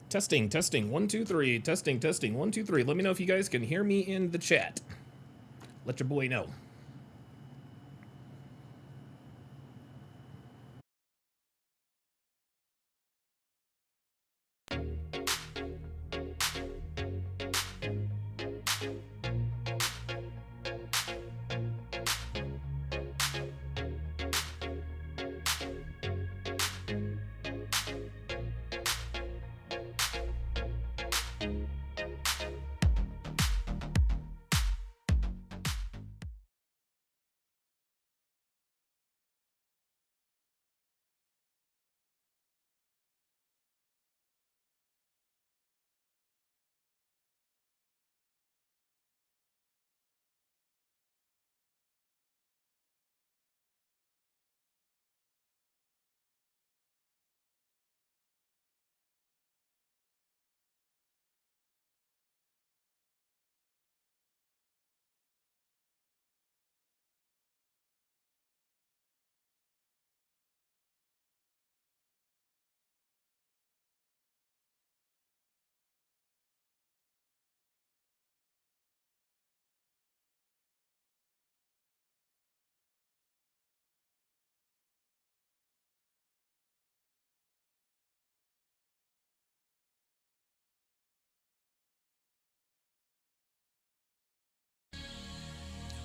Testing, testing, 1, 2, 3. Testing, testing, 1, 2, 3. Let me know if you guys can hear me in the chat. Let your boy know.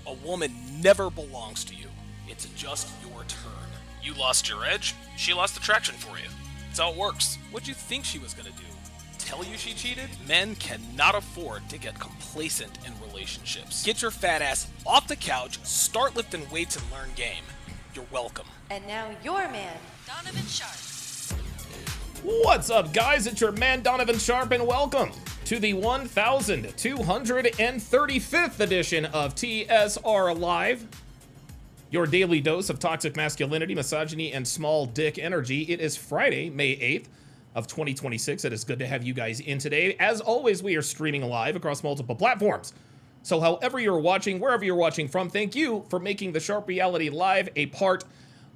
A woman never belongs to you. It's just your turn. You lost your edge, she lost attraction for you. That's how it works. What'd you think she was gonna do? Tell you she cheated? Men cannot afford to get complacent in relationships. Get your fat ass off the couch, start lifting weights, and learn game. You're welcome. And now your man, Donovan Sharp. What's up, guys? It's your man, Donovan Sharp, and welcome to the 1235th edition of TSR Live, your daily dose of toxic masculinity, misogyny, and small dick energy. It is Friday, May 8th of 2026. It is good to have you guys in today. As always, we are streaming live across multiple platforms. So however you're watching, wherever you're watching from, thank you for making the Sharp Reality Live a part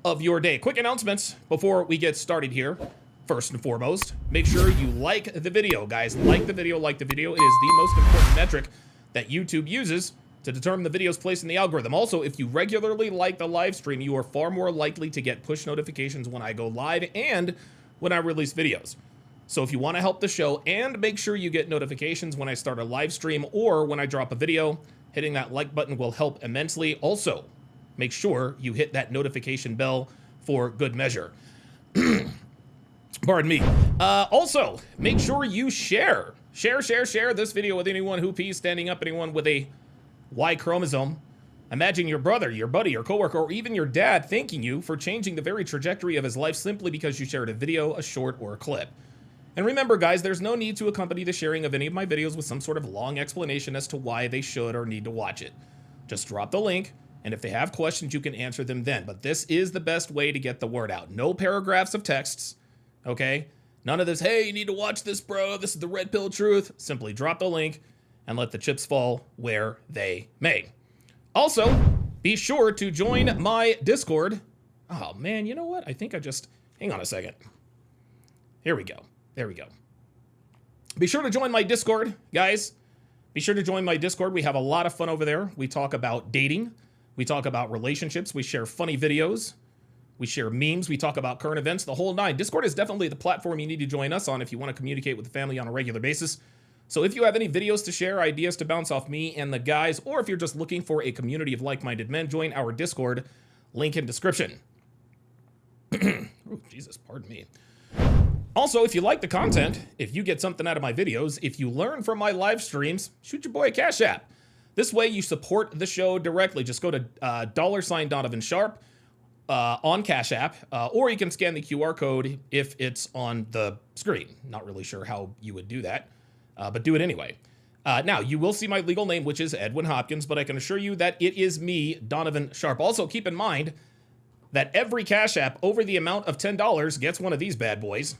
of your day. Quick announcements before we get started here. First and foremost, make sure you like the video, guys. Like the video, like the video. It is the most important metric that YouTube uses to determine the video's place in the algorithm. Also, if you regularly like the live stream, you are far more likely to get push notifications when I go live and when I release videos. So if you want to help the show and make sure you get notifications when I start a live stream or when I drop a video, hitting that like button will help immensely. Also, make sure you hit that notification bell for good measure. Pardon me. Also, make sure you share this video with anyone who pees standing up, anyone with a Y chromosome. Imagine your brother, your buddy, your coworker, or even your dad thanking you for changing the very trajectory of his life simply because you shared a video, a short, or a clip. And remember, guys, there's no need to accompany the sharing of any of my videos with some sort of long explanation as to why they should or need to watch it. Just drop the link, and if they have questions, you can answer them then. But this is the best way to get the word out. No paragraphs of texts. Okay? None of this, hey, you need to watch this, bro. This is the red pill truth. Simply drop the link and let the chips fall where they may. Also, be sure to join my Discord. Oh man, you know what? I think hang on a second. Here we go. There we go. Be sure to join my Discord, guys. Be sure to join my Discord. We have a lot of fun over there. We talk about dating. We talk about relationships. We share funny videos. We share memes. We talk about current events, the whole nine. Discord is definitely the platform you need to join us on if you want to communicate with the family on a regular basis. So if you have any videos to share, ideas to bounce off me and the guys, or if you're just looking for a community of like-minded men, join our Discord. Link in description. Oh, Jesus, pardon me. Also, if you like the content, if you get something out of my videos, if you learn from my live streams, shoot your boy a Cash App. This way you support the show directly. Just go to $Donovan Sharp on Cash App, or you can scan the QR code if it's on the screen. Not really sure how you would do that, but do it anyway. Now, you will see my legal name, which is Edwin Hopkins, but I can assure you that it is me, Donovan Sharp. Also, keep in mind that every Cash App over the amount of $10 gets one of these bad boys.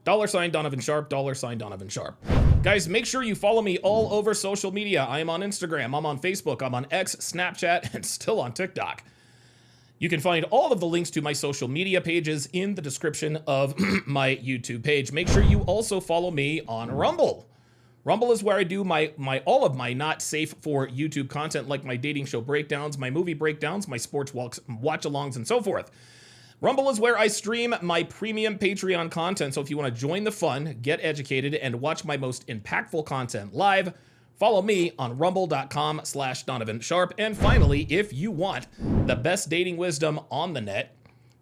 $Donovan Sharp, $Donovan Sharp. Guys, make sure you follow me all over social media. I am on Instagram, I'm on Facebook, I'm on X, Snapchat, and still on TikTok. You can find all of the links to my social media pages in the description of my YouTube page. Make sure you also follow me on Rumble. Rumble is where I do all of my not safe for YouTube content, like my dating show breakdowns, my movie breakdowns, my sports watch-alongs, and so forth. Rumble is where I stream my premium Patreon content, so if you want to join the fun, get educated, and watch my most impactful content live, follow me on rumble.com/Donovan Sharp. And finally, if you want the best dating wisdom on the net,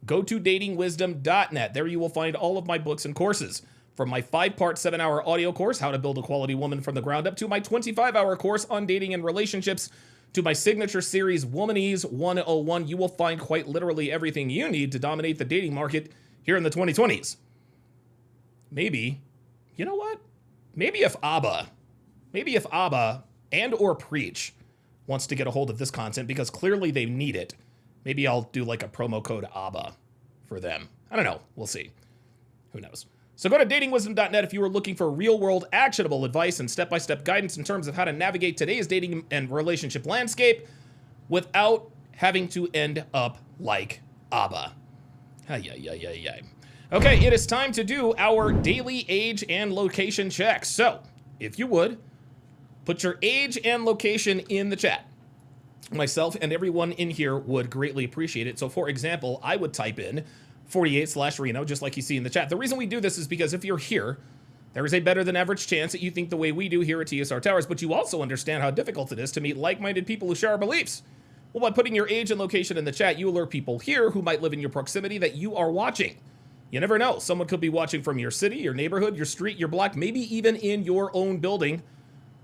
go to datingwisdom.net. There you will find all of my books and courses. From my 5-part 7-hour audio course, How to Build a Quality Woman from the Ground Up, to my 25-hour course on dating and relationships, to my signature series, Womanese 101, you will find quite literally everything you need to dominate the dating market here in the 2020s. Maybe, you know what? Maybe if ABBA and or Preach wants to get a hold of this content, because clearly they need it, maybe I'll do like a promo code ABBA for them. I don't know. We'll see. Who knows? So go to datingwisdom.net if you are looking for real-world actionable advice and step-by-step guidance in terms of how to navigate today's dating and relationship landscape without having to end up like ABBA. Okay, it is time to do our daily age and location check. So, if you would, put your age and location in the chat. Myself and everyone in here would greatly appreciate it. So, for example, I would type in 48/Reno, just like you see in the chat. The reason we do this is because if you're here, there is a better than average chance that you think the way we do here at TSR Towers, but you also understand how difficult it is to meet like-minded people who share our beliefs. Well, by putting your age and location in the chat, you alert people here who might live in your proximity that you are watching. You never know. Someone could be watching from your city, your neighborhood, your street, your block, maybe even in your own building.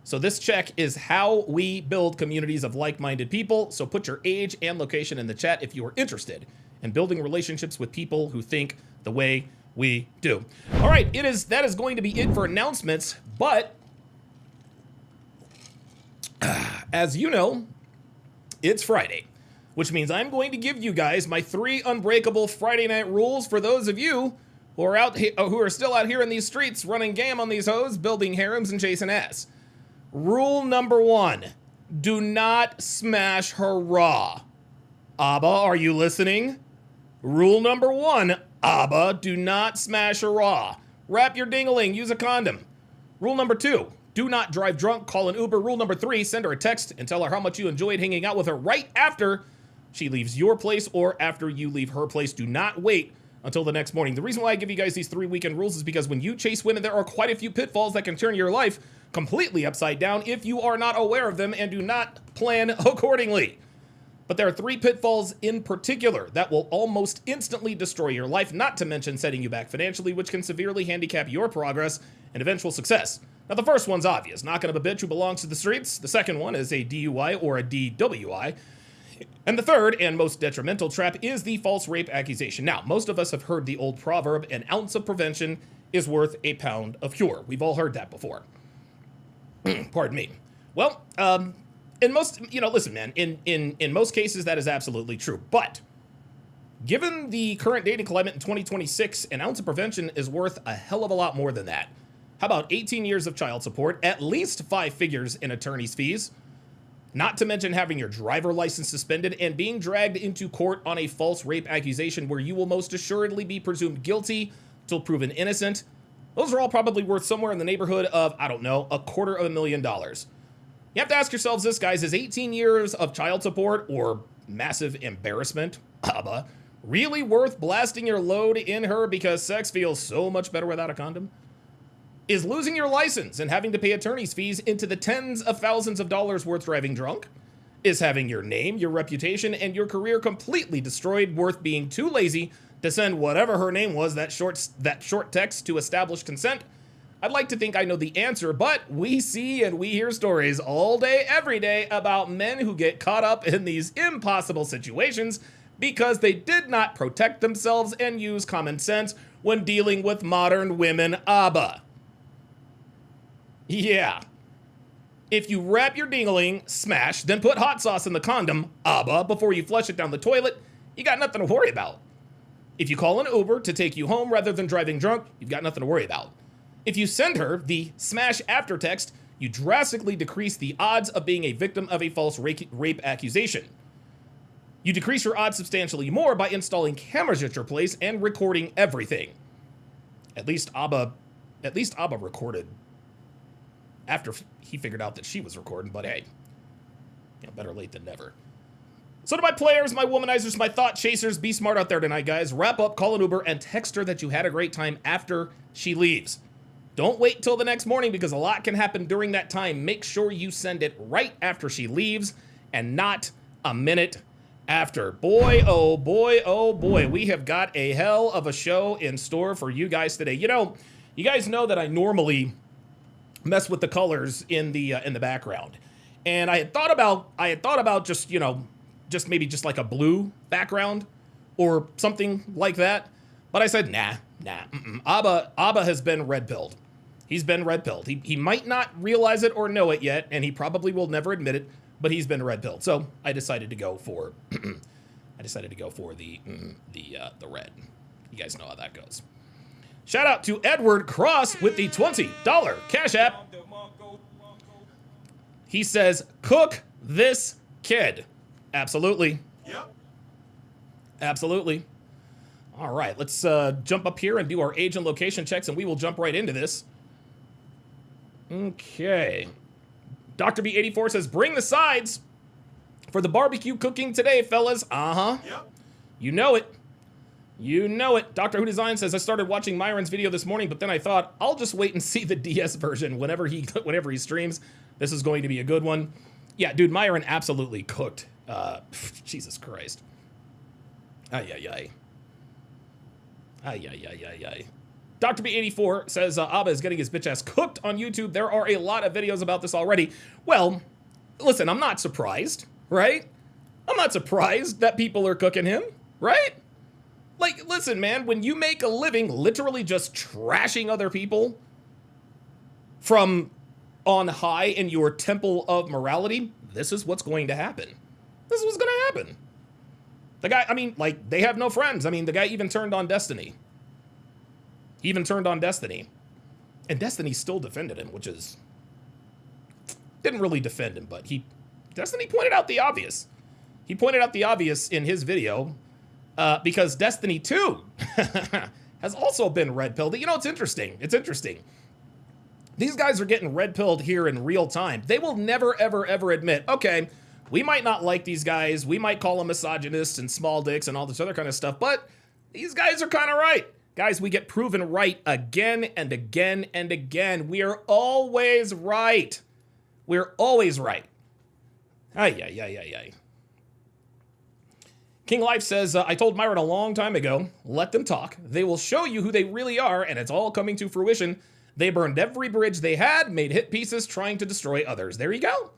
So this check is how we build communities of like-minded people. So put your age and location in the chat if you are interested in building relationships with people who think the way we do. All right, that is going to be it for announcements, but as you know, it's Friday, which means I'm going to give you guys my 3 unbreakable Friday night rules for those of you who are still out here in these streets running game on these hoes, building harems and chasing ass. Rule number 1, do not smash her raw. ABBA, are you listening? Rule number 1, ABBA, do not smash her raw. Wrap your ding-a-ling, use a condom. Rule number 2, do not drive drunk, call an Uber. Rule number 3, send her a text and tell her how much you enjoyed hanging out with her right after she leaves your place or after you leave her place. Do not wait until the next morning. The reason why I give you guys these 3 weekend rules is because when you chase women, there are quite a few pitfalls that can turn your life completely upside down if you are not aware of them and do not plan accordingly. But there are 3 pitfalls in particular that will almost instantly destroy your life, not to mention setting you back financially, which can severely handicap your progress and eventual success. Now, the first one's obvious, knocking up a bitch who belongs to the streets. The second one is a DUI or a DWI. And the third and most detrimental trap is the false rape accusation. Now, most of us have heard the old proverb, an ounce of prevention is worth a pound of cure. We've all heard that before. Pardon me. Well, in most, listen, man, in most cases, that is absolutely true. But given the current dating climate in 2026, an ounce of prevention is worth a hell of a lot more than that. How about 18 years of child support, at least 5 figures in attorney's fees? Not to mention having your driver license suspended and being dragged into court on a false rape accusation where you will most assuredly be presumed guilty till proven innocent. Those are all probably worth somewhere in the neighborhood of, I don't know, $250,000. You have to ask yourselves this, guys, is 18 years of child support or massive embarrassment, ABBA, really worth blasting your load in her because sex feels so much better without a condom? Is losing your license and having to pay attorney's fees into the tens of thousands of dollars worth driving drunk? Is having your name, your reputation, and your career completely destroyed worth being too lazy to send whatever her name was that short text to establish consent? I'd like to think I know the answer, but we see and we hear stories all day, every day about men who get caught up in these impossible situations because they did not protect themselves and use common sense when dealing with modern women, ABBA. Yeah. If you wrap your dingling, smash, then put hot sauce in the condom, ABBA, before you flush it down the toilet, you got nothing to worry about. If you call an Uber to take you home rather than driving drunk, you've got nothing to worry about. If you send her the smash after text, you drastically decrease the odds of being a victim of a false rape accusation. You decrease your odds substantially more by installing cameras at your place and recording everything. At least ABBA recorded after he figured out that she was recording, but hey, better late than never. So to my players, my womanizers, my thought chasers, be smart out there tonight, guys. Wrap up, call an Uber, and text her that you had a great time after she leaves. Don't wait till the next morning because a lot can happen during that time. Make sure you send it right after she leaves and not a minute after. Boy, oh boy, oh boy. We have got a hell of a show in store for you guys today. You guys know that I normally mess with the colors in the background. And I had thought about just maybe like a blue background or something like that. But I said, nah. ABBA has been red-pilled. He's been red-pilled. He might not realize it or know it yet, and he probably will never admit it, but he's been red-pilled. So I decided to go for the red. You guys know how that goes. Shout out to Edward Cross with the $20 Cash App. He says, cook this kid. Absolutely. Yep. Absolutely. All right, let's jump up here and do our age and location checks, and we will jump right into this. Okay. Dr. B84 says, bring the sides for the barbecue cooking today, fellas. Uh-huh. Yep. You know it. You know it. Dr. Who Design says, I started watching Myron's video this morning, but then I thought, I'll just wait and see the DS version whenever he streams. This is going to be a good one. Yeah, dude, Myron absolutely cooked. Jesus Christ. Ay. Dr. B84 says, ABBA is getting his bitch ass cooked on YouTube. There are a lot of videos about this already. Well, listen, I'm not surprised, right? I'm not surprised that people are cooking him, right? Like, listen, man, when you make a living literally just trashing other people from on high in your temple of morality, this is what's going to happen. This is what's going to happen. The guy, they have no friends. The guy even turned on Destiny. He even turned on Destiny. And Destiny still defended him, which is... Didn't really defend him, but Destiny pointed out the obvious. He pointed out the obvious in his video, because Destiny 2 has also been red-pilled. It's interesting. It's interesting. These guys are getting red-pilled here in real time. They will never, ever, ever admit, okay, we might not like these guys. We might call them misogynists and small dicks and all this other kind of stuff, but these guys are kind of right. Guys, we get proven right again and again and again. We are always right. We're always right. Ay. King Life says, I told Myron a long time ago, let them talk. They will show you who they really are, and it's all coming to fruition. They burned every bridge they had, made hit pieces, trying to destroy others. There you go.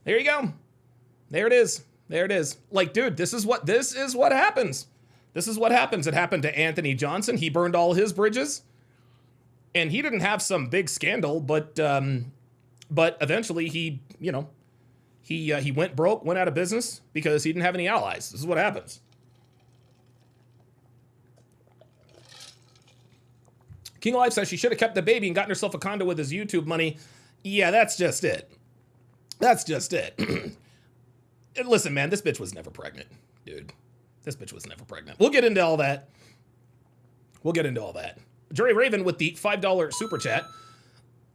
There you go. There it is. There it is. Like, dude, this is what happens. This is what happens. It happened to Anthony Johnson. He burned all his bridges. And he didn't have some big scandal, but eventually he went broke, went out of business because he didn't have any allies. This is what happens. King Life says she should have kept the baby and gotten herself a condo with his YouTube money. Yeah, that's just it. That's just it. And listen, man, this bitch was never pregnant, dude. This bitch was never pregnant. We'll get into all that. We'll get into all that. Jerry Raven with the $5 super chat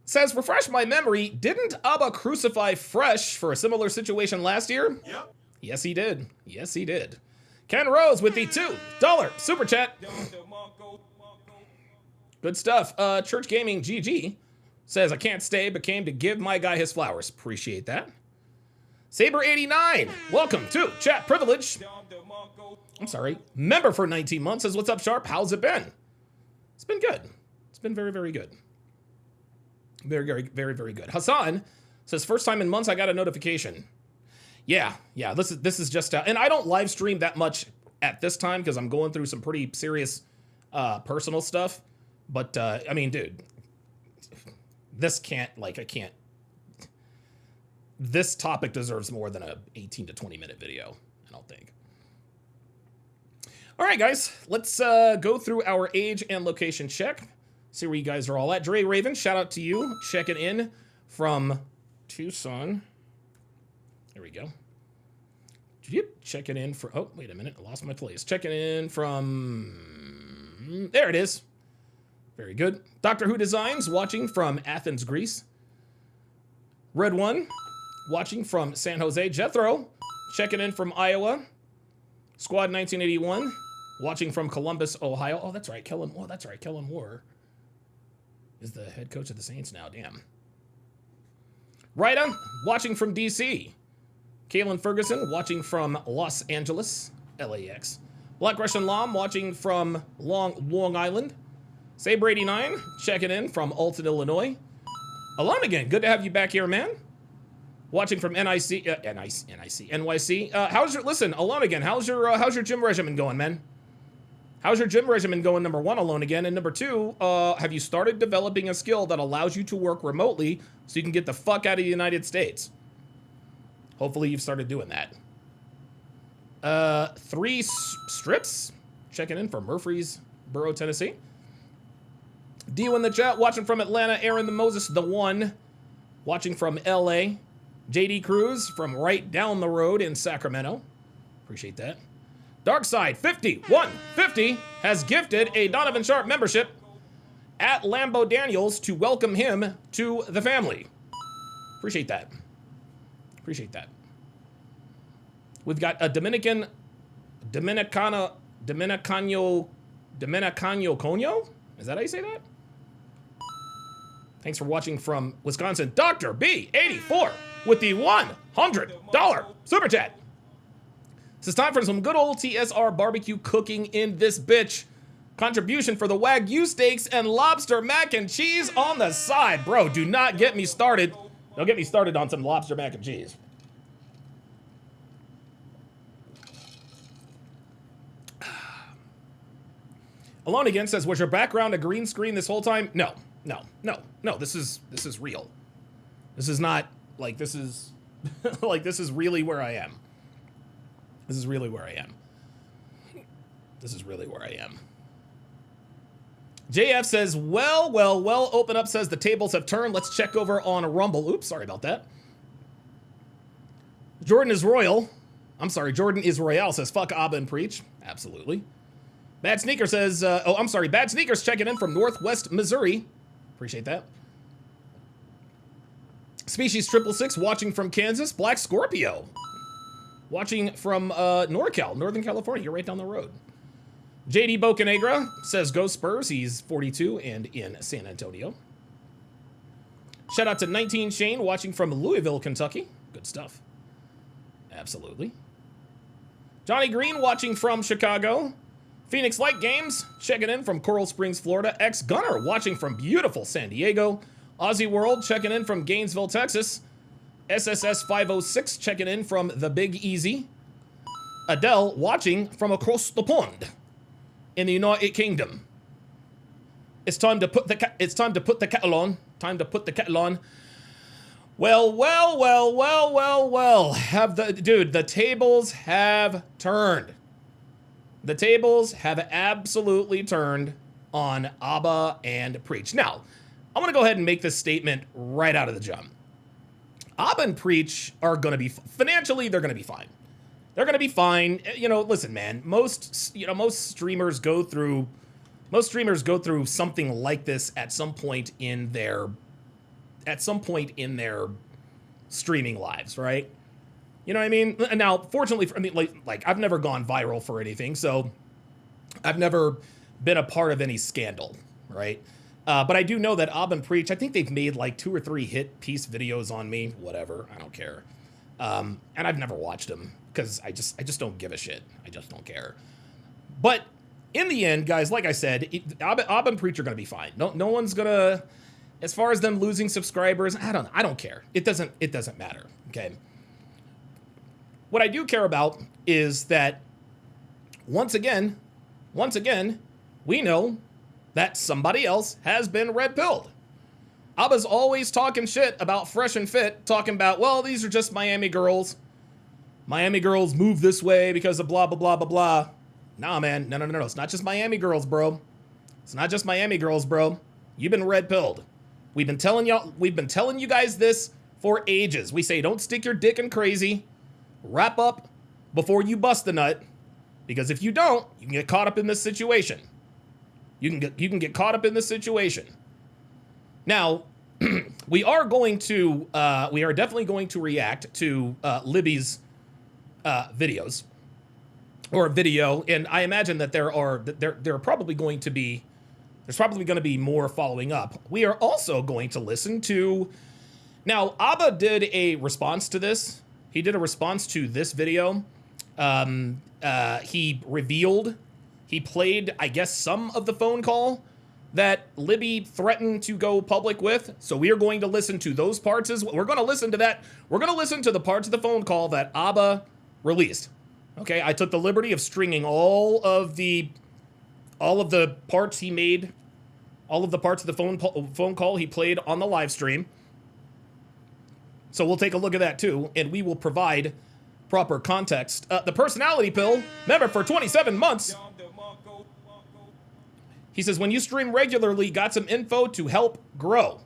says, refresh my memory, didn't Abba crucify Fresh for a similar situation last year? Yep. Yes, he did. Yes, he did. Ken Rose with the $2 super chat. Good stuff. Church Gaming GG says, I can't stay, but came to give my guy his flowers. Appreciate that. Saber89, welcome to Chat Privilege. I'm sorry, member for 19 months says, what's up, Sharp? How's it been? It's been good. It's been very, very good. Very, very, very, very good. Hassan says, first time in months I got a notification. Yeah, this is just, and I don't live stream that much at this time because I'm going through some pretty serious personal stuff. But, I mean, dude, this can't, like, I can't. This topic deserves more than a 18 to 20 minute video, I don't think. All right, guys, let's go through our age and location check. See where you guys are all at. Dre Raven, shout out to you. Checking in from Tucson. There we go. Checking in for, oh, wait a minute. I lost my place. Checking in from, there it is. Very good. Doctor Who Designs, watching from Athens, Greece. Red One, watching from San Jose. Jethro, checking in from Iowa. Squad 1981, watching from Columbus, Ohio. Oh, that's right. Kellen Moore is the head coach of the Saints now. Damn. Ryda, watching from DC. Kaylin Ferguson, watching from Los Angeles, LAX. Black Russian Lam, watching from Long Island. Saber89, checking in from Alton, Illinois. Alone again, good to have you back here, man. Watching from NYC. Listen, Alone again, how's your gym regimen going, man? How's your gym regimen going, number one, Alone again? And number two, have you started developing a skill that allows you to work remotely so you can get the fuck out of the United States? Hopefully you've started doing that. 3 strips, checking in from Murfreesboro, Tennessee. Dio in the chat, watching from Atlanta. Aaron the Moses, the one, watching from LA. JD Cruz from right down the road in Sacramento. Appreciate that. Darkside 5150 has gifted a Donovan Sharp membership at Lambo Daniels to welcome him to the family. Appreciate that. Appreciate that. We've got a Dominicano Conyo? Is that how you say that? Thanks for watching from Wisconsin. Dr. B84 with the $100 super chat. This is time for some good old TSR barbecue cooking in this bitch. Contribution for the Wagyu steaks and lobster mac and cheese on the side. Bro, do not get me started. Don't get me started on some lobster mac and cheese. Alone again says, was your background a green screen this whole time? No. This is real. This is not like this is like this is really where I am. This is really where I am. This is really where I am. JF says, well, open up says the tables have turned. Let's check over on a Rumble. Oops, sorry about that. Jordan is Royal says, fuck Abba and preach. Absolutely. Bad Sneaker says, Bad Sneakers checking in from Northwest Missouri. Appreciate that. Species 666 watching from Kansas. Black Scorpio watching from NorCal, Northern California. You're right down the road. JD Bocanegra says, go Spurs. He's 42 and in San Antonio. Shout out to 19 Shane watching from Louisville, Kentucky. Good stuff. Absolutely. Johnny Green watching from Chicago. Phoenix Light Games checking in from Coral Springs, Florida. X Gunner watching from beautiful San Diego. Aussie World checking in from Gainesville, Texas. SSS 506 checking in from the Big Easy. Adele watching from across the pond in the United Kingdom. It's time to put the kettle on. Time to put the kettle on. Well. The tables have turned. The tables have absolutely turned on Abba and Preach. Now, I'm going to go ahead and make this statement right out of the jump. Abba and Preach are going to be, financially, they're going to be fine. They're going to be fine. You know, listen, man, most streamers go through something like this at some point in their streaming lives, right? You know what I mean? Now, fortunately for me, like I've never gone viral for anything, so I've never been a part of any scandal, right? But I do know that Ab and Preach, I think they've made like 2 or 3 hit piece videos on me, whatever, I don't care. And I've never watched them because I just don't give a shit. I just don't care. But in the end, guys, like I said, Ab and Preach are gonna be fine. No one's gonna, as far as them losing subscribers, I don't care. It doesn't matter. Okay. What I do care about is that once again, we know that somebody else has been red-pilled. Abba's always talking shit about Fresh and Fit, talking about, well, these are just Miami girls. Miami girls move this way because of blah, blah, blah, blah, blah. Nah, man, no. It's not just Miami girls, bro. It's not just Miami girls, bro. You've been red-pilled. We've been telling you guys this for ages. We say, don't stick your dick in crazy. Wrap up before you bust the nut. Because if you don't, you can get caught up in this situation. You can get caught up in this situation. Now, we are definitely going to react to Libby's videos or video, and I imagine that there's probably going to be more following up. We are also going to listen to. Now, Abba did a response to this. He did a response to this video. He played, I guess, some of the phone call that Libby threatened to go public with. So we are going to listen to those parts as well. We're going to listen to that. We're going to listen to the parts of the phone call that Abba released. Okay, I took the liberty of stringing all of the parts he made, all of the parts of the phone call he played on the live stream. So we'll take a look at that too, and we will provide proper context. The personality pill, member for 27 months. He says, when you stream regularly, got some info to help grow.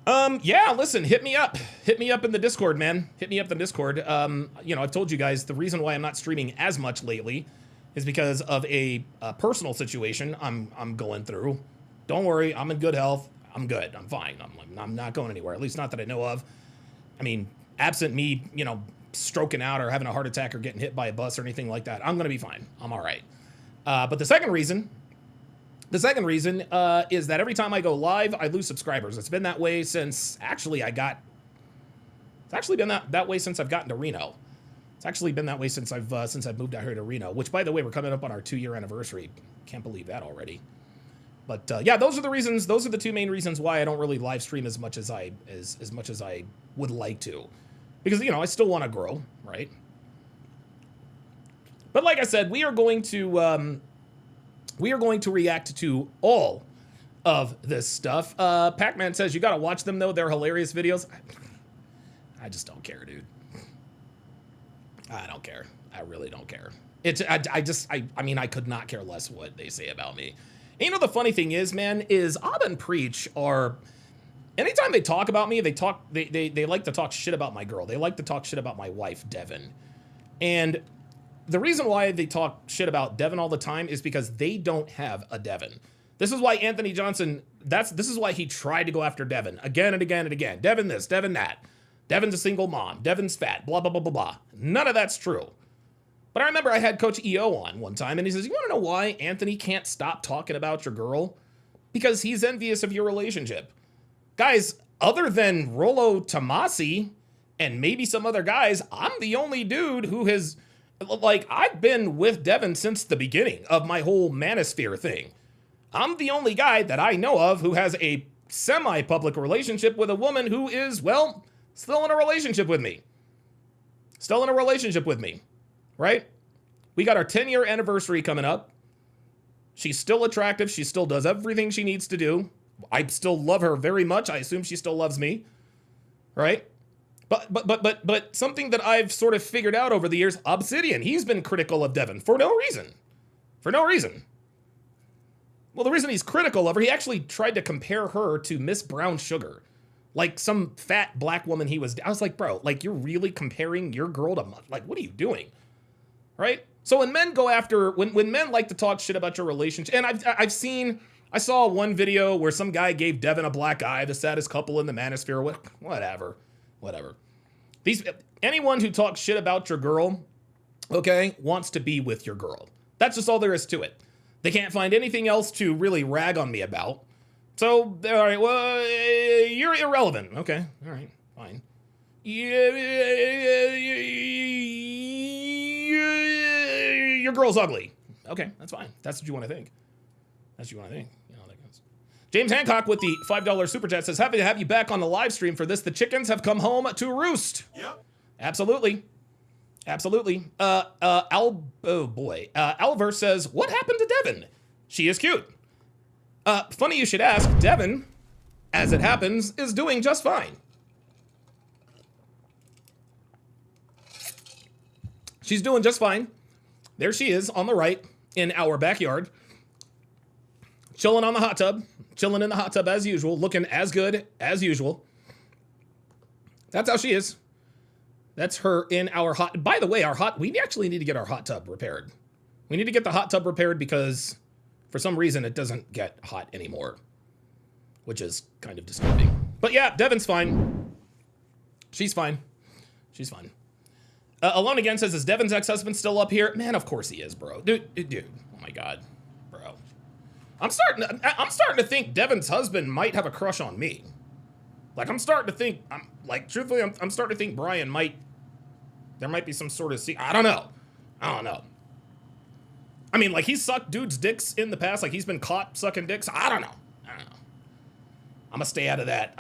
Yeah, listen, hit me up. Hit me up in the Discord, man. Hit me up in the Discord. I've told you guys the reason why I'm not streaming as much lately is because of a personal situation I'm going through. Don't worry, I'm in good health. I'm good. I'm fine. I'm not going anywhere, at least not that I know of. I mean, absent me, stroking out or having a heart attack or getting hit by a bus or anything like that, I'm going to be fine. I'm all right. But the second reason is that every time I go live, I lose subscribers. It's been that way since I've gotten to Reno. It's actually been that way since I've moved out here to Reno, which, by the way, we're coming up on our 2-year anniversary. Can't believe that already. But yeah, those are the reasons. Those are the 2 main reasons why I don't really live stream as much as I would like to, because I still want to grow, right? But like I said, we are going to react to all of this stuff. Pac-Man says you got to watch them though; they're hilarious videos. I just don't care, dude. I don't care. I really don't care. I could not care less what they say about me. And the funny thing is, man, is Abba and Preach are, anytime they talk about me, they like to talk shit about my girl. They like to talk shit about my wife, Devin. And the reason why they talk shit about Devin all the time is because they don't have a Devin. This is why Anthony Johnson, this is why he tried to go after Devin again and again and again. Devin this, Devin that. Devin's a single mom. Devin's fat, blah, blah, blah, blah, blah. None of that's true. But I remember I had Coach EO on one time, and he says, you want to know why Anthony can't stop talking about your girl? Because he's envious of your relationship. Guys, other than Rollo Tomasi and maybe some other guys, I'm the only dude who has, I've been with Devin since the beginning of my whole manosphere thing. I'm the only guy that I know of who has a semi-public relationship with a woman who is, well, still in a relationship with me. Right? We got our 10-year anniversary coming up. She's still attractive. She still does everything she needs to do. I still love her very much. I assume she still loves me. Right? But something that I've sort of figured out over the years, Obsidian, he's been critical of Devin for no reason. Well, the reason he's critical of her, he actually tried to compare her to Miss Brown Sugar. Like some fat black woman I was like, bro, like you're really comparing your girl to, like, what are you doing? Right? So when men go after, when men like to talk shit about your relationship, and I saw one video where some guy gave Devin a black eye, the saddest couple in the manosphere, whatever. Anyone who talks shit about your girl, okay, wants to be with your girl. That's just all there is to it. They can't find anything else to really rag on me about. So, all right, well, you're irrelevant. Okay, all right, fine. Your girl's ugly. Okay, that's fine. That's what you want to think. You know, that goes. James Hancock with the $5 super chat says, happy to have you back on the live stream for this. The chickens have come home to roost. Yep. Absolutely. Alver says, what happened to Devin? She is cute. Funny you should ask. Devin, as it happens, is doing just fine. She's doing just fine. There she is on the right in our backyard. Chilling in the hot tub as usual, looking as good as usual. That's how she is. That's her in our hot, by the way, we actually need to get our hot tub repaired. We need to get the hot tub repaired because for some reason it doesn't get hot anymore, which is kind of disturbing. But yeah, Devin's fine. She's fine. Alone Again says, is Devin's ex-husband still up here? Man, of course he is, bro. Dude, oh my God, bro. I'm starting to think Devin's husband might have a crush on me. Like, I'm starting to think Brian there might be some sort of I don't know. I mean, like, he's sucked dudes' dicks in the past. Like, he's been caught sucking dicks. I don't know. I'm gonna stay out of that.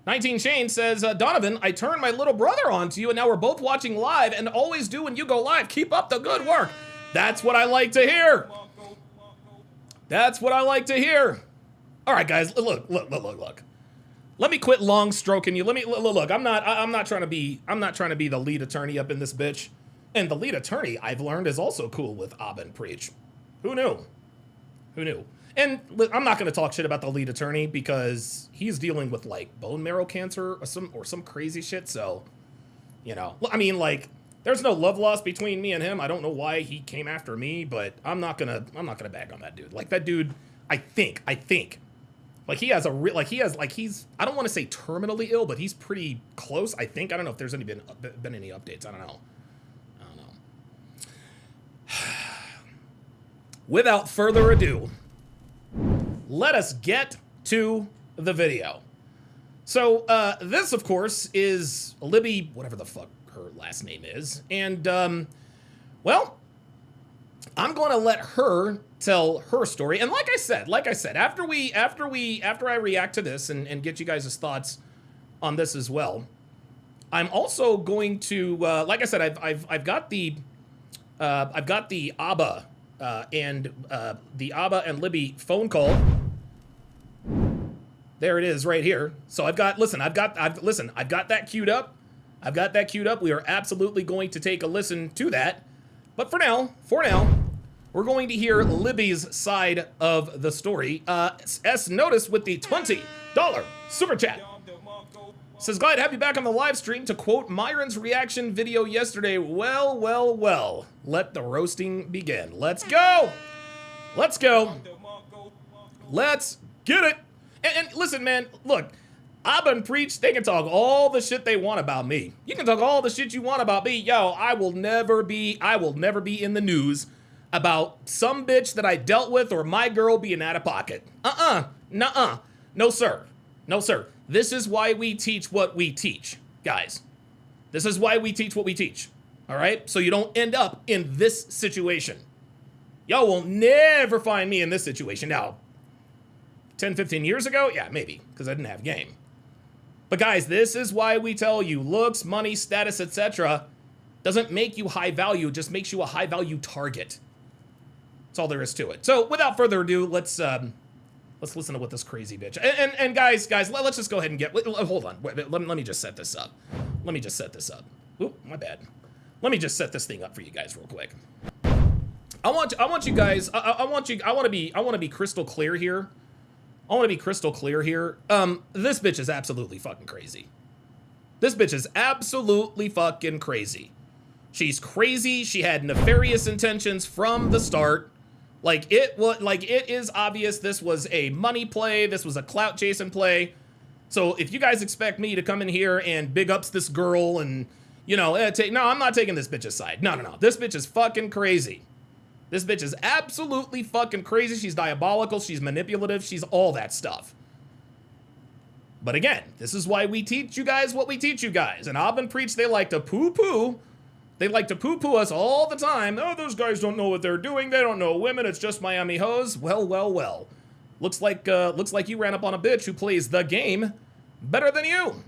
19 Shane says, Donovan, I turned my little brother on to you, and now we're both watching live, and always do when you go live. Keep up the good work. That's what I like to hear. All right, guys, look. Let me quit long stroking you. Look. I'm not trying to be the lead attorney up in this bitch. And the lead attorney, I've learned, is also cool with Abin Preach. Who knew? And I'm not going to talk shit about the lead attorney because he's dealing with like bone marrow cancer or some crazy shit. So, you know, I mean, like, there's no love lost between me and him. I don't know why he came after me, but I'm not gonna bag on that dude. Like, that dude, I think, like, he's, I don't want to say terminally ill, but he's pretty close. I think. I don't know if there's been any updates. I don't know. Without further ado, let us get to the video. So, this, of course, is Libby, whatever the fuck her last name is. And, well, I'm going to let her tell her story. And like I said, after I react to this and get you guys' thoughts on this as well, I'm also going to, like I said, I've got the Abba and Libby phone call. There it is right here. So I've got that queued up. We are absolutely going to take a listen to that. But for now, we're going to hear Libby's side of the story. S Notice with the $20 super chat says, glad to have you back on the live stream. To quote Myron's reaction video yesterday, well, let the roasting begin. Let's go. Let's get it. And listen, man, look, Abba and Preach, they can talk all the shit they want about me. You can talk all the shit you want about me. Yo, I will never be in the news about some bitch that I dealt with or my girl being out of pocket. Nuh-uh. No, sir. This is why we teach what we teach, guys. This is why we teach what we teach, all right? So you don't end up in this situation. Y'all will never find me in this situation. Now, 10, 15 years ago, yeah, maybe, because I didn't have game. But guys, this is why we tell you looks, money, status, etc. doesn't make you high value, it just makes you a high value target. That's all there is to it. So without further ado, let's listen to what this crazy bitch. And guys, let's just go ahead and hold on. Wait, let me just set this up. Oop, my bad. Let me just set this thing up for you guys real quick. I want you guys. I want to be crystal clear here. I want to be crystal clear here. This bitch is absolutely fucking crazy. This bitch is absolutely fucking crazy. She's crazy. She had nefarious intentions from the start. It is obvious this was a money play. This was a clout chasing play. So if you guys expect me to come in here and big ups this girl and, no, I'm not taking this bitch's side. No. This bitch is fucking crazy. This bitch is absolutely fucking crazy. She's diabolical. She's manipulative. She's all that stuff. But again, this is why we teach you guys what we teach you guys. And Ab and Preach, they like to poo-poo. They like to poo-poo us all the time. Oh, those guys don't know what they're doing. They don't know women. It's just Miami hoes. Well. Looks like you ran up on a bitch who plays the game better than you.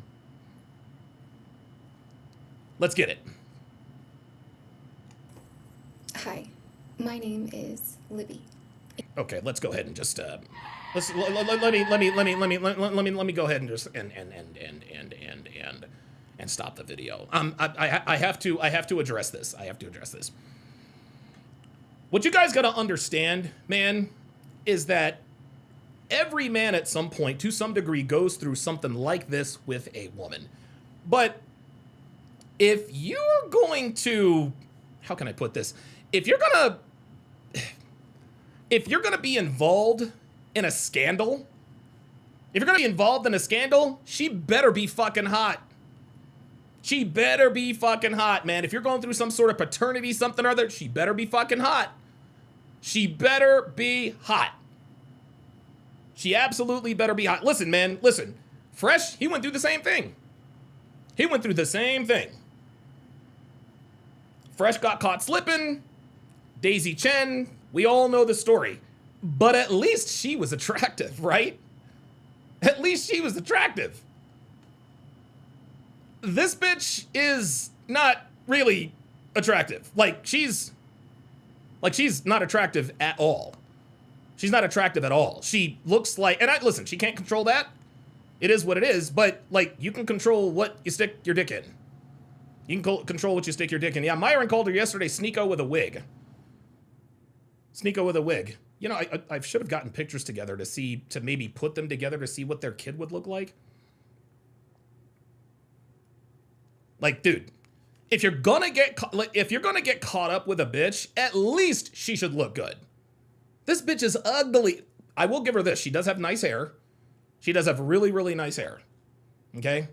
Let's get it. Hi, my name is Libby. Okay, let's go ahead and just let me go ahead and just and stop the video. I have to address this. What you guys got to understand, man, is that every man at some point, to some degree, goes through something like this with a woman. But if you're going to, how can I put this? If you're gonna be involved in a scandal, she better be fucking hot. She better be fucking hot, man. If you're going through some sort of paternity, something or other, she better be fucking hot. She better be hot. She absolutely better be hot. Listen, man, listen. Fresh, he went through the same thing. Fresh got caught slipping. Daisy Chen, we all know the story. But at least she was attractive, right? At least she was attractive. This bitch is not really attractive. She's not attractive at all. She's not attractive at all. She looks like, listen, she can't control that. It is what it is, but you can control what you stick your dick in. You can control what you stick your dick in. Yeah, Myron called her yesterday Sneeko with a wig. Sneeko with a wig. I should have gotten pictures together to maybe put them together to see what their kid would look like. Dude, if you're gonna get caught up with a bitch, at least she should look good. This bitch is ugly. I will give her this. She does have nice hair. She does have really, really nice hair. Okay?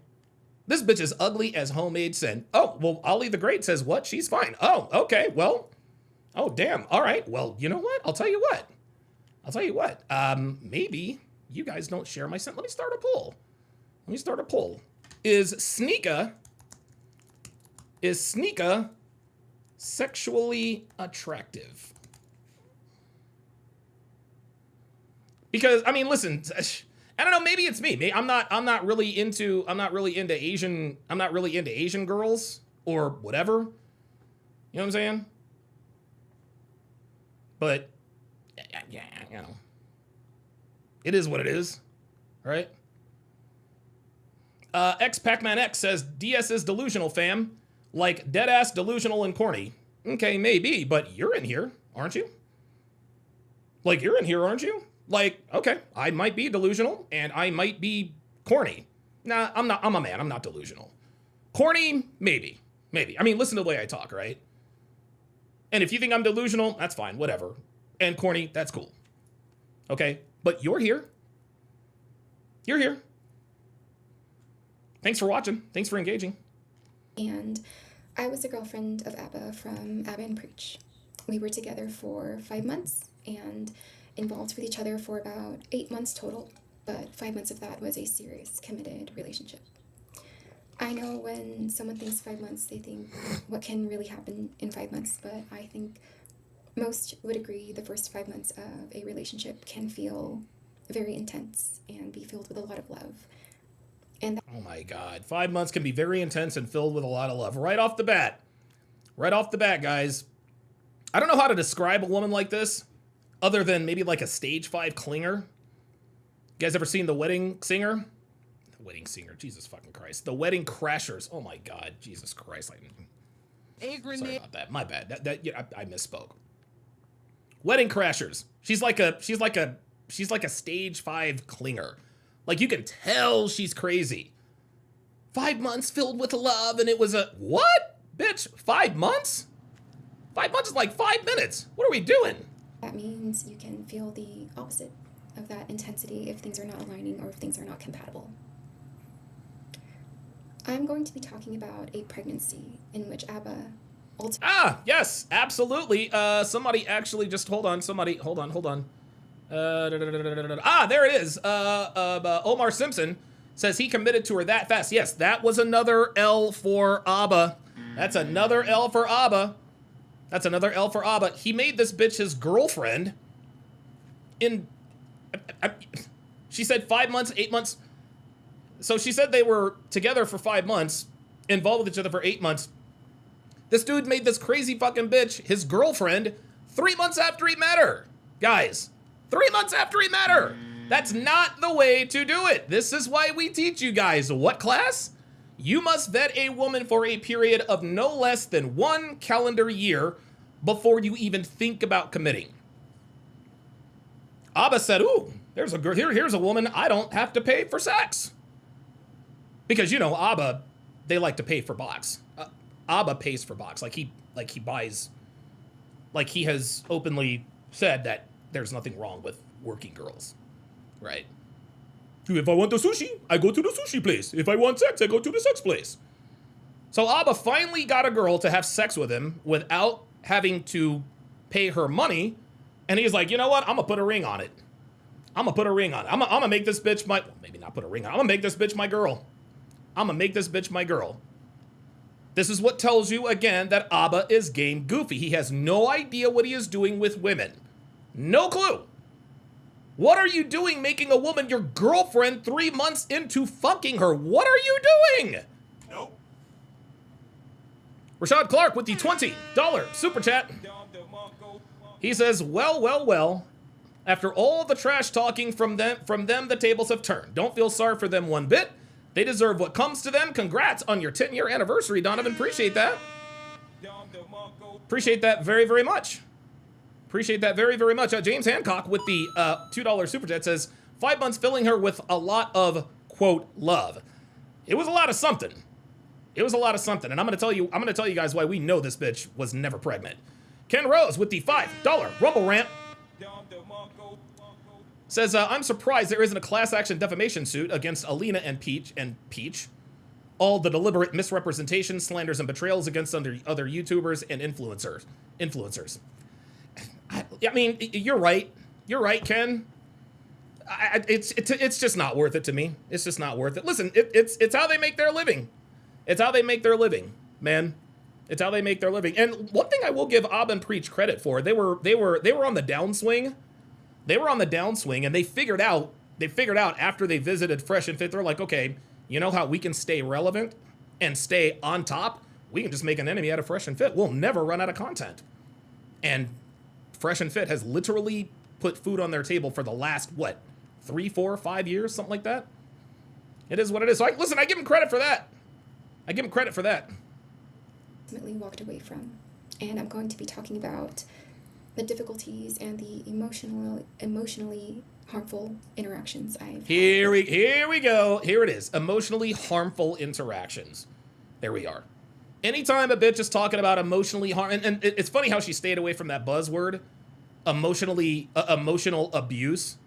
This bitch is ugly as homemade sin. Oh, well, Ali the Great says what? She's fine. Oh, okay. Well, oh, damn. All right. Well, you know what? I'll tell you what. Maybe you guys don't share my scent. Let me start a poll. Is Sneeka sexually attractive? Because listen, I don't know, maybe it's me. I'm not really into Asian girls or whatever. You know what I'm saying? But yeah, it is what it is, right? X Pac-Man X says DS is delusional, fam. Dead ass delusional and corny. Okay, maybe, but you're in here, aren't you? Okay, I might be delusional and I might be corny. Nah, I'm not. I'm a man. I'm not delusional. Corny, maybe. Listen to the way I talk, right? And if you think I'm delusional, that's fine, whatever. And corny, that's cool. Okay, but you're here. Thanks for watching. Thanks for engaging. And I was a girlfriend of Abba from Abba and Preach. We were together for 5 months and involved with each other for about 8 months total, but 5 months of that was a serious, committed relationship. I know when someone thinks 5 months, they think what can really happen in 5 months, but I think most would agree the first 5 months of a relationship can feel very intense and be filled with a lot of love. Oh my God, 5 months can be very intense and filled with a lot of love. Right off the bat, guys. I don't know how to describe a woman like this other than maybe a stage 5 clinger. You guys ever seen The Wedding Singer? The Wedding Singer, Jesus fucking Christ. The Wedding Crashers. Oh my God, Jesus Christ. Sorry about that. My bad. I misspoke. Wedding crashers. She's like a stage 5 clinger. Like, you can tell she's crazy. 5 months filled with love, and it was a what? Bitch, 5 months? 5 months is like 5 minutes. What are we doing? That means you can feel the opposite of that intensity if things are not aligning or if things are not compatible. I'm going to be talking about a pregnancy in which ABBA yes, absolutely. Somebody actually just hold on. There it is. Omar Simpson says he committed to her that fast. Yes, that was another L for ABBA. That's another L for ABBA. That's another L for ABBA. He made this bitch his girlfriend in, she said 5 months, 8 months. So she said they were together for 5 months, involved with each other for 8 months. This dude made this crazy fucking bitch his girlfriend 3 months after he met her. Guys, 3 months after he met her. That's not the way to do it. This is why we teach you guys what class? You must vet a woman for a period of no less than 1 calendar year before you even think about committing. ABBA said, ooh, there's a girl here's a woman I don't have to pay for sex. Because, you know, ABBA, they like to pay for box. ABBA pays for box. Like he buys, like he has openly said that there's nothing wrong with working girls, right? If I want the sushi, I go to the sushi place. If I want sex, I go to the sex place. So ABBA finally got a girl to have sex with him without having to pay her money. And he's like, you know what? I'm going to put a ring on it. I'm going to make this bitch my, well, maybe not put a ring on. I'm going to make this bitch my girl. This is what tells you, again, that ABBA is game goofy. He has no idea what he is doing with women. No clue. What are you doing making a woman your girlfriend 3 months into fucking her? What are you doing? Nope. Rashad Clark with the $20 super chat. He says, well. After all the trash talking from them, the tables have turned. Don't feel sorry for them one bit. They deserve what comes to them. Congrats on your 10-year anniversary, Donovan. Appreciate that. Appreciate that very, very much. Appreciate that very, very much. James Hancock with the $2 super chat says, 5 months filling her with a lot of, quote, love. It was a lot of something. And I'm going to tell you guys why we know this bitch was never pregnant. Ken Rose with the $5 Rumble Rant says, I'm surprised there isn't a class action defamation suit against Alina and Peach. All the deliberate misrepresentation, slanders, and betrayals against other YouTubers and influencers. I mean, you're right. Ken. It's just not worth it to me. It's just not worth it. Listen, it's how they make their living. Man. It's how they make their living. And one thing I will give ABBA and Preach credit for, they were on the downswing. And they figured out after they visited Fresh and Fit, they're like, okay, you know how we can stay relevant and stay on top? We can just make an enemy out of Fresh and Fit. We'll never run out of content. And Fresh and Fit has literally put food on their table for the last, 3, 4, 5 years, something like that? It is what it is. So I give him credit for that. Ultimately walked away from. And I'm going to be talking about the difficulties and the emotionally harmful interactions I've Here we go. Here it is. Emotionally harmful interactions. There we are. Anytime a bitch is talking about emotionally harm, and it's funny how she stayed away from that buzzword, emotional abuse,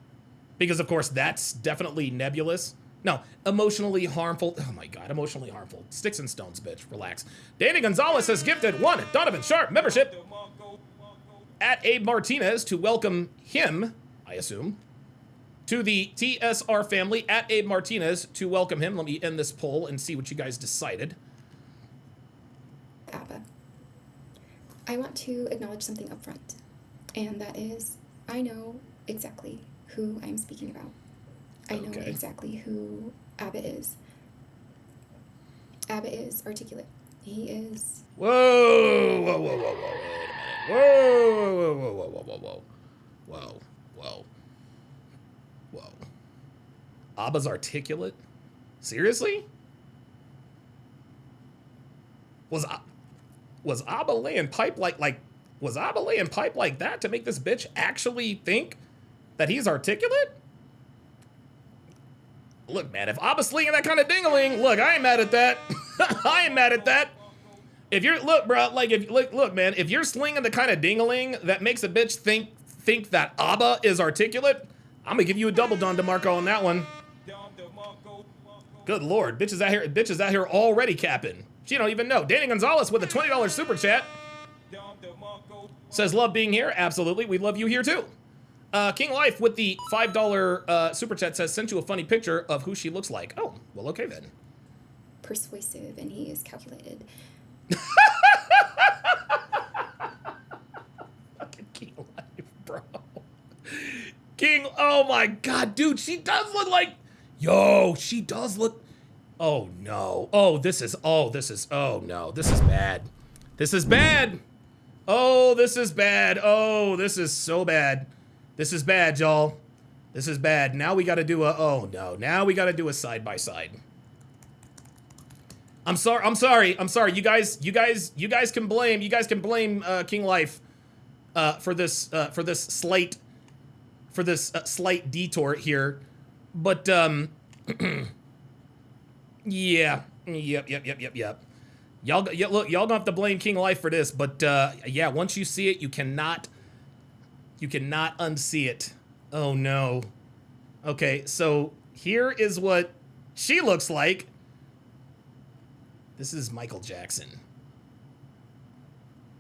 because of course that's definitely nebulous. No, emotionally harmful. Oh my God, emotionally harmful. Sticks and stones, bitch. Relax. Danny Gonzalez has gifted one Donovan Sharp membership at Abe Martinez to welcome him, I assume, to the TSR family. At Abe Martinez to welcome him. Let me end this poll and see what you guys decided. ABBA. I want to acknowledge something up front, and that is I know exactly who I'm speaking about. I know exactly who ABBA is. ABBA is articulate. He is... Whoa, wait a minute. Whoa. ABBA's articulate? Seriously? Was ABBA laying pipe like Was Abba laying pipe like that to make this bitch actually think that he's articulate? Look, man, if Abba's slinging that kind of ding-a-ling, look, I ain't mad at that. I ain't mad at that. If you're, look, bro, like, if look, man, if you're slinging the kind of ding-a-ling that makes a bitch think that Abba is articulate, I'm gonna give you a double Don DeMarco on that one. Good Lord, bitches out here already capping. She don't even know. Danny Gonzalez with a $20 super chat says, love being here. Absolutely, we love you here too. King Life with the $5 super chat says, sent you a funny picture of who she looks like. Oh, well, okay then. Persuasive, and he is calculated. Fucking King Life, bro. King, oh my God, dude, she does look like, yo, she does look, oh no. Oh, this is, oh no, this is bad. This is bad. Oh, this is bad. Oh, this is so bad. This is bad, y'all. This is bad. Now we gotta do a, oh no, now we gotta do a side by side. I'm sorry. You guys can blame King Life for this slight detour here. But yeah. Yep. Y'all gonna have to blame King Life for this, but yeah, once you see it, you cannot unsee it. Oh no. Okay, so here is what she looks like. This is Michael Jackson.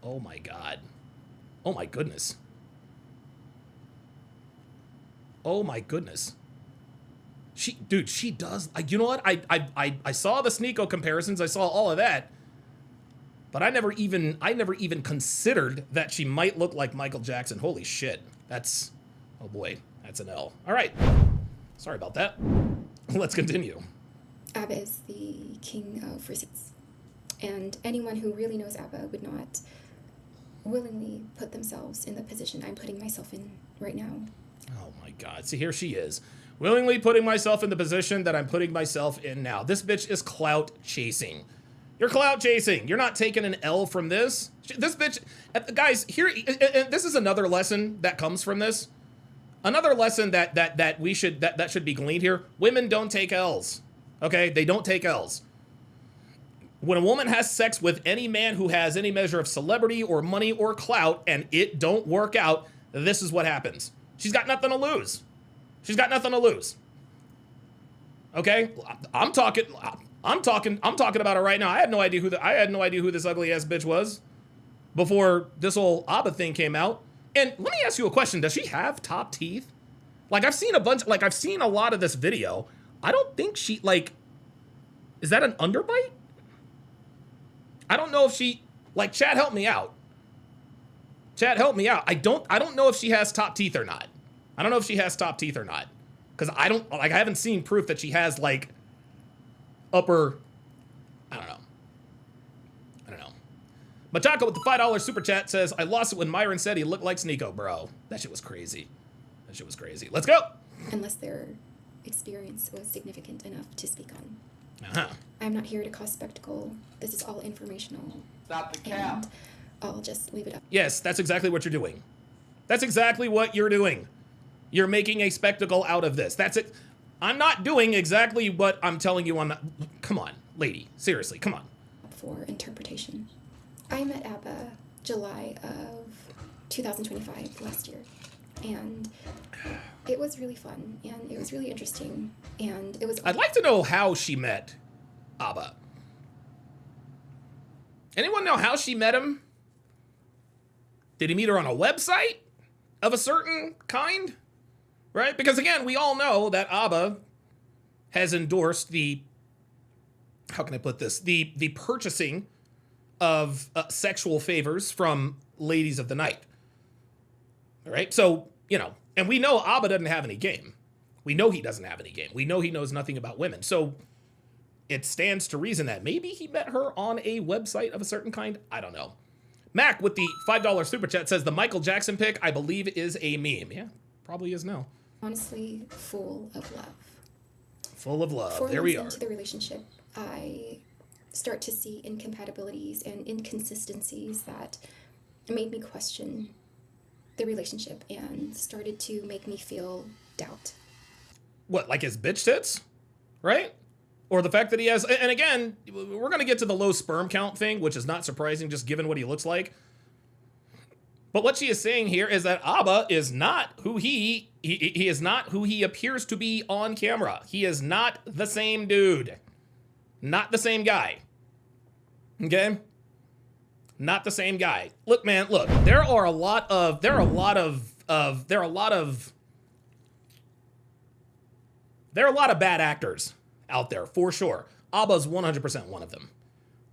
Oh my God. Oh my goodness. Oh my goodness. She does. You know what? I saw the Sneeko comparisons. I saw all of that. But I never even considered that she might look like Michael Jackson. Holy shit. That's, oh boy, that's an L. All right. Sorry about that. Let's continue. Abba is the king of receipts. And anyone who really knows Abba would not willingly put themselves in the position I'm putting myself in right now. Oh my God. See, here she is. Willingly putting myself in the position that I'm putting myself in now. This bitch is clout chasing. You're clout chasing. You're not taking an L from this. This bitch, guys, here, and this is another lesson that comes from this. Another lesson that should be gleaned here. Women don't take L's. Okay? They don't take L's. When a woman has sex with any man who has any measure of celebrity or money or clout and it don't work out, this is what happens. She's got nothing to lose. She's got nothing to lose. Okay? I'm talking about it right now. I had no idea who this ugly ass bitch was before this whole Abba thing came out. And let me ask you a question. Does she have top teeth? Like I've seen a lot of this video. I don't think she, like, is that an underbite? I don't know if she, like, chat, help me out. Chat, help me out. I don't know if she has top teeth or not. I don't know if she has top teeth or not. Because I haven't seen proof that she has, like, upper, I don't know. Machako with the $5 super chat says, I lost it when Myron said he looked like Sneeko, bro. That shit was crazy. Let's go. Unless their experience was significant enough to speak on. Uh-huh. I'm not here to cause spectacle. This is all informational. Stop the cap. And I'll just leave it up. Yes, that's exactly what you're doing. That's exactly what you're doing. You're making a spectacle out of this. That's it. I'm not doing exactly what I'm telling you. Come on, lady. Seriously, come on. For interpretation. I met Abba July of 2025, last year. And it was really fun, and it was really interesting, and it was... I'd like to know how she met Abba. Anyone know how she met him? Did he meet her on a website of a certain kind? Right? Because again, we all know that Abba has endorsed the, how can I put this? The purchasing of sexual favors from ladies of the night. All right? So, you know, and we know Abba doesn't have any game. We know he doesn't have any game. We know he knows nothing about women. So it stands to reason that maybe he met her on a website of a certain kind. I don't know. Mac with the $5 super chat says the Michael Jackson pic, I believe, is a meme. Yeah, probably is now. Honestly, full of love. Full of love. 4 There we are. months into the relationship, I start to see incompatibilities and inconsistencies that It made me question the relationship and started to make me feel doubt. What, like his bitch tits? Right? Or the fact that he has, and again, we're going to get to the low sperm count thing, which is not surprising just given what he looks like. But what she is saying here is that Abba is not who he is not who he appears to be on camera. He is not the same dude. Not the same guy. Okay? Not the same guy. Look, man, look. There are a lot of bad actors out there, for sure. Abba's 100% one of them.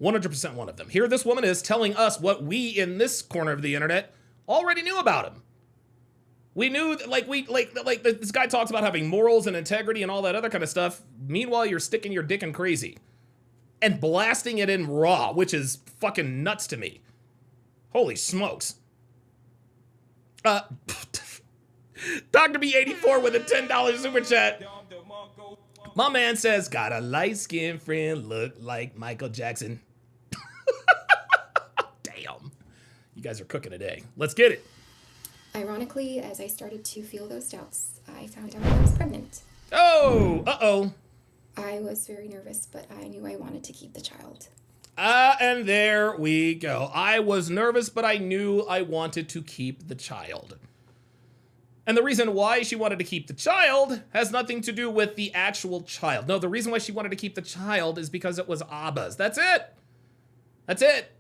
100% one of them. Here this woman is telling us what we in this corner of the internet already knew about him. We knew, this guy talks about having morals and integrity and all that other kind of stuff. Meanwhile, you're sticking your dick in crazy and blasting it in raw, which is fucking nuts to me. Holy smokes. Dr. B84 with a $10 super chat. My man says, got a light-skinned friend, look like Michael Jackson. Damn. You guys are cooking today. Let's get it. Ironically, as I started to feel those doubts, I found out I was pregnant. Oh, uh-oh. I was very nervous, but I knew I wanted to keep the child. And there we go. I was nervous, but I knew I wanted to keep the child. And the reason why she wanted to keep the child has nothing to do with the actual child. No, the reason why she wanted to keep the child is because it was Abba's. That's it. That's it.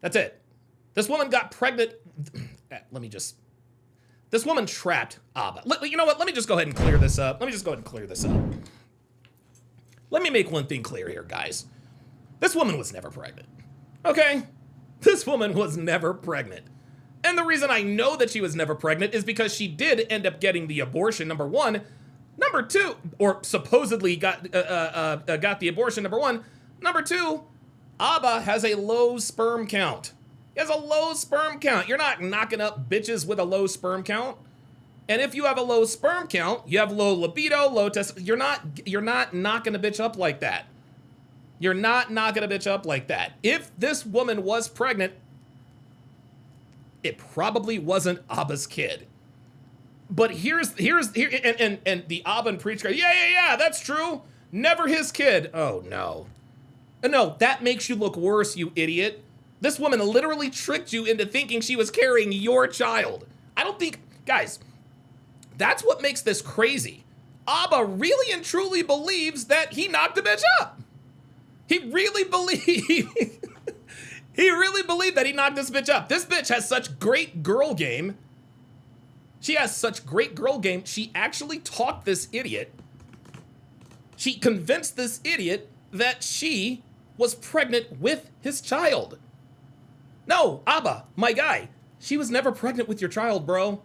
That's it. This woman got pregnant. This woman trapped Abba. You know what? Let me just go ahead and clear this up. Let me make one thing clear here, guys. This woman was never pregnant. Okay? This woman was never pregnant. And the reason I know that she was never pregnant is because she did end up getting the abortion, number one. Number two, or supposedly got the abortion, number one. Number two, Abba has a low sperm count. He has a low sperm count. You're not knocking up bitches with a low sperm count. And if you have a low sperm count, you have low libido, low test. You're not knocking a bitch up like that. You're not knocking a bitch up like that. If this woman was pregnant, it probably wasn't Abba's kid. But here and the Abba and preach guy, yeah, that's true. Never his kid. Oh no. No, that makes you look worse, you idiot. This woman literally tricked you into thinking she was carrying your child. I don't think, guys, that's what makes this crazy. Abba really and truly believes that he knocked the bitch up. He really believed that he knocked this bitch up. This bitch has such great girl game. She has such great girl game. She actually talked this idiot. She convinced this idiot that she was pregnant with his child. No, Abba, my guy, she was never pregnant with your child, bro.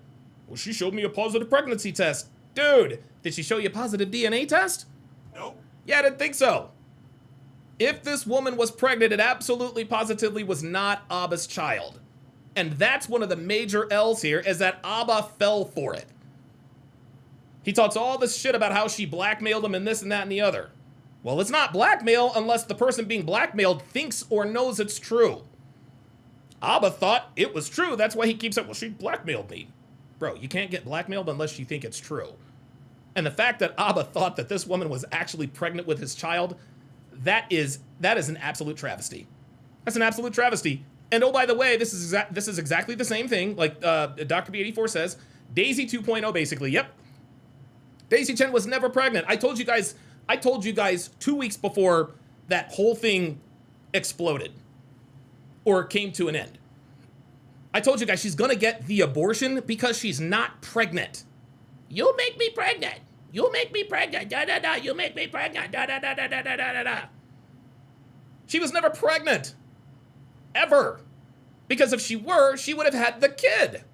Well, she showed me a positive pregnancy test. Dude, did she show you a positive DNA test? Nope. Yeah, I didn't think so. If this woman was pregnant, it absolutely positively was not Abba's child. And that's one of the major L's here, is that Abba fell for it. He talks all this shit about how she blackmailed him and this and that and the other. Well, it's not blackmail unless the person being blackmailed thinks or knows it's true. Abba thought it was true. That's why he keeps saying, well, she blackmailed me. Bro, you can't get blackmailed unless you think it's true. And the fact that Abba thought that this woman was actually pregnant with his child, that is an absolute travesty. That's an absolute travesty. And oh, by the way, this is exactly the same thing. Like Dr. B84 says, Daisy 2.0 basically. Yep. Daisy Chen was never pregnant. I told you guys 2 weeks before that whole thing exploded or came to an end. I told you guys she's gonna get the abortion because she's not pregnant. You'll make me pregnant. You'll make me pregnant. Da da da. You make me pregnant. Da da da da da da da da. She was never pregnant. Ever. Because if she were, she would have had the kid.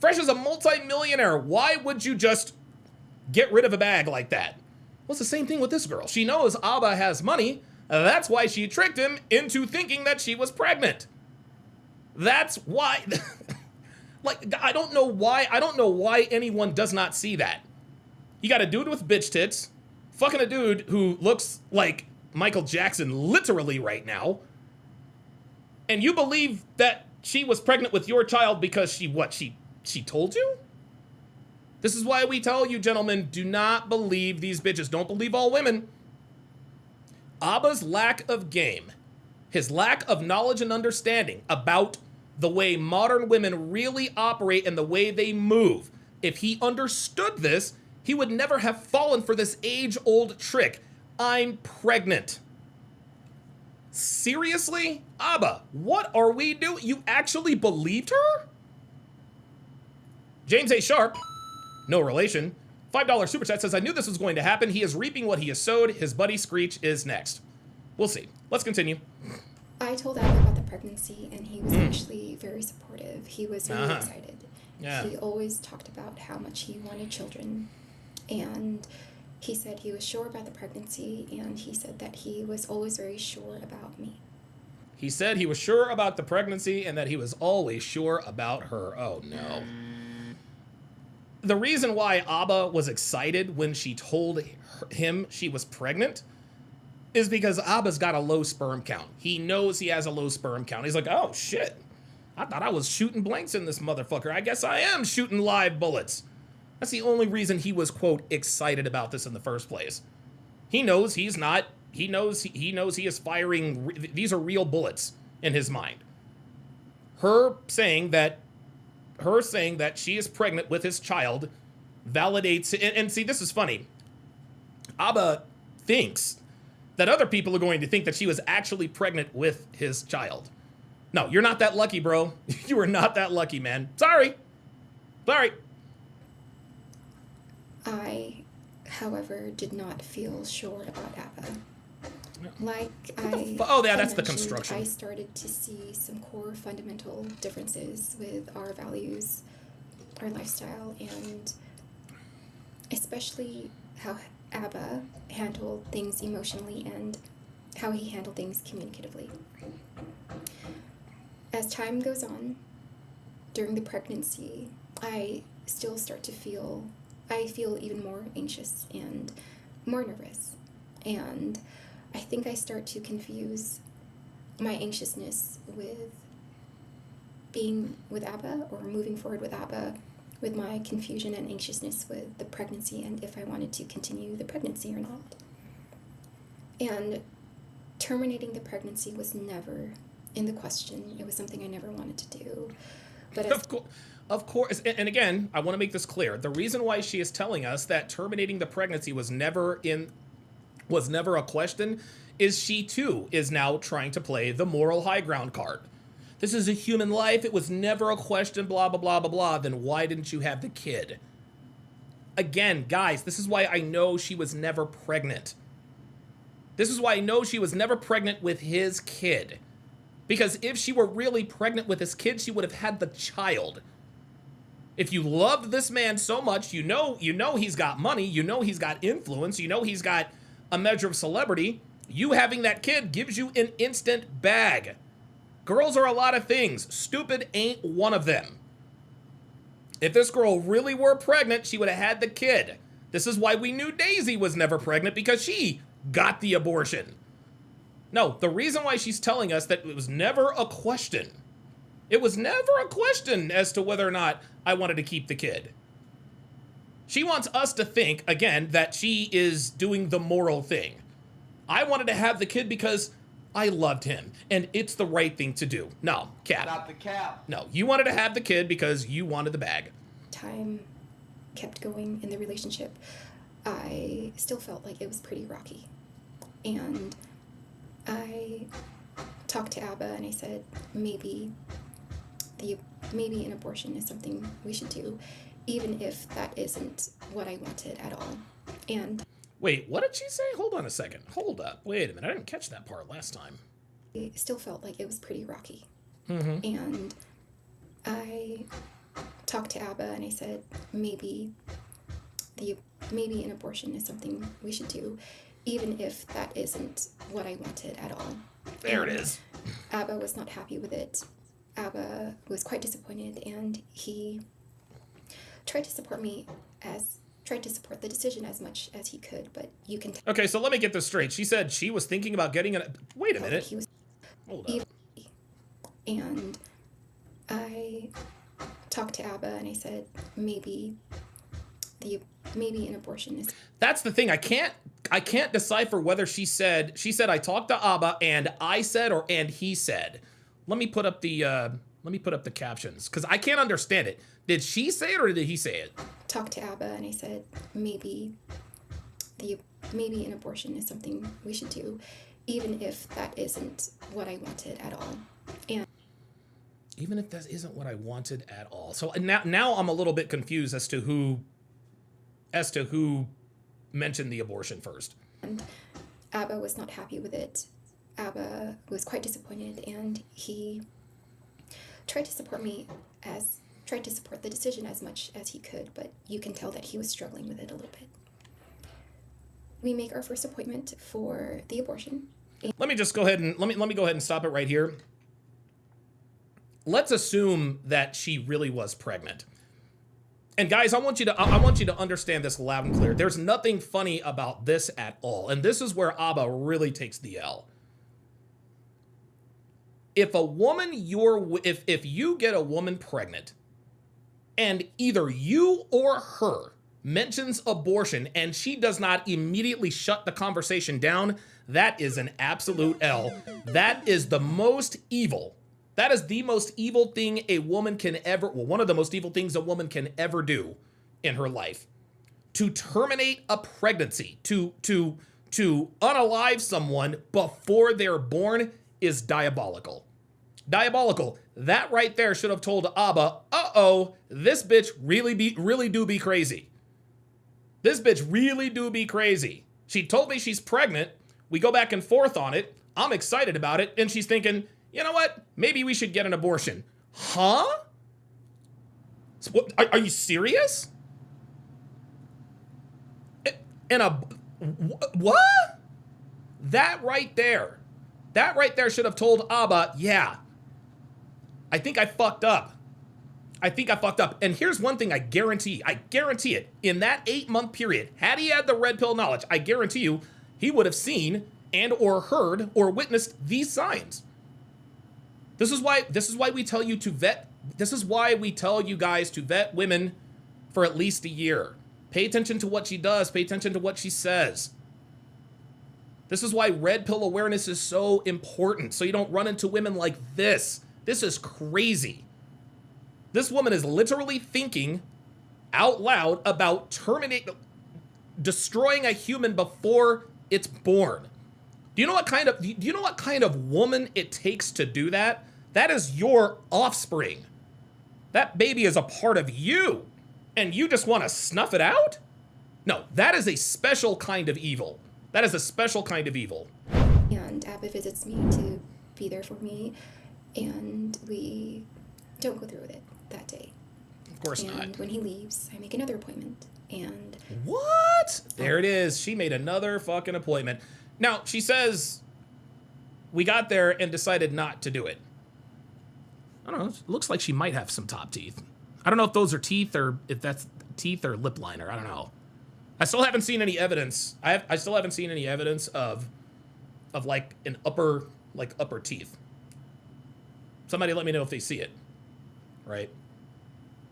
Fresh is a multi-millionaire. Why would you just get rid of a bag like that? Well, it's the same thing with this girl. She knows Abba has money. That's why she tricked him into thinking that she was pregnant. That's why. Like, I don't know why anyone does not see that. You got a dude with bitch tits, fucking a dude who looks like Michael Jackson literally right now, and you believe that she was pregnant with your child because she told you? This is why we tell you, gentlemen, do not believe these bitches. Don't believe all women. Abba's lack of game, his lack of knowledge and understanding about the way modern women really operate and the way they move. If he understood this, he would never have fallen for this age-old trick. I'm pregnant. Seriously? Abba, what are we doing? You actually believed her? James A. Sharp, no relation, $5 super chat says, I knew this was going to happen. He is reaping what he has sowed. His buddy Screech is next. We'll see. Let's continue. I told Abba about the pregnancy, and he was actually very supportive. He was really excited. Yeah. He always talked about how much he wanted children, and he said he was sure about the pregnancy, and he said that he was always very sure about me. He said he was sure about the pregnancy and that he was always sure about her. Oh, no. The reason why Abba was excited when she told him she was pregnant is because Abba's got a low sperm count. He knows he has a low sperm count. He's like, oh, shit. I thought I was shooting blanks in this motherfucker. I guess I am shooting live bullets. That's the only reason he was, quote, excited about this in the first place. He knows he's not. He knows he is firing. These are real bullets in his mind. Her saying that she is pregnant with his child validates. And see, this is funny. Abba thinks that other people are going to think that she was actually pregnant with his child. No, you're not that lucky, bro. You are not that lucky, man. Sorry. I, however, did not feel sure about Abba. That's the construction. I started to see some core fundamental differences with our values, our lifestyle, and especially how Abba handled things emotionally and how he handled things communicatively. As time goes on, during the pregnancy, I feel even more anxious and more nervous. And I think I start to confuse my anxiousness with being with Abba or moving forward with Abba with my confusion and anxiousness with the pregnancy and if I wanted to continue the pregnancy or not. And terminating the pregnancy was never in the question. It was something I never wanted to do. But Of course, and again, I want to make this clear. The reason why she is telling us that terminating the pregnancy was never a question is she too is now trying to play the moral high ground card. This is a human life. It was never a question, blah, blah, blah, blah, blah. Then why didn't you have the kid? Again, guys, this is why I know she was never pregnant. This is why I know she was never pregnant with his kid. Because if she were really pregnant with his kid, she would have had the child. If you loved this man so much, you know he's got money, you know he's got influence, you know he's got a measure of celebrity. You having that kid gives you an instant bag. Girls are a lot of things. Stupid ain't one of them. If this girl really were pregnant, she would have had the kid. This is why we knew Daisy was never pregnant, because she got the abortion. No, the reason why she's telling us that it was never a question. It was never a question as to whether or not I wanted to keep the kid. She wants us to think, again, that she is doing the moral thing. I wanted to have the kid because I loved him, and it's the right thing to do. No, Cap. Not the Cap. No, you wanted to have the kid because you wanted the bag. Time kept going in the relationship. I still felt like it was pretty rocky. And I talked to Abba and I said, maybe an abortion is something we should do, even if that isn't what I wanted at all. And wait, what did she say? Hold on a second. Hold up. Wait a minute. I didn't catch that part last time. I still felt like it was pretty rocky. Mm-hmm. And I talked to Abba and I said, maybe an abortion is something we should do, even if that isn't what I wanted at all. There it is. Abba was not happy with it. Abba was quite disappointed, and he tried to support the decision as much as he could, but you can Okay, so let me get this straight. She said she was thinking about getting an... Wait a minute. He was Hold up. and I talked to Abba and I said maybe an abortion is. That's the thing. I can't decipher whether she said I talked to Abba and I said or and he said. Let me put up the captions because I can't understand it. Did she say it or did he say it? Talked to Abba and I said maybe an abortion is something we should do, even if that isn't what I wanted at all. And even if that isn't what I wanted at all. So now I'm a little bit confused as to who mentioned the abortion first. And Abba was not happy with it. Abba was quite disappointed, and he tried to support the decision as much as he could, but you can tell that he was struggling with it a little bit. We make our first appointment for the abortion. Let me just go ahead and let me go ahead and stop it right here. Let's assume that she really was pregnant. And guys, I want you to understand this loud and clear. There's nothing funny about this at all. And this is where Abba really takes the L. If you get a woman pregnant and either you or her mentions abortion and she does not immediately shut the conversation down, that is an absolute L. That is the most evil. That is the most evil thing a woman can ever, well, one of the most evil things a woman can ever do in her life. To terminate a pregnancy, to unalive someone before they're born is diabolical. Diabolical. That right there should have told Abba, uh-oh, this bitch really do be crazy. This bitch really do be crazy. She told me she's pregnant. We go back and forth on it. I'm excited about it. And she's thinking, you know what? Maybe we should get an abortion. Huh? Are you serious? What? That right there should have told Abba, yeah, I think I fucked up. And here's one thing I guarantee it. In that 8-month period, had he had the red pill knowledge, I guarantee you, he would have seen and or heard or witnessed these signs. This is why we tell you to vet. This is why we tell you guys to vet women for at least a year. Pay attention to what she does. Pay attention to what she says. This is why red pill awareness is so important, so you don't run into women like this. This is crazy. This woman is literally thinking out loud about destroying a human before it's born. Do you know what kind of woman it takes to do that? That is your offspring. That baby is a part of you, and you just want to snuff it out? No, that is a special kind of evil. That is a special kind of evil. And Abba visits me to be there for me, and we don't go through with it that day. Of course not. And when he leaves, I make another appointment, and... What? There it is. She made another fucking appointment. Now, she says, we got there and decided not to do it. I don't know. It looks like she might have some top teeth. I don't know if those are teeth or if that's teeth or lip liner. I don't know. I still haven't seen any evidence. I still haven't seen any evidence of like an upper teeth. Somebody let me know if they see it. Right?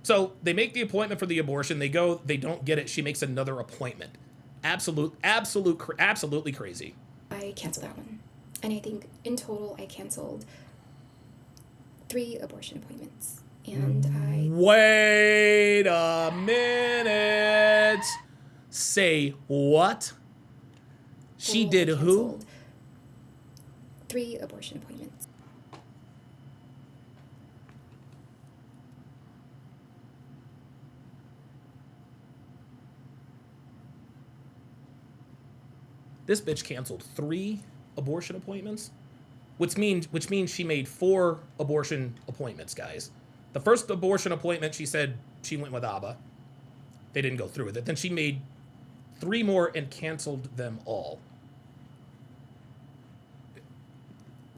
So they make the appointment for the abortion. They go, they don't get it. She makes another appointment. Absolutely crazy. I canceled that one. And I think in total I canceled 3 abortion appointments. And I... Wait a minute. Say what? She did who? 3 abortion appointments. This bitch canceled 3 abortion appointments, which means she made 4 abortion appointments, guys. The first abortion appointment, she said she went with Abba. They didn't go through with it. Then she made 3 more and canceled them all.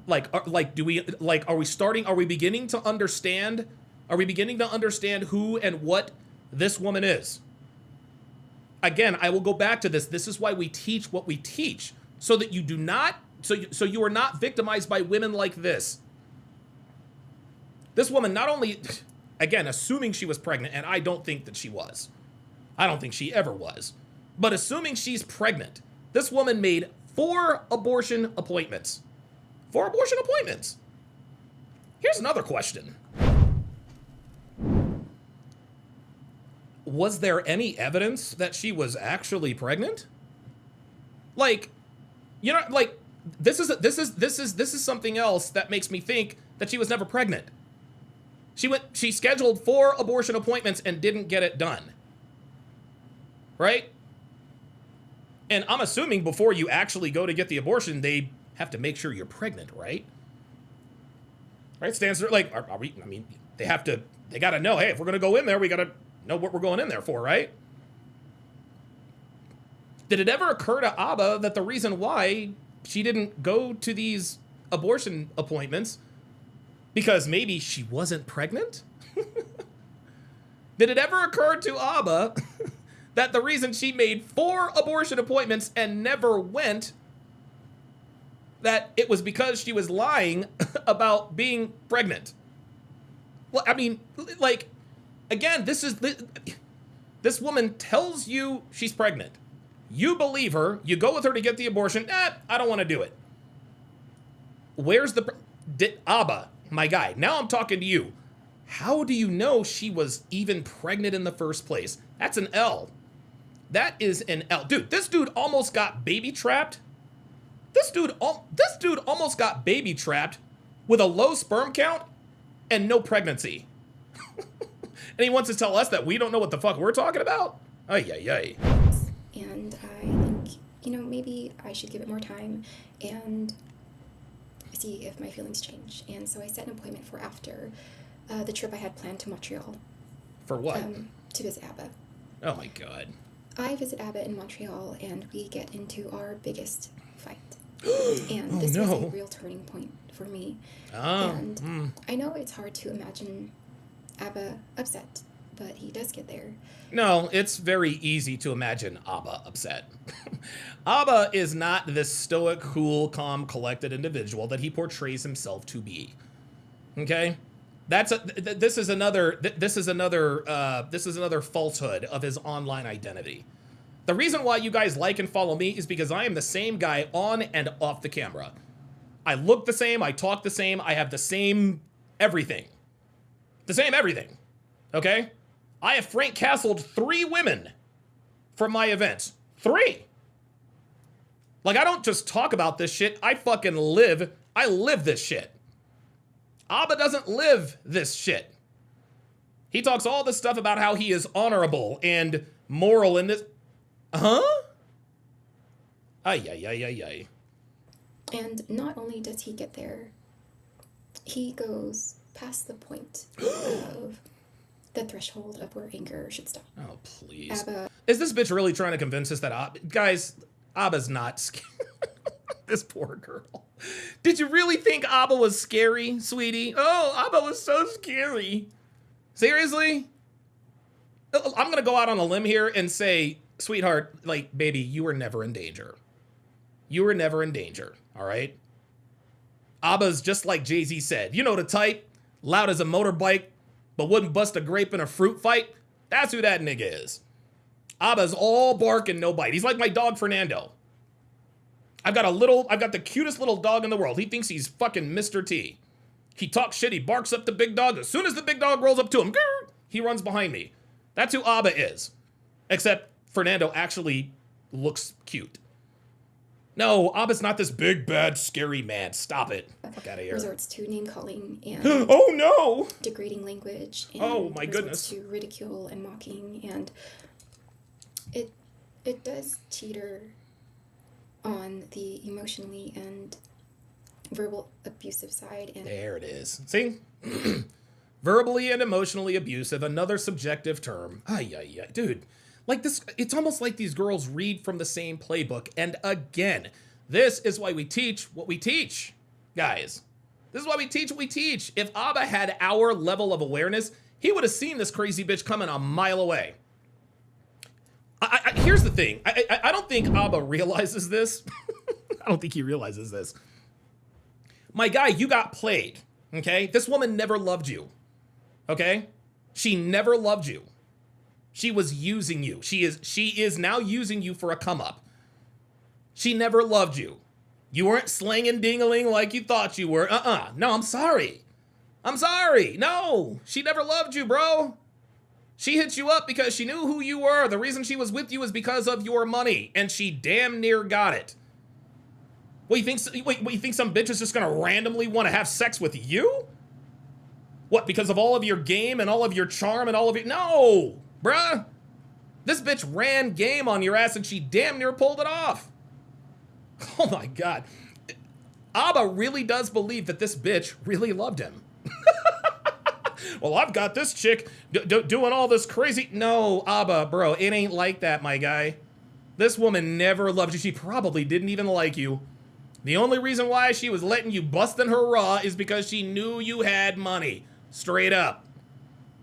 Are we beginning to understand who and what this woman is? Again, I will go back to this. This is why we teach what we teach, so that you do not, so you are not victimized by women like this. This woman not only, again, assuming she was pregnant, and I don't think that she was. I don't think she ever was. But assuming she's pregnant, this woman made 4 abortion appointments. 4 abortion appointments. Here's another question. Was there any evidence that she was actually pregnant? Like, you know, like this is something else that makes me think that she was never pregnant. She scheduled 4 abortion appointments and didn't get it done. Right? And I'm assuming before you actually go to get the abortion, they have to make sure you're pregnant, right? Right? Stands there like, are we, I mean, they got to know, hey, if we're going to go in there, we got to know what we're going in there for, right? Did it ever occur to Abba that the reason why she didn't go to these abortion appointments because maybe she wasn't pregnant? Did it ever occur to Abba that the reason she made 4 abortion appointments and never went, that it was because she was lying about being pregnant? Well, I mean, like, again, this woman tells you she's pregnant. You believe her. You go with her to get the abortion. I don't want to do it. Where's Abba, my guy? Now I'm talking to you. How do you know she was even pregnant in the first place? That's an L. That is an L. Dude, this dude almost got baby trapped. This dude almost got baby trapped with a low sperm count and no pregnancy. And he wants to tell us that we don't know what the fuck we're talking about? Ay, ay, ay. And I think, maybe I should give it more time and see if my feelings change. And so I set an appointment for after the trip I had planned to Montreal. For what? To visit Abba. Oh my God. I visit Abba in Montreal and we get into our biggest fight. And Oh, this no. was a real turning point for me. And I know it's hard to imagine Abba upset, but he does get there. No, it's very easy to imagine Abba upset. Abba is not this stoic, cool, calm, collected individual that he portrays himself to be. Okay? This is another falsehood of his online identity. The reason why you guys like and follow me is because I am the same guy on and off the camera. I look the same, I talk the same, I have the same everything. The same everything. Okay? I have Frank Castled 3 women from my events. 3. Like, I don't just talk about this shit. I live this shit. Abba doesn't live this shit. He talks all this stuff about how he is honorable and moral in this. Huh? Ay, ay, ay, ay, ay. And not only does he get there, he goes past the point of the threshold of where anger should stop. Oh, please. Abba. Is this bitch really trying to convince us that guys, Abba's not scary? This poor girl. Did you really think Abba was scary, sweetie? Oh, Abba was so scary. Seriously? I'm going to go out on a limb here and say, sweetheart, like, baby, you were never in danger. You were never in danger, all right? Abba's just like Jay-Z said. You know the type, loud as a motorbike, but wouldn't bust a grape in a fruit fight. That's who that nigga is. Abba's all bark and no bite. He's like my dog, Fernando. I've got the cutest little dog in the world. He thinks he's fucking Mr. T. He talks shit, he barks up the big dog. As soon as the big dog rolls up to him, grr, he runs behind me. That's who Abba is. Except Fernando actually looks cute. No, Abba's not this big, bad, scary man. Stop it. Fuck out of here. Resorts to name-calling and oh, no! degrading language. And oh, my goodness. To ridicule and mocking. And it does teeter on the emotionally and verbal abusive side. And there it is. See? Verbally and emotionally abusive, another subjective term. Ay, ay, ay. Dude. Like this, it's almost like these girls read from the same playbook. And again, this is why we teach what we teach, guys. This is why we teach what we teach. If Abba had our level of awareness, he would have seen this crazy bitch coming a mile away. Here's the thing. I don't think Abba realizes this. I don't think he realizes this. My guy, you got played, Okay? This woman never loved you. Okay? She never loved you. She was using you. She is now using you for a come up. She never loved you. You weren't slinging ding-a-ling like you thought you were. No, I'm sorry. I'm sorry. No, she never loved you, bro. She hit you up because she knew who you were. The reason she was with you is because of your money, and she damn near got it. What, you think some bitch is just gonna randomly want to have sex with you? What, because of all of your game and all of your charm and all of your... No, bruh. This bitch ran game on your ass and she damn near pulled it off. Oh my God. Abba really does believe that this bitch really loved him. Well, I've got this chick doing all this crazy... No, Abba, bro, it ain't like that, my guy. This woman never loved you. She probably didn't even like you. The only reason why she was letting you bust in her raw is because she knew you had money. Straight up.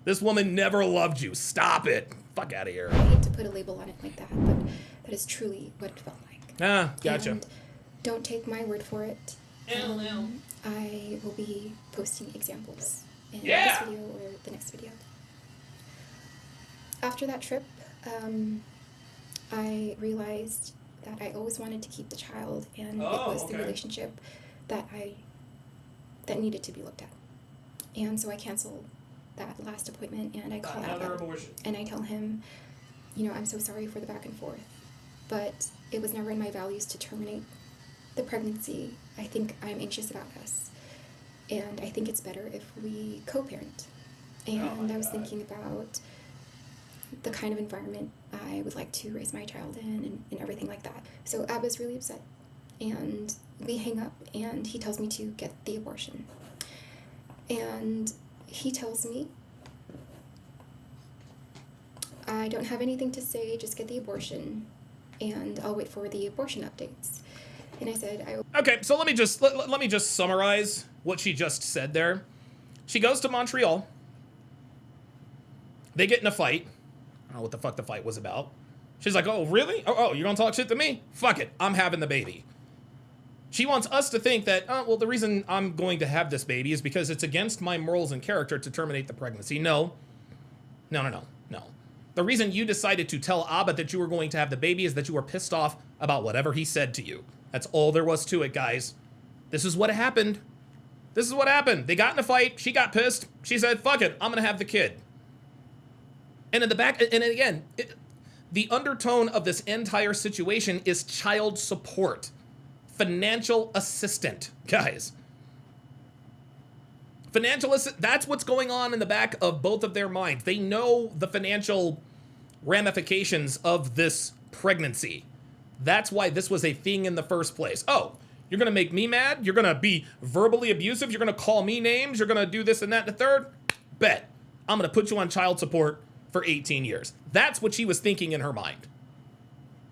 This woman never loved you. Stop it. Fuck out of here. I hate to put a label on it like that, but that is truly what it felt like. Ah, gotcha. And don't take my word for it. I will be posting examples in this video or the next video. After that trip, I realized that I always wanted to keep the child, and it was the relationship that needed to be looked at. And so I canceled that last appointment, and I call Abba and I tell him, you know, I'm so sorry for the back and forth, but it was never in my values to terminate the pregnancy. I think I'm anxious about us, and I think it's better if we co-parent. And I was thinking about the kind of environment I would like to raise my child in and everything like that. So Abba's really upset, and we hang up, and he tells me to get the abortion. And he tells me, I don't have anything to say, just get the abortion, and I'll wait for the abortion updates. And I said, Okay, so let me just summarize what she just said there. She goes to Montreal. They get in a fight. I don't know what the fuck the fight was about. She's like, oh, really? Oh, you're gonna talk shit to me? Fuck it, I'm having the baby. She wants us to think that, well, the reason I'm going to have this baby is because it's against my morals and character to terminate the pregnancy. No. The reason you decided to tell Abba that you were going to have the baby is that you were pissed off about whatever he said to you. That's all there was to it, guys. This is what happened. This is what happened. They got in a fight. She got pissed. She said, fuck it, I'm gonna have the kid. And in the back, and again, the undertone of this entire situation is child support. Financial assistant, guys. That's what's going on in the back of both of their minds. They know the financial ramifications of this pregnancy. That's why this was a thing in the first place. Oh, you're gonna make me mad? You're gonna be verbally abusive? You're gonna call me names? You're gonna do this and that and the third? Bet. I'm gonna put you on child support for 18 years. That's what she was thinking in her mind.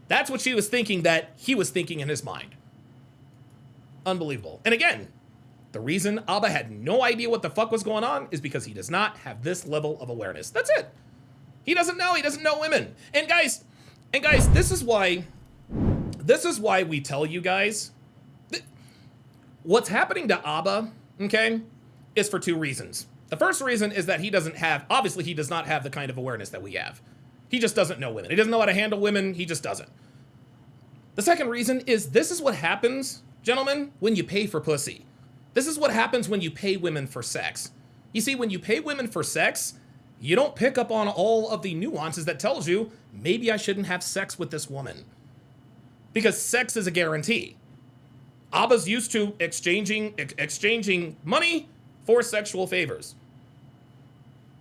That's what she was thinking that he was thinking in his mind. Unbelievable. And again, the reason Abba had no idea what the fuck was going on is because he does not have this level of awareness. That's it. He doesn't know women. And guys, this is why we tell you guys what's happening to Abba, okay, is for two reasons. The first reason is that he does not have the kind of awareness that we have. He just doesn't know women. He doesn't know how to handle women. He just doesn't. The second reason is this is what happens, gentlemen, when you pay for pussy. This is what happens when you pay women for sex. You see, when you pay women for sex, you don't pick up on all of the nuances that tells you, maybe I shouldn't have sex with this woman. Because sex is a guarantee. Abba's used to exchanging money for sexual favors.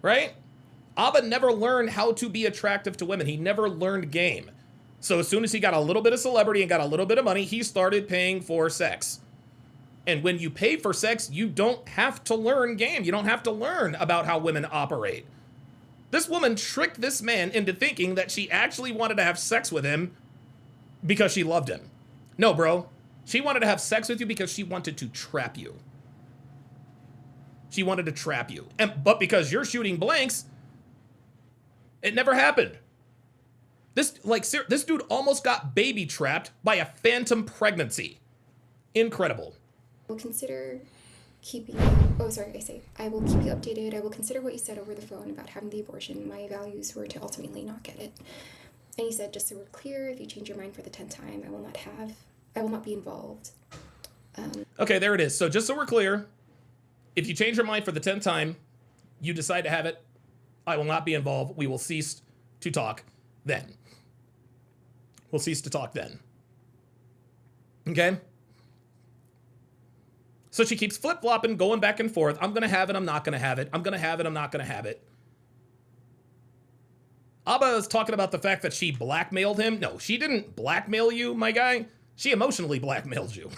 Right? Abba never learned how to be attractive to women. He never learned game. So as soon as he got a little bit of celebrity and got a little bit of money, he started paying for sex. And when you pay for sex, you don't have to learn game. You don't have to learn about how women operate. This woman tricked this man into thinking that she actually wanted to have sex with him because she loved him. No, bro. She wanted to have sex with you because she wanted to trap you. She wanted to trap you. But because you're shooting blanks, it never happened. This dude almost got baby trapped by a phantom pregnancy. Incredible. We'll consider keep you, oh, sorry, I say, I will keep you updated. I will consider what you said over the phone about having the abortion. My values were to ultimately not get it. And he said, just so we're clear, if you change your mind for the 10th time, I will not be involved. Okay, there it is. So just so we're clear, if you change your mind for the 10th time, you decide to have it, I will not be involved. We will cease to talk then. We'll cease to talk then. Okay? So she keeps flip-flopping, going back and forth. I'm going to have it, I'm not going to have it. I'm going to have it, I'm not going to have it. Abba is talking about the fact that she blackmailed him. No, she didn't blackmail you, my guy. She emotionally blackmailed you.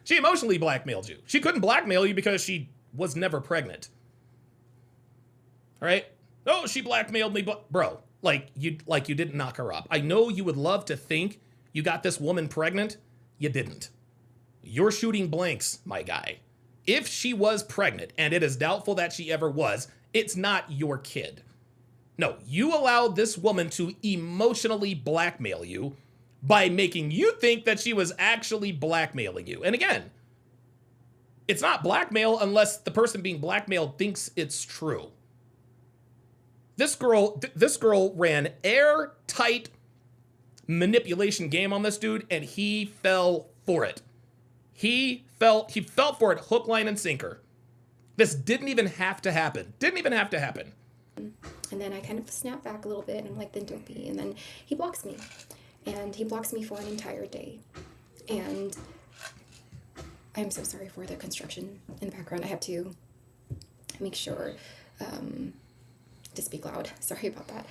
She emotionally blackmailed you. She couldn't blackmail you because she was never pregnant. All right? Oh, she blackmailed me, but bro, like you didn't knock her up. I know you would love to think you got this woman pregnant. You didn't. You're shooting blanks, my guy. If she was pregnant, and it is doubtful that she ever was, it's not your kid. No, you allowed this woman to emotionally blackmail you by making you think that she was actually blackmailing you. And again, it's not blackmail unless the person being blackmailed thinks it's true. This girl ran airtight manipulation game on this dude, and he fell for it. He fell for it, hook, line, and sinker. This didn't even have to happen. Didn't even have to happen. And then I kind of snap back a little bit, and I'm like, then don't be. And then he blocks me. And he blocks me for an entire day. And I'm so sorry for the construction in the background. I have to make sure to speak loud. Sorry about that.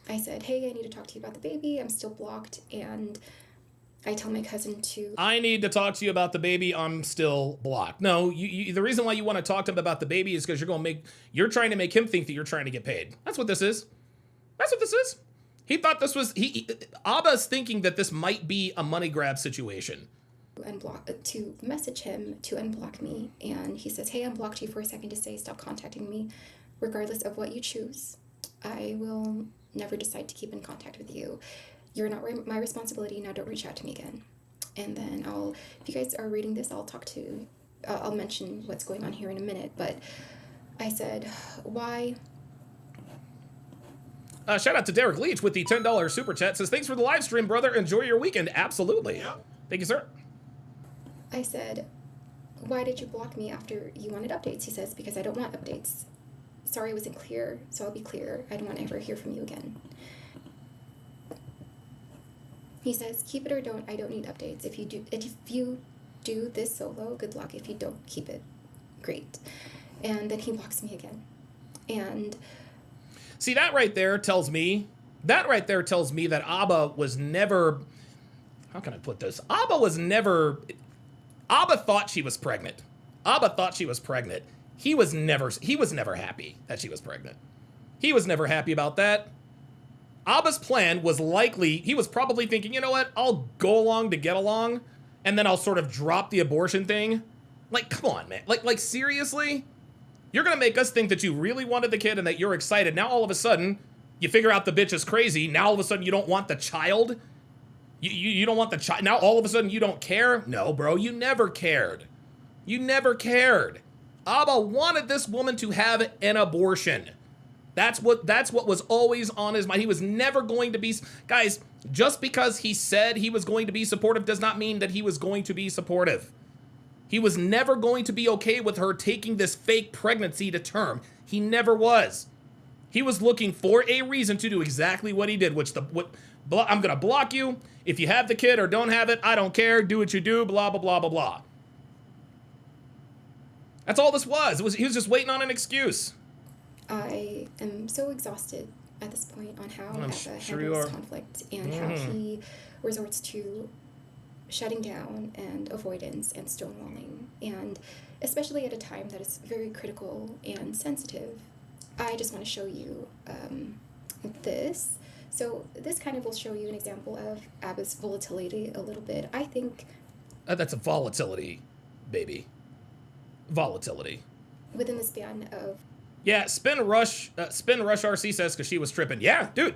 I said, hey, I need to talk to you about the baby. I'm still blocked. And I tell my cousin to... I need to talk to you about the baby. I'm still blocked. No, the reason why you want to talk to him about the baby is because you're trying to make him think that you're trying to get paid. That's what this is. That's what this is. He thought this was... Abba's thinking that this might be a money grab situation. To message him to unblock me, and he says, hey, I unblocked you for a second to say stop contacting me. Regardless of what you choose, I will never decide to keep in contact with you. You're not my responsibility. Now don't reach out to me again. And then if you guys are reading this, I'll mention what's going on here in a minute. But I said, why? Shout out to Derek Leach with the $10 super chat. Says, thanks for the live stream, brother. Enjoy your weekend. Absolutely. Yeah. Thank you, sir. I said, why did you block me after you wanted updates? He says, because I don't want updates. Sorry I wasn't clear, so I'll be clear. I don't want to ever hear from you again. He says, keep it or don't. I don't need updates. If you do this solo, good luck. If you don't keep it, great. And then he blocks me again. And see, that right there tells me that Abba was never, how can I put this? Abba thought she was pregnant. Abba thought she was pregnant. He was never happy that she was pregnant. He was never happy about that. Abba's plan was he was probably thinking, you know what, I'll go along to get along, and then I'll sort of drop the abortion thing. Like, come on, man. Like seriously? You're gonna make us think that you really wanted the kid and that you're excited. Now all of a sudden, you figure out the bitch is crazy. Now all of a sudden you don't want the child? You don't want the child? Now all of a sudden you don't care? No, bro, you never cared. You never cared. Abba wanted this woman to have an abortion. That's what was always on his mind. He was never going to be... Guys, just because he said he was going to be supportive does not mean that he was going to be supportive. He was never going to be okay with her taking this fake pregnancy to term. He never was. He was looking for a reason to do exactly what he did, I'm going to block you. If you have the kid or don't have it, I don't care. Do what you do, blah, blah, blah, blah, blah. That's all this was. He was just waiting on an excuse. I am so exhausted at this point on how Abba handles conflict and how he resorts to shutting down and avoidance and stonewalling, and especially at a time that is very critical and sensitive. I just want to show you this. So this kind of will show you an example of Abba's volatility a little bit. I think... that's a volatility, baby. Volatility. Within the span of... Yeah, Spin Rush RC says because she was tripping. Yeah, dude.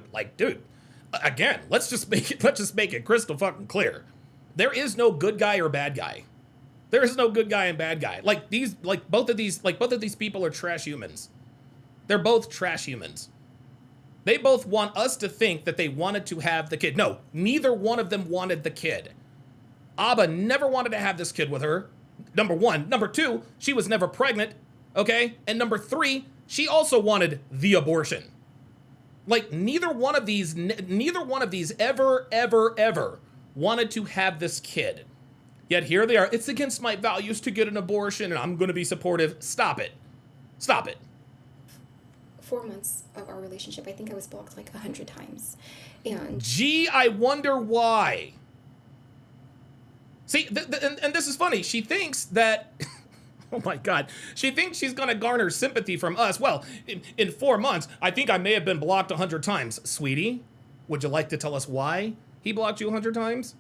Again, let's just make it crystal fucking clear. There is no good guy or bad guy. There is no good guy and bad guy. Both of these people are trash humans. They're both trash humans. They both want us to think that they wanted to have the kid. No, neither one of them wanted the kid. Abba never wanted to have this kid with her. Number one. Number two, she was never pregnant. Okay? And number three, she also wanted the abortion. Like, neither one of these ever wanted to have this kid. Yet here they are. It's against my values to get an abortion, and I'm going to be supportive. Stop it. Stop it. 4 months of our relationship, I think I was blocked like 100 times. And gee, I wonder why. See, and this is funny. She thinks that, oh my God, she thinks she's going to garner sympathy from us. Well, in 4 months, I think I may have been blocked 100 times. Sweetie, would you like to tell us why he blocked you 100 times?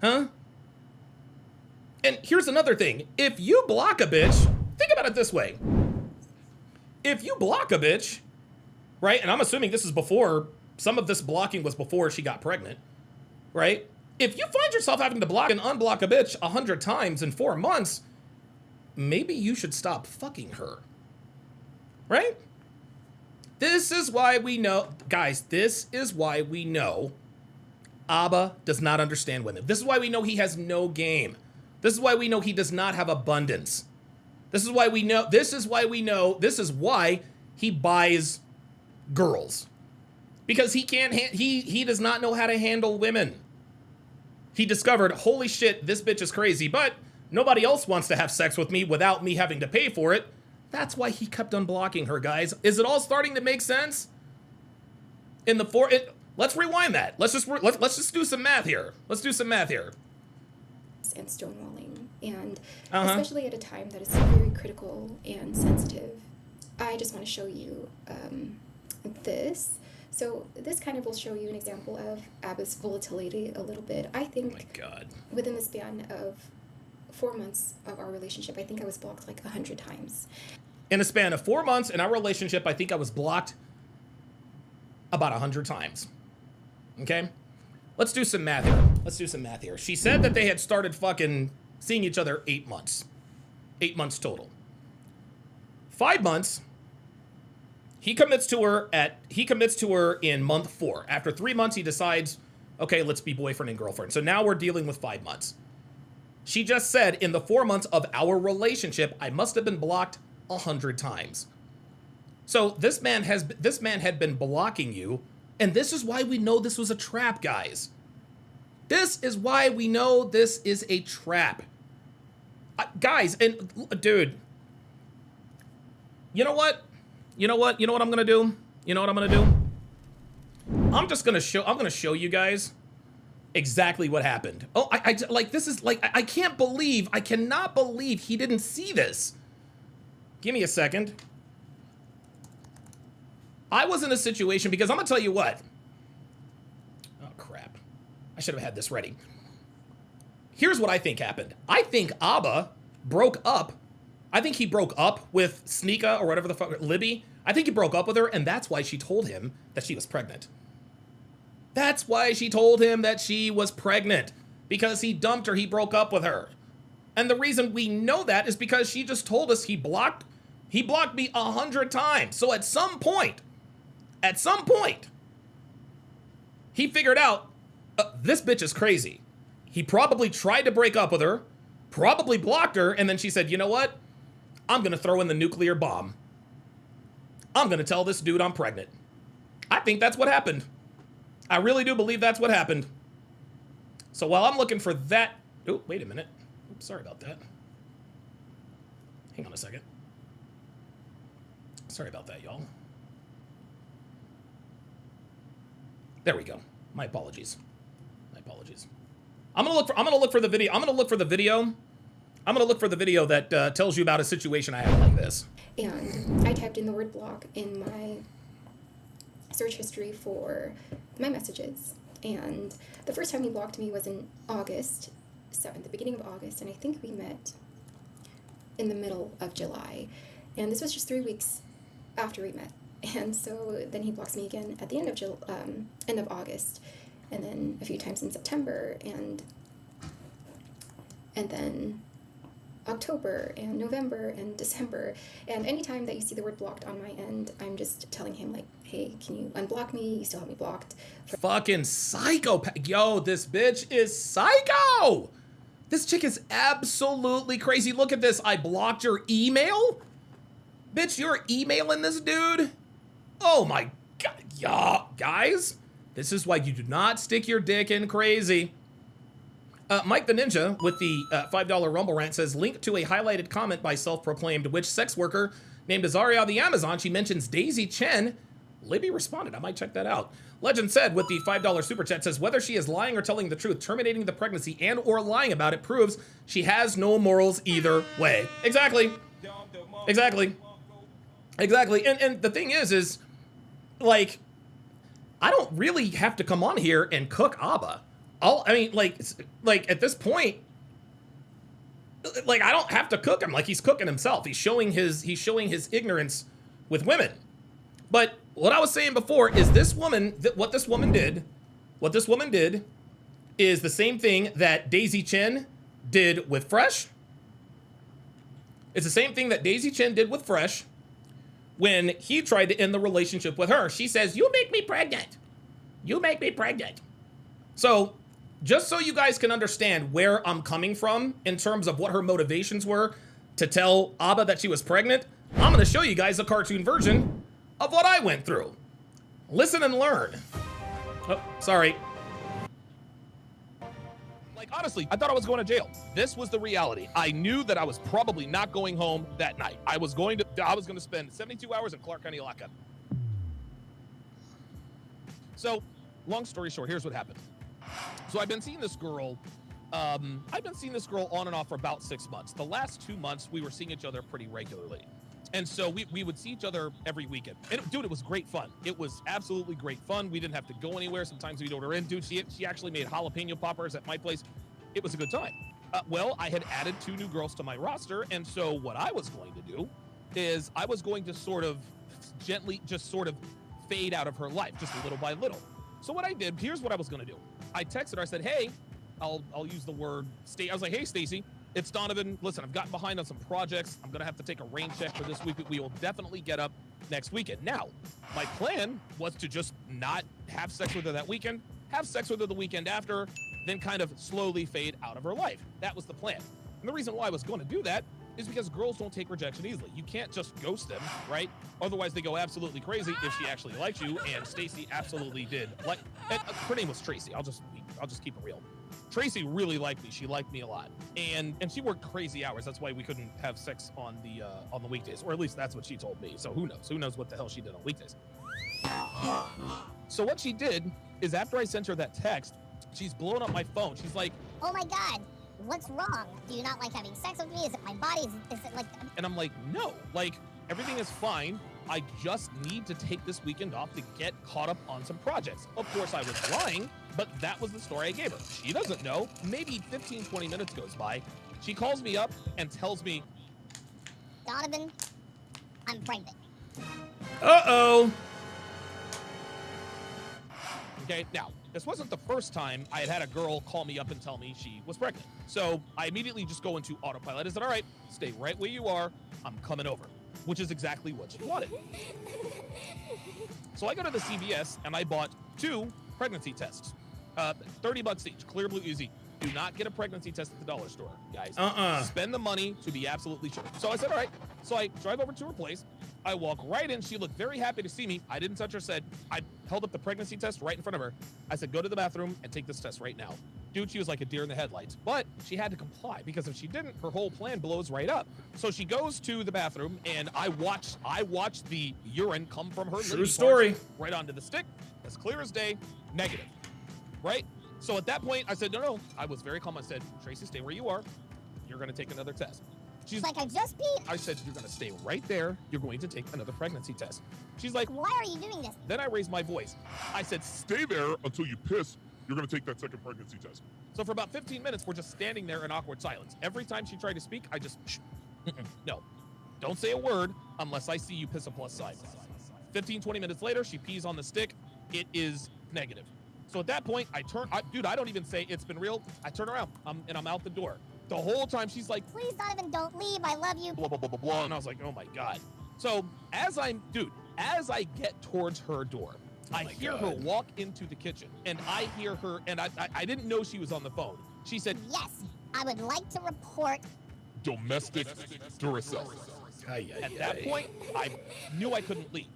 Huh? And here's another thing. If you block a bitch, think about it this way. If you block a bitch, right, and I'm assuming this is before, some of this blocking was before she got pregnant, right? If you find yourself having to block and unblock a bitch 100 times in 4 months, maybe you should stop fucking her, right? This is why we know, guys, this is why we know Abba does not understand women. This is why we know he has no game. This is why we know he does not have abundance. This is why he buys girls. Because he does not know how to handle women. He discovered, holy shit, this bitch is crazy, but nobody else wants to have sex with me without me having to pay for it. That's why he kept unblocking her, guys. Is it all starting to make sense? Let's rewind that. Let's just do some math here. And stonewalling, and especially at a time that is very critical and sensitive. I just want to show you this. So this kind of will show you an example of Abba's volatility a little bit. I think, oh my God, within the span of 4 months of our relationship, I think I was blocked like 100 times. In a span of 4 months in our relationship, I think I was blocked about 100 times. Okay? Let's do some math here. She said that they had started fucking seeing each other 8 months. 8 months total. 5 months, he commits to her in month 4. After 3 months, he decides, okay, let's be boyfriend and girlfriend. So now we're dealing with 5 months. She just said in the 4 months of our relationship, I must have been blocked 100 times. So this man had been blocking you. And this is why we know this was a trap, guys. This is why we know this is a trap. Guys, and dude, you know what I'm gonna do? I'm gonna show you guys exactly what happened. Oh, I cannot believe he didn't see this. Give me a second. I was in a situation, because I'm gonna tell you what. Oh, crap. I should have had this ready. Here's what I think happened. I think Abba broke up. I think he broke up with Sneaka, or whatever the fuck, Libby. I think he broke up with her, and that's why she told him that she was pregnant. That's why she told him that she was pregnant. Because he dumped her, he broke up with her. And the reason we know that is because she just told us he blocked me 100 times. So at some point, he figured out, this bitch is crazy. He probably tried to break up with her, probably blocked her, and then she said, you know what? I'm gonna throw in the nuclear bomb. I'm gonna tell this dude I'm pregnant. I think that's what happened. I really do believe that's what happened. So while I'm looking for that, oh, wait a minute. Oops, sorry about that. Hang on a second. Sorry about that, y'all. There we go. My apologies. I'm gonna look for the video that tells you about a situation I had like this. And I typed in the word block in my search history for my messages. And the first time he blocked me was in August 7th, the beginning of August, and I think we met in the middle of July. And this was just 3 weeks after we met. And so then he blocks me again at the end of August, and then a few times in September, and then October and November and December. And anytime that you see the word blocked on my end, I'm just telling him like, hey, can you unblock me? You still have me blocked. Fucking psychopath. Yo, this bitch is psycho. This chick is absolutely crazy. Look at this. I blocked your email? Bitch, you're emailing this dude? Oh my God. Yeah, guys, this is why you do not stick your dick in crazy. Mike the Ninja with the $5 Rumble rant says, link to a highlighted comment by self-proclaimed witch sex worker named Azaria the Amazon. She mentions Daisy Chen. Libby responded. I might check that out. Legend said with the $5 super chat says, whether she is lying or telling the truth, terminating the pregnancy and or lying about it proves she has no morals either way. Exactly. Exactly. Exactly. And the thing is like, I don't really have to come on here and cook Abba. I mean, like at this point, like I don't have to cook him. Like he's cooking himself. He's showing his ignorance with women. But what I was saying before is this woman, what this woman did is the same thing that Daisy Chen did with Fresh. It's the same thing that Daisy Chen did with Fresh when he tried to end the relationship with her. She says, you make me pregnant. You make me pregnant. So just so you guys can understand where I'm coming from in terms of what her motivations were to tell Abba that she was pregnant, I'm going to show you guys a cartoon version of what I went through. Listen and learn. Oh, sorry. Like, honestly, I thought I was going to jail. This was the reality. I knew that I was probably not going home that night. I was going to spend 72 hours in Clark County lockup. So, long story short, here's what happened. So I've been seeing this girl on and off for about 6 months. The last 2 months, we were seeing each other pretty regularly. And so we would see each other every weekend. And dude, it was great fun. It was absolutely great fun. We didn't have to go anywhere. Sometimes we'd order in. Dude, she actually made jalapeno poppers at my place. It was a good time. Well, I had added 2 new girls to my roster. And so what I was going to do is I was going to sort of gently just sort of fade out of her life, just little by little. So what I did, here's what I was going to do. I texted her. I said, hey, I'll use the word I was like, hey, Stacy, it's Donovan. Listen, I've gotten behind on some projects. I'm going to have to take a rain check for this week, but we will definitely get up next weekend. Now, my plan was to just not have sex with her that weekend, have sex with her the weekend after, then kind of slowly fade out of her life. That was the plan. And the reason why I was going to do that is because girls don't take rejection easily. You can't just ghost them, right? Otherwise, they go absolutely crazy if she actually likes you, and Stacy absolutely did. Like, and her name was Tracy. I'll just keep it real. Tracy really liked me. She liked me a lot, and she worked crazy hours. That's why we couldn't have sex on the weekdays, or at least that's what she told me. So who knows? Who knows what the hell she did on weekdays? So what she did is after I sent her that text, she's blowing up my phone. She's like, "Oh my God, what's wrong? Do you not like having sex with me? Is it my body? Is it like?" And I'm like, no, like everything is fine. I just need to take this weekend off to get caught up on some projects. Of course, I was lying, but that was the story I gave her. She doesn't know. Maybe 15, 20 minutes goes by. She calls me up and tells me, "Donovan, I'm pregnant." Uh-oh. Okay, now, this wasn't the first time I had a girl call me up and tell me she was pregnant. So I immediately just go into autopilot. I said, all right, stay right where you are. I'm coming over, which is exactly what she wanted. So I go to the CVS and I bought 2 pregnancy tests. $30 each, clear, blue, easy. Do not get a pregnancy test at the dollar store, guys. Spend the money to be absolutely sure. So I said, all right. So I drive over to her place. I walk right in. She looked very happy to see me. I didn't touch her. I held up the pregnancy test right in front of her. I said, go to the bathroom and take this test right now. Dude, she was like a deer in the headlights. But she had to comply because if she didn't, her whole plan blows right up. So she goes to the bathroom and I watched the urine come from her true story right onto the stick. As clear as day, negative. Right? So at that point, I said, no. I was very calm. I said, Tracy, stay where you are. You're going to take another test. She's like, I just peed. I said, you're going to stay right there. You're going to take another pregnancy test. She's like, why are you doing this? Then I raised my voice. I said, stay there until you piss. You're going to take that second pregnancy test. So for about 15 minutes, we're just standing there in awkward silence. Every time she tried to speak, I just, no, don't say a word unless I see you piss a plus sign. 15, 20 minutes later, she pees on the stick. It is negative. So at that point, dude, I don't even say it's been real. I turn around and I'm out the door. the whole time she's like, Please, Donovan, don't leave. I love you. blah, blah, blah, blah, blah. And I was like, oh my God. So as I get towards her door, I hear her walk into the kitchen, and I hear her, and I didn't know she was on the phone. She said, Yes, I would like to report. Domestic Duracell. at that point, I knew I couldn't leave.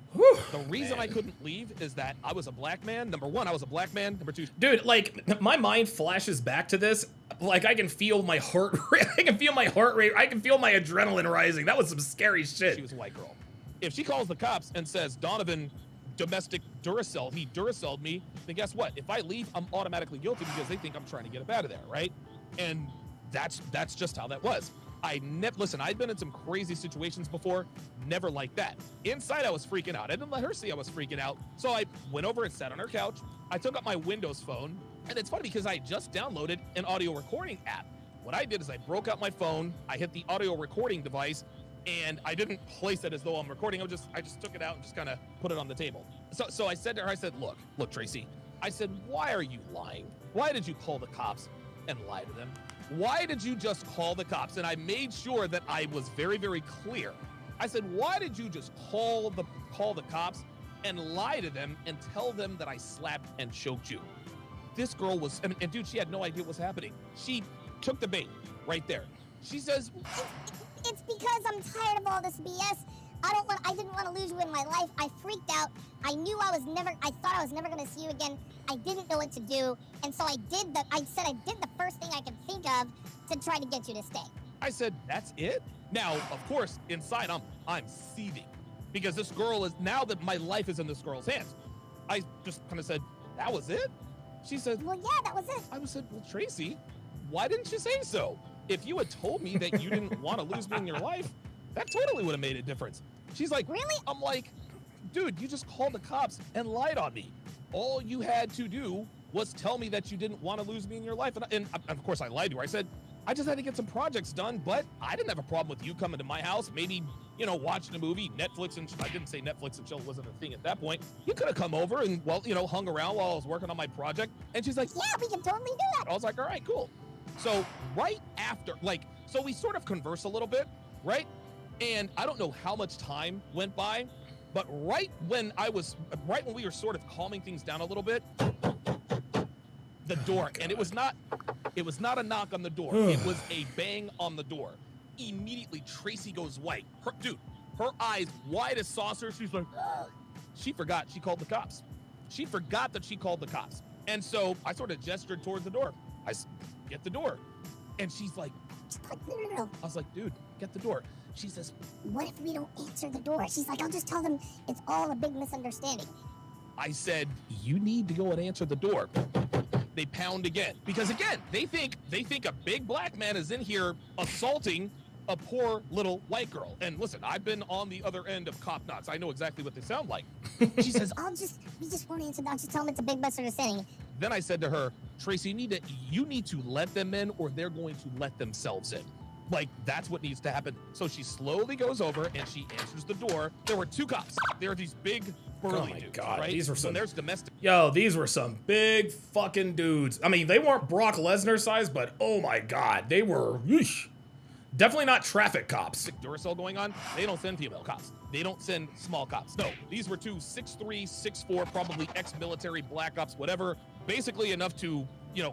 The reason I couldn't leave is that I was a black man. Number one, I was a black man. Number two, Dude, like, my mind flashes back to this. Like, I can feel my heart rate. I can feel my heart rate. I can feel my adrenaline rising. That was some scary shit. she was a white girl. If she calls the cops and says, Donovan, domestic Duracell, he Duracelled me, then guess what? If I leave, I'm automatically guilty because they think I'm trying to get up out of there, right? And that's just how that was. Listen, I'd been in some crazy situations before, never like that. Inside, I was freaking out. I didn't let her see I was freaking out. So I went over and sat on her couch. I took up my Windows phone, and it's funny because I just downloaded an audio recording app. What I did is I broke out my phone, I hit the audio recording device, and I didn't place it as though I'm recording. I just took it out and just kind of put it on the table. So I said to her, I said, look, Tracy, I said, why are you lying? Why did you call the cops and lie to them? Why did you just call the cops? And I made sure that I was very, very clear. I said, why did you just call the cops and lie to them and tell them that I slapped and choked you? This girl was, and dude, she had no idea what was happening. She took the bait right there. She says, It's because I'm tired of all this BS. I didn't want to lose you in my life. I freaked out. I thought I was never going to see you again. I didn't know what to do. And so I did the first thing I could think of to try to get you to stay. I said, that's it? Now, of course, inside I'm seething because this girl is, now that my life is in this girl's hands. I just kind of said, that was it? She said, Well, yeah, that was it. I said, well, Tracy, why didn't you say so? If you had told me that you didn't want to lose me in your life, that totally would have made a difference. She's like, Really? I'm like, dude, you just called the cops and lied on me. All you had to do was tell me that you didn't want to lose me in your life. And of course I lied to her. I said, I just had to get some projects done, but I didn't have a problem with you coming to my house, maybe, watching a movie, Netflix, and I didn't say Netflix and chill wasn't a thing at that point. You could have come over and, hung around while I was working on my project. And she's like, Yeah, we can totally do that. I was like, all right, cool. So right after, so we sort of converse a little bit, right? And I don't know how much time went by, but right when we were sort of calming things down a little bit, the door, and it was not a knock on the door. It was a bang on the door. Immediately, Tracy goes white. Her eyes wide as saucers. She's like, she forgot she called the cops. She forgot that she called the cops. And so I sort of gestured towards the door. I said, get the door. And she's like, No. I was like, dude, get the door. She says, What if we don't answer the door? She's like, I'll just tell them it's all a big misunderstanding. I said, you need to go and answer the door. They pound again. Because again, they think a big black man is in here assaulting a poor little white girl. And listen, I've been on the other end of cop knots. I know exactly what they sound like. She says, we just won't answer that. I'll just tell them it's a big misunderstanding. Then I said to her, Tracy, you need to let them in or they're going to let themselves in. Like, that's what needs to happen. So she slowly goes over and she answers the door. There were two cops. There are these big burly dudes, God, right? these were some. There's domestic. Yo, these were some big fucking dudes. I mean, they weren't Brock Lesnar size, but oh my God, they were. Yeesh. Definitely not traffic cops. Duracell going on. They don't send female cops. They don't send small cops. No, these were two 6'3", 6'4", probably ex-military black ops, whatever. Basically enough to,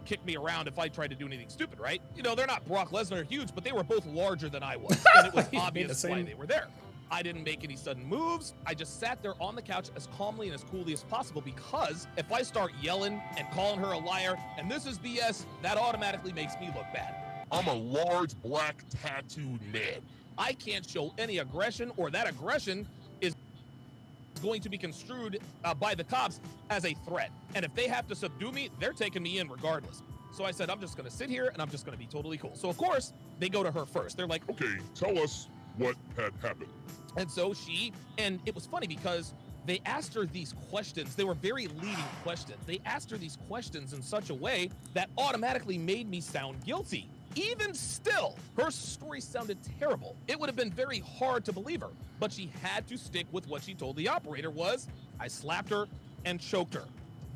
kick me around if I tried to do anything stupid, right? They're not Brock Lesnar huge, but they were both larger than I was. And it was obvious why they were there. I didn't make any sudden moves. I just sat there on the couch as calmly and as coolly as possible because if I start yelling and calling her a liar, and this is BS, that automatically makes me look bad. I'm a large black tattooed man. I can't show any aggression, or that aggression is going to be construed by the cops as a threat. And if they have to subdue me, they're taking me in regardless. So I said, I'm just going to sit here and I'm just going to be totally cool. So of course, they go to her first. They're like, Okay, tell us what had happened. and so and it was funny because they asked her these questions. They were very leading questions. They asked her these questions in such a way that automatically made me sound guilty. Even still, her story sounded terrible. It would have been very hard to believe her, but she had to stick with what she told the operator was, I slapped her and choked her.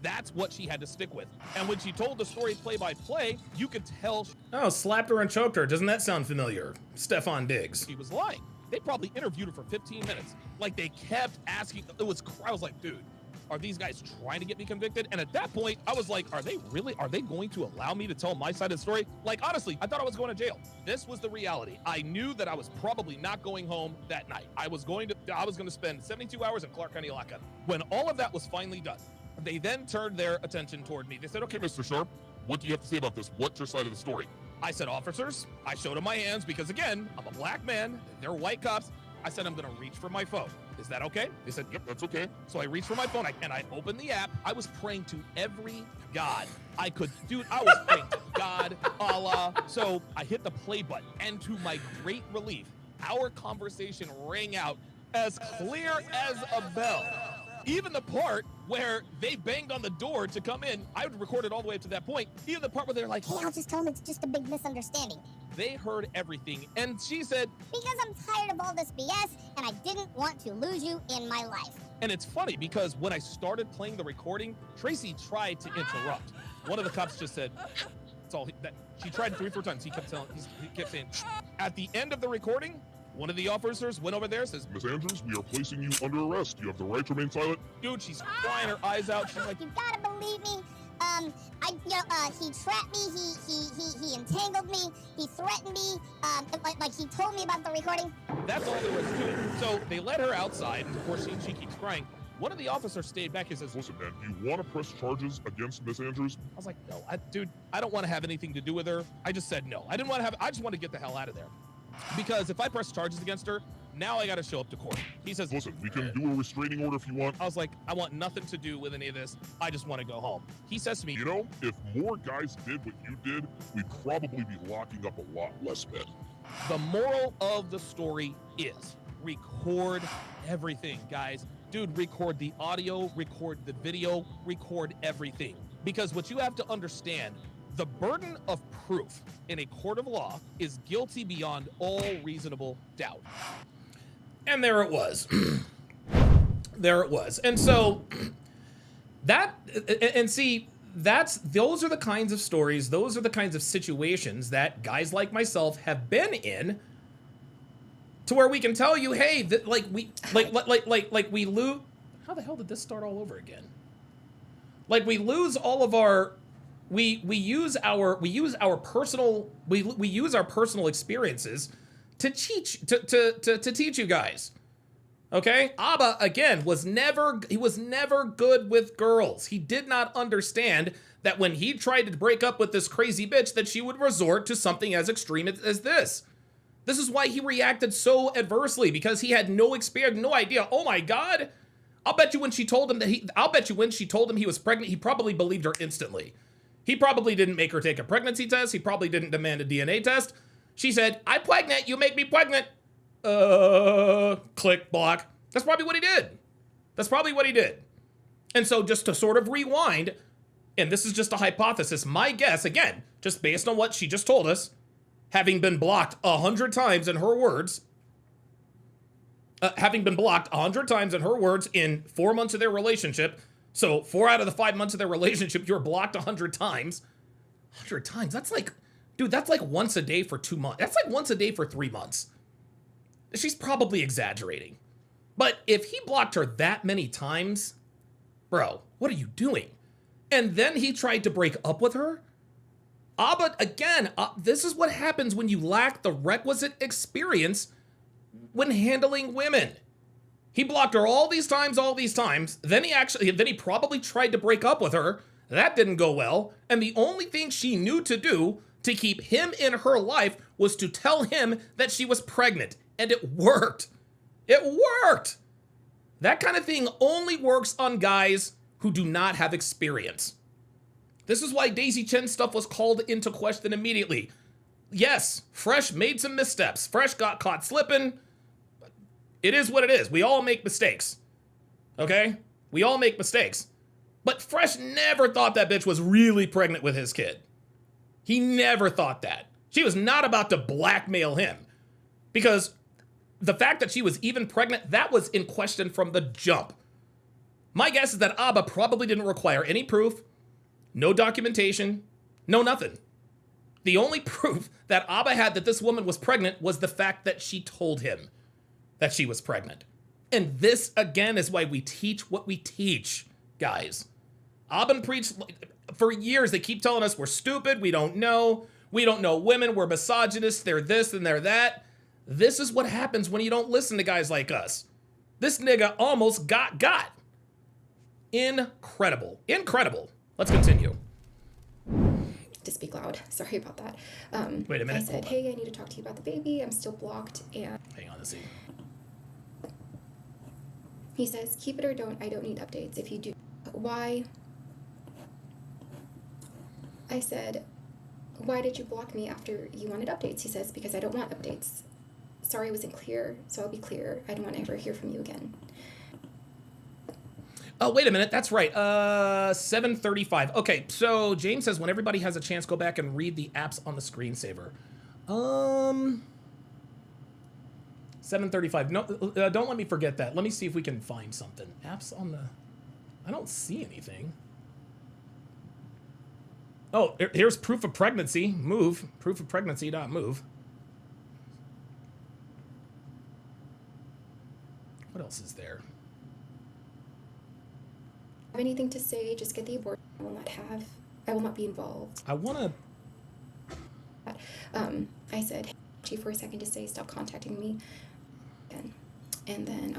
That's what she had to stick with. And when she told the story play by play, you could tell Oh, slapped her and choked her. Doesn't that sound familiar? Stefan Diggs. she was lying. They probably interviewed her for 15 minutes. Like, they kept asking. I was like, dude, are these guys trying to get me convicted? And at that point, I was like, are they going to allow me to tell my side of the story? Like, honestly, I thought I was going to jail. This was the reality. I knew that I was probably not going home that night. I was going to spend 72 hours in Clark County lockup. When all of that was finally done, they then turned their attention toward me. They said, okay, Okay, Mr. Sharp, what do you have to say about this? What's your side of the story? I said, officers, I showed them my hands because, again, I'm a black man. They're white cops. I said, I'm going to reach for my phone. Is that okay? They said, Yep, that's okay. so I reached for my phone and I opened the app. I was praying to every God I could. Dude, I was praying to God, Allah. So I hit the play button, and to my great relief, our conversation rang out as clear as a bell. Even the part where they banged on the door to come in, I would record it all the way up to that point. Even the part where they're like, Hey, I'll just tell him it's just a big misunderstanding. they heard everything. And she said, Because I'm tired of all this BS, and I didn't want to lose you in my life. and it's funny because when I started playing the recording, Tracy tried to interrupt. One of the cops just said, "That's all." She tried 3-4 times. He kept saying. At the end of the recording, one of the officers went over there, says, Miss Andrews, we are placing you under arrest. You have the right to remain silent. "Dude," she's crying her eyes out. She's like, You gotta believe me. He trapped me. He entangled me. He threatened me. Like he told me about the recording. that's all there was to it. So they let her outside, and of course she keeps crying. One of the officers stayed back and says, Listen, man, you want to press charges against Miss Andrews? I was like, no, dude, I don't want to have anything to do with her. I just said no. I just want to get the hell out of there. Because if I press charges against her, now I got to show up to court. He says, Listen, we can do a restraining order if you want. I was like, I want nothing to do with any of this. I just want to go home. He says to me, You know, if more guys did what you did, we'd probably be locking up a lot less men. the moral of the story is record everything, guys. Dude, record the audio, record the video, record everything. Because what you have to understand, the burden of proof in a court of law is guilty beyond all reasonable doubt. And there it was. There it was. And so those are the kinds of stories, those are the kinds of situations that guys like myself have been in, to where we can tell you, hey, we lose. How the hell did this start all over again? Like, we lose all of our, we use our personal experiences to teach you guys. Okay? Abba, again, was never good with girls. He did not understand that when he tried to break up with this crazy bitch, that she would resort to something as extreme as this. This is why he reacted so adversely, because he had no experience, no idea. Oh my God. I'll bet you when she told him he was pregnant, he probably believed her instantly. He probably didn't make her take a pregnancy test. He probably didn't demand a DNA test. She said, "I'm pregnant, you make me pregnant." Click, block. That's probably what he did. And so, just to sort of rewind, and this is just a hypothesis, my guess, again, just based on what she just told us, having been blocked 100 times in her words, in 4 months of their relationship. So 4 out of the 5 months of their relationship, you're blocked 100 times. 100 times. That's like once a day for 2 months. That's like once a day for 3 months. She's probably exaggerating. But if he blocked her that many times, bro, what are you doing? And then he tried to break up with her? But again, this is what happens when you lack the requisite experience when handling women. He blocked her all these times. Then he probably tried to break up with her. That didn't go well. And the only thing she knew to do to keep him in her life was to tell him that she was pregnant. And it worked. It worked. That kind of thing only works on guys who do not have experience. This is why Daisy Chen's stuff was called into question immediately. Yes, Fresh made some missteps. Fresh got caught slipping. It is what it is. We all make mistakes. Okay? We all make mistakes. But Fresh never thought that bitch was really pregnant with his kid. He never thought that. She was not about to blackmail him. Because the fact that she was even pregnant, that was in question from the jump. My guess is that Abba probably didn't require any proof, no documentation, no nothing. The only proof that Abba had that this woman was pregnant was the fact that she told him that she was pregnant. And this, again, is why we teach what we teach, guys. Abba and Preach, for years, they keep telling us we're stupid, we don't know women, we're misogynists, they're this and they're that. This is what happens when you don't listen to guys like us. This nigga almost got. Incredible. Let's continue. To speak loud. Sorry about that. Wait a minute. I said, hey, I need to talk to you about the baby. I'm still blocked. And Hang on a second. he says, keep it or don't. I don't need updates. If you do, why? I said, why did you block me after you wanted updates? He says, because I don't want updates. Sorry I wasn't clear, so I'll be clear. I don't want to ever hear from you again. Oh, wait a minute. That's right. 7:35. Okay, so James says when everybody has a chance, go back and read the apps on the screensaver. 7:35. No, don't let me forget that. Let me see if we can find something. Apps on the... I don't see anything. Oh, here's proof of pregnancy. Move. Proof of pregnancy.move. What else is there? Have anything to say, just get the abortion. I will not be involved. I want to... I said, hey, for a second to say, stop contacting me. And then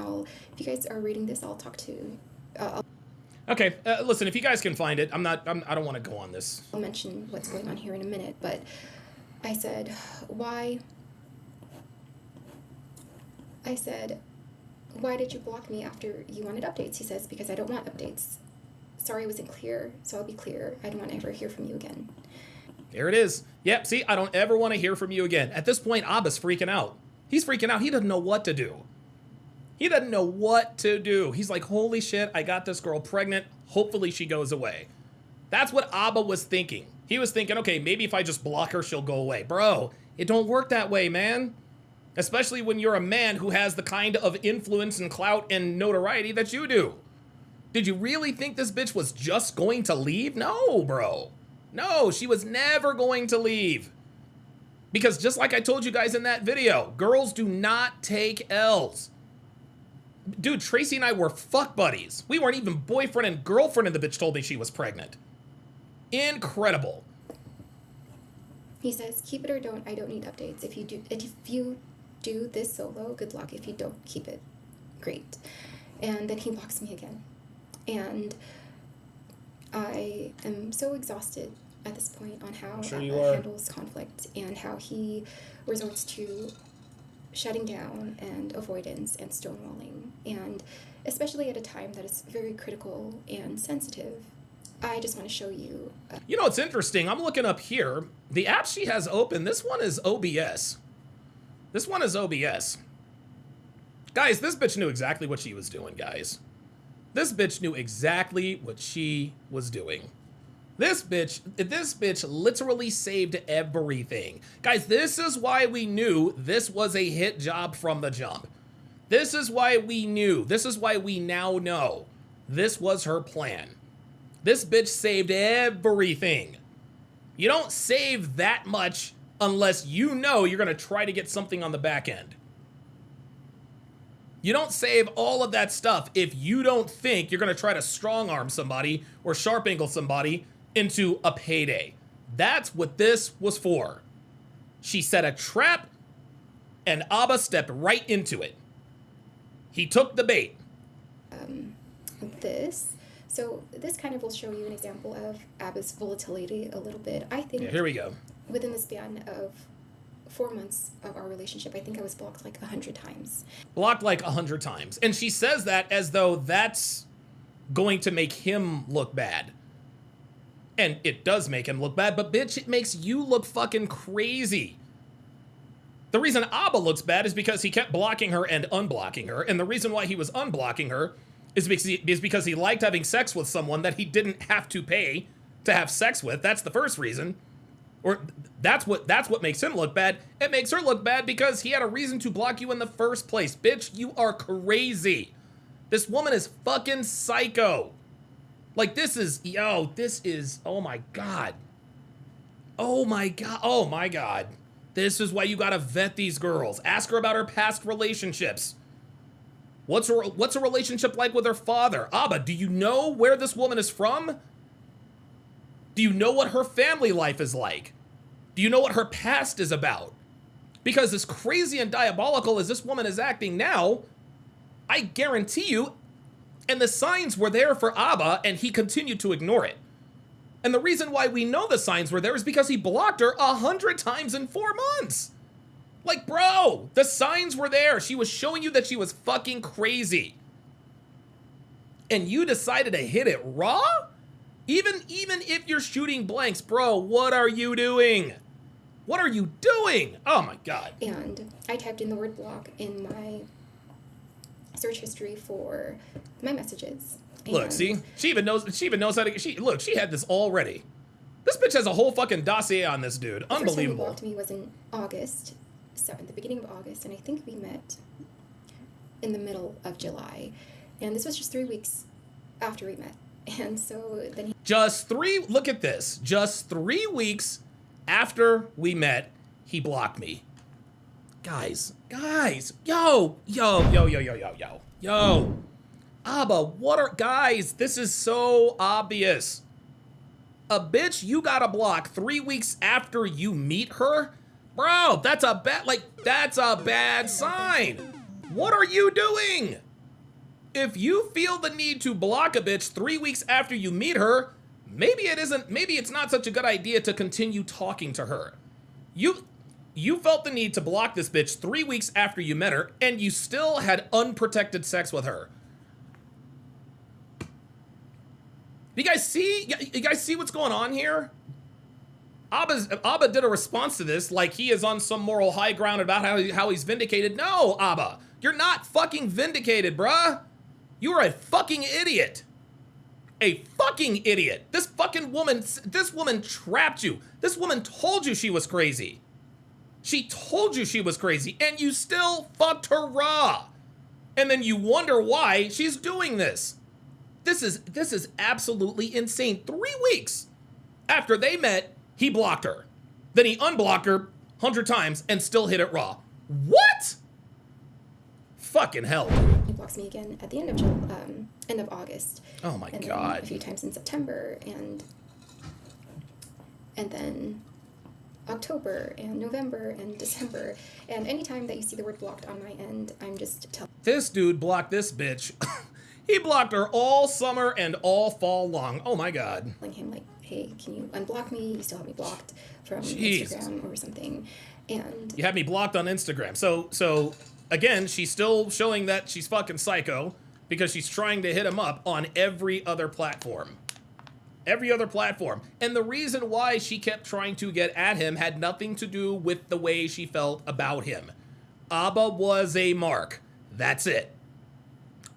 if you guys are reading this, I'll talk to, Okay, listen, if you guys can find it, I don't want to go on this. I'll mention what's going on here in a minute, but I said, why did you block me after you wanted updates? He says, because I don't want updates. Sorry I wasn't clear, so I'll be clear. I don't want to ever hear from you again. There it is. Yep, see, I don't ever want to hear from you again. At this point, Abba's freaking out. He's freaking out. He doesn't know what to do. He's like, holy shit, I got this girl pregnant. Hopefully she goes away. That's what Abba was thinking. He was thinking, okay, maybe if I just block her, she'll go away. Bro, it don't work that way, man. Especially when you're a man who has the kind of influence and clout and notoriety that you do. Did you really think this bitch was just going to leave? No, bro. No, she was never going to leave. Because just like I told you guys in that video, girls do not take L's. Dude, Tracy and I were fuck buddies. We weren't even boyfriend and girlfriend, and the bitch told me she was pregnant. Incredible. He says, keep it or don't. I don't need updates. If you do this solo, good luck. If you don't, keep it. Great. And then he blocks me again. And I am so exhausted at this point on how he handles conflict and how he resorts to shutting down and avoidance and stonewalling, and especially at a time that is very critical and sensitive. I just want to show you. You know, it's interesting. I'm looking up here. The app she has open, this one is OBS. Guys, this bitch knew exactly what she was doing, guys. This bitch knew exactly what she was doing. This bitch literally saved everything. Guys, this is why we knew this was a hit job from the jump. This is why we knew. This is why we now know this was her plan. This bitch saved everything. You don't save that much unless you know you're going to try to get something on the back end. You don't save all of that stuff if you don't think you're going to try to strong arm somebody or sharp angle somebody into a payday. That's what this was for. She set a trap and Abba stepped right into it. He took the bait. So this kind of will show you an example of Abba's volatility a little bit. I think here we go. Within the span of 4 months of our relationship, I think I was blocked like 100 times. Blocked like 100 times. And she says that as though that's going to make him look bad. And it does make him look bad, but bitch, it makes you look fucking crazy. The reason Abba looks bad is because he kept blocking her and unblocking her. And the reason why he was unblocking her is because he liked having sex with someone that he didn't have to pay to have sex with. That's the first reason. Or that's what makes him look bad. It makes her look bad because he had a reason to block you in the first place. Bitch, you are crazy. This woman is fucking psycho. Like, this is, oh my God. Oh my God. Oh my God. This is why you gotta vet these girls. Ask her about her past relationships. What's a relationship like with her father? Abba, do you know where this woman is from? Do you know what her family life is like? Do you know what her past is about? Because as crazy and diabolical as this woman is acting now, I guarantee you, and the signs were there for Abba, and he continued to ignore it. And the reason why we know the signs were there is because he blocked her 100 times in 4 months. Like, bro, the signs were there. She was showing you that she was fucking crazy. And you decided to hit it raw? Even if you're shooting blanks, bro, what are you doing? What are you doing? Oh my God. And I typed in the word block in my search history for my messages. Look, see? She even knows how to, she had this already. This bitch has a whole fucking dossier on this dude. The Unbelievable. first time he blocked me was in August, so at the beginning of August, and I think we met in the middle of July. And this was just 3 weeks after we met. And so then he... look at this. Just 3 weeks after we met, he blocked me. Guys, yo. Abba, guys, this is so obvious. A bitch you gotta block 3 weeks after you meet her? Bro, that's a bad sign. What are you doing? If you feel the need to block a bitch 3 weeks after you meet her, maybe it's not such a good idea to continue talking to her. You felt the need to block this bitch 3 weeks after you met her, and you still had unprotected sex with her. You guys see what's going on here? Abba did a response to this like he is on some moral high ground about how he's vindicated. No, Abba, you're not fucking vindicated, bruh. You are a fucking idiot. A fucking idiot. This woman trapped you. This woman told you she was crazy. She told you she was crazy, and you still fucked her raw. And then you wonder why she's doing this. This is absolutely insane. 3 weeks after they met, he blocked her. Then he unblocked her 100 times and still hit it raw. What? Fucking hell. He blocks me again at the end of August. Oh my and God. Then a few times in September and then October and November and December. And anytime that you see the word blocked on my end, I'm just telling This dude blocked this bitch. He blocked her all summer and all fall long. Oh my God. him like, hey, can you unblock me? You still have me blocked from Jesus. Instagram or something. And You had me blocked on Instagram. So again, she's still showing that she's fucking psycho because she's trying to hit him up on every other platform. Every other platform. And the reason why she kept trying to get at him had nothing to do with the way she felt about him. Abba was a mark. That's it.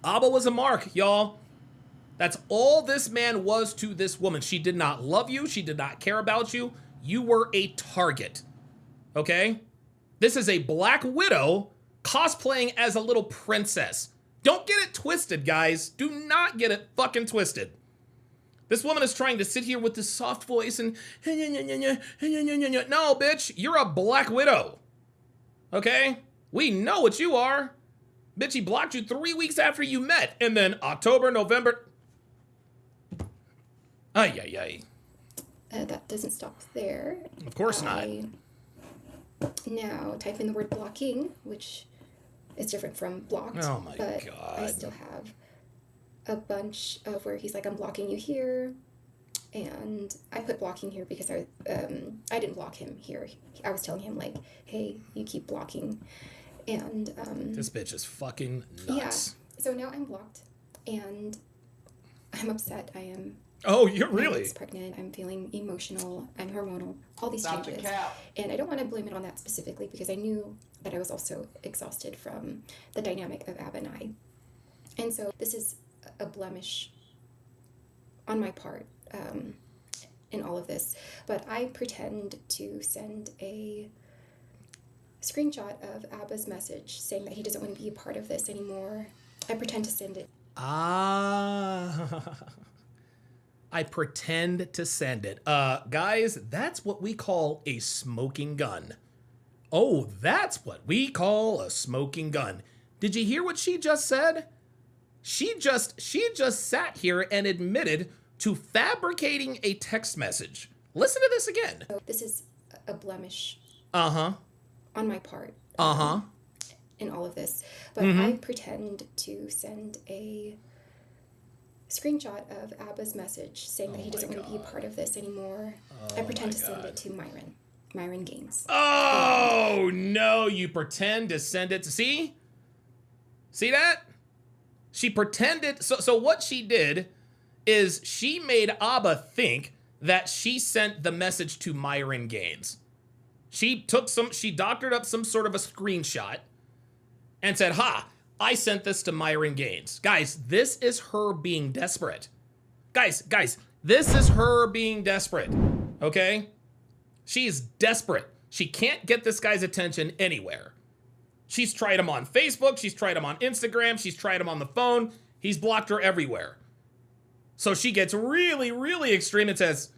Abba was a mark, y'all. That's all this man was to this woman. She did not love you. She did not care about you. You were a target. Okay? This is a Black Widow cosplaying as a little princess. Don't get it twisted, guys. Do not get it fucking twisted. This woman is trying to sit here with this soft voice and no, bitch, you're a Black Widow. Okay? We know what you are. Bitch, he blocked you 3 weeks after you met. And then October, November. Ay. that doesn't stop there. Of course not. Now type in the word blocking, which is different from blocked. Oh my but God. I still have a bunch of where he's like, I'm blocking you here. And I put blocking here because I didn't block him here. I was telling him like, hey, you keep blocking. And This bitch is fucking nuts. Yeah. So now I'm blocked and I'm upset. I am. Oh, you're really? I'm pregnant. I'm feeling emotional. I'm hormonal. All these changes. And I don't want to blame it on that specifically because I knew that I was also exhausted from the dynamic of Ab and I. And so this is a blemish on my part in all of this. But I pretend to send a screenshot of Abba's message saying that he doesn't want to be a part of this anymore. I pretend to send it Ah. I pretend to send it. Guys, that's what we call a smoking gun. Oh, that's what we call a smoking gun. Did you hear what she just said? She just sat here and admitted to fabricating a text message. Listen to this again. This is a blemish Uh-huh. on my part. Uh-huh. In all of this. But I pretend to send a screenshot of Abba's message saying that he doesn't want to be a part of this anymore. I pretend to send it to Myron Gaines. Oh, no, you pretend to send it to... See that? She pretended... So what she did is she made Abba think that she sent the message to Myron Gaines. She doctored up some sort of a screenshot and said, ha, I sent this to Myron Gaines. Guys, this is her being desperate. Guys, this is her being desperate, okay? She's desperate. She can't get this guy's attention anywhere. She's tried him on Facebook. She's tried him on Instagram. She's tried him on the phone. He's blocked her everywhere. So she gets really, really extreme and says,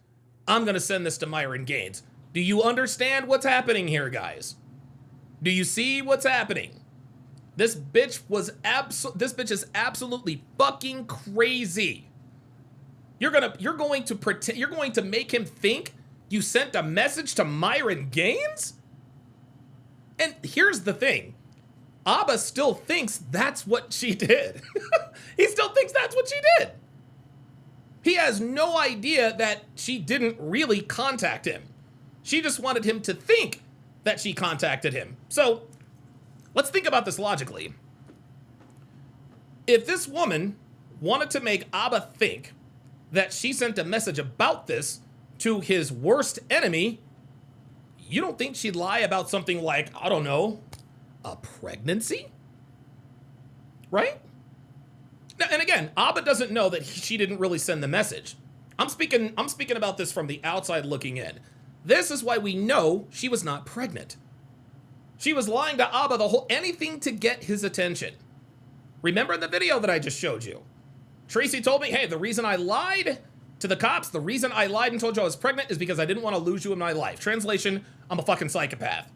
I'm going to send this to Myron Gaines. Do you understand what's happening here, guys? Do you see what's happening? This bitch is absolutely fucking crazy. You're going to make him think you sent a message to Myron Gaines? And here's the thing. Abba still thinks that's what she did. He still thinks that's what she did. He has no idea that she didn't really contact him. She just wanted him to think that she contacted him. So, let's think about this logically. If this woman wanted to make Abba think that she sent a message about this to his worst enemy, you don't think she'd lie about something like, I don't know, a pregnancy? Right? Now, and again, Abba doesn't know that she didn't really send the message. I'm speaking about this from the outside looking in. This is why we know she was not pregnant. She was lying to Abba anything to get his attention. Remember the video that I just showed you? Tracy told me, hey, the reason I lied to the cops, the reason I lied and told you I was pregnant is because I didn't want to lose you in my life. Translation, I'm a fucking psychopath.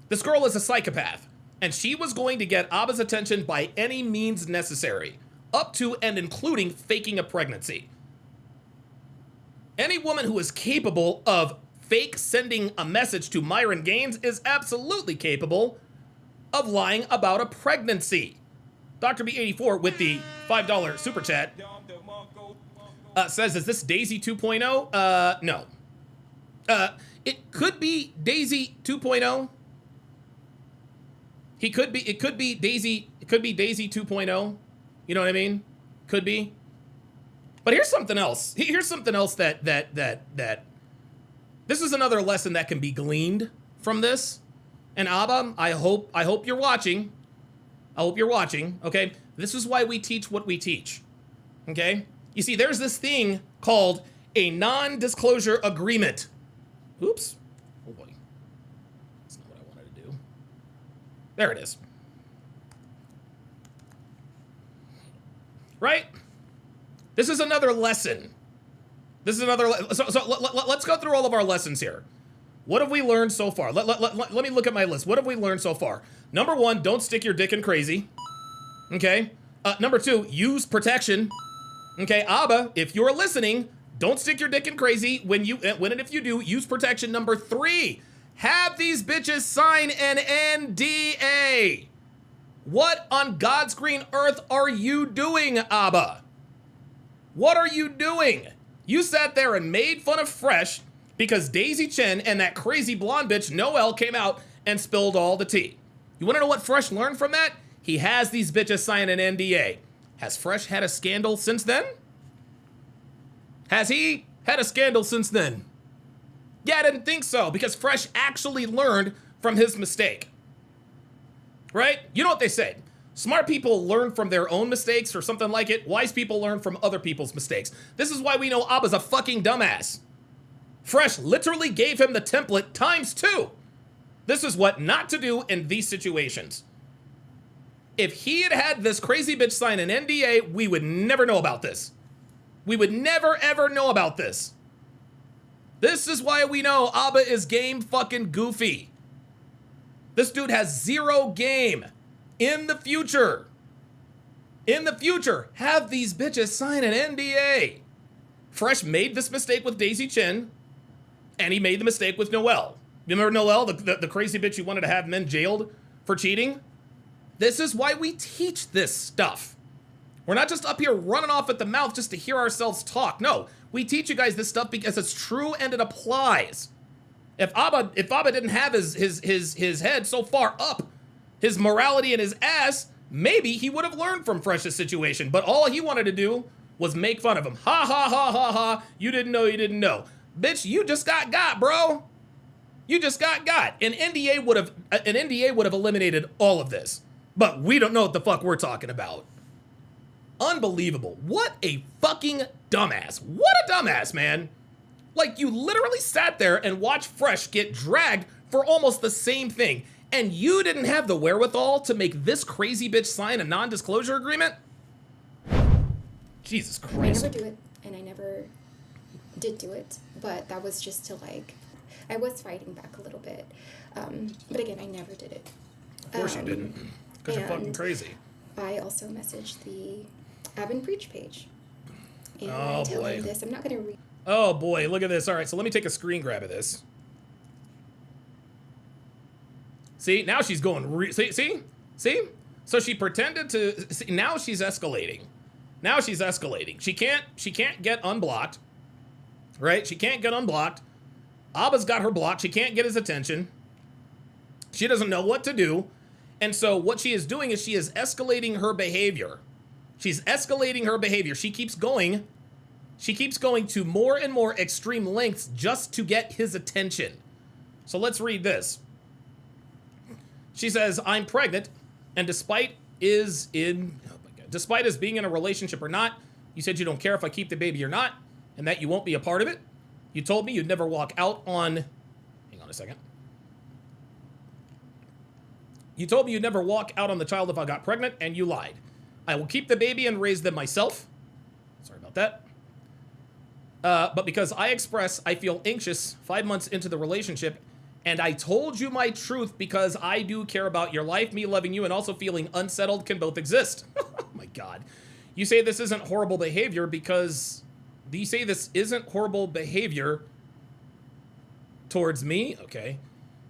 This girl is a psychopath, and she was going to get Abba's attention by any means necessary, up to and including faking a pregnancy. Any woman who is capable of fake sending a message to Myron Gaines is absolutely capable of lying about a pregnancy. Dr. B84 with the $5 super chat says, is this Daisy 2.0? No. It could be Daisy 2.0. It could be Daisy 2.0. You know what I mean? Could be. But here's something else. Here's something else that this is another lesson that can be gleaned from this. And Abba, I hope you're watching. I hope you're watching, okay? This is why we teach what we teach, okay? You see, there's this thing called a non-disclosure agreement. Oops. Oh boy. That's not what I wanted to do. There it is. Right? This is another lesson. This is another... So let's go through all of our lessons here. What have we learned so far? Let me look at my list. What have we learned so far? Number 1, don't stick your dick in crazy. Okay? Number 2, use protection. Okay, Abba, if you're listening, don't stick your dick in crazy. When and if you do, use protection. Number 3, have these bitches sign an NDA. What on God's green earth are you doing, Abba? What are you doing? You sat there and made fun of Fresh because Daisy Chen and that crazy blonde bitch Noelle came out and spilled all the tea. You want to know what Fresh learned from that? He has these bitches sign an NDA. Has Fresh had a scandal since then? Has he had a scandal since then? Yeah, I didn't think so, because Fresh actually learned from his mistake. Right? You know what they say. Smart people learn from their own mistakes or something like it. Wise people learn from other people's mistakes. This is why we know Abba's a fucking dumbass. Fresh literally gave him the template times 2. This is what not to do in these situations. If he had had this crazy bitch sign an NDA, we would never know about this. We would never, ever know about this. This is why we know Abba is game fucking goofy. This dude has zero game. In the future, have these bitches sign an NDA. Fresh made this mistake with Daisy Chin, and he made the mistake with Noelle. You remember Noelle, the crazy bitch who wanted to have men jailed for cheating? This is why we teach this stuff. We're not just up here running off at the mouth just to hear ourselves talk. No, we teach you guys this stuff because it's true and it applies. If Abba didn't have his head so far up, his morality in his ass, maybe he would have learned from Fresh's situation. But all he wanted to do was make fun of him. Ha ha ha ha ha. You didn't know. Bitch, you just got, bro. You just got. An NDA would have eliminated all of this. But we don't know what the fuck we're talking about. Unbelievable. What a fucking dumbass. What a dumbass, man. Like, you literally sat there and watched Fresh get dragged for almost the same thing. And you didn't have the wherewithal to make this crazy bitch sign a non-disclosure agreement? Jesus Christ. I never do it, and I never did do it. But that was just to, like, I was fighting back a little bit. But again, I never did it. Of course you didn't. Because you're fucking crazy. I also messaged the Abin Preach page. And Oh, I tell boy. him this. I'm not going to read. Oh boy, look at this. All right, so let me take a screen grab of this. See, now she's going, see? So she pretended to, see, now she's escalating. She can't get unblocked, right? She can't get unblocked. Abba's got her blocked. She can't get his attention. She doesn't know what to do. And so what she is doing is she is escalating her behavior. She keeps going to more and more extreme lengths just to get his attention. So let's read this. She says, I'm pregnant, and despite us being in a relationship or not, you said you don't care if I keep the baby or not, and that you won't be a part of it. You told me you'd never walk out on, hang on a second. You told me you'd never walk out on the child if I got pregnant, and you lied. I will keep the baby and raise them myself. Sorry about that. But because I feel anxious 5 months into the relationship, and I told you my truth because I do care about your life, me loving you, and also feeling unsettled can both exist. Oh my God. You say this isn't horrible behavior because... Do you say this isn't horrible behavior towards me? Okay.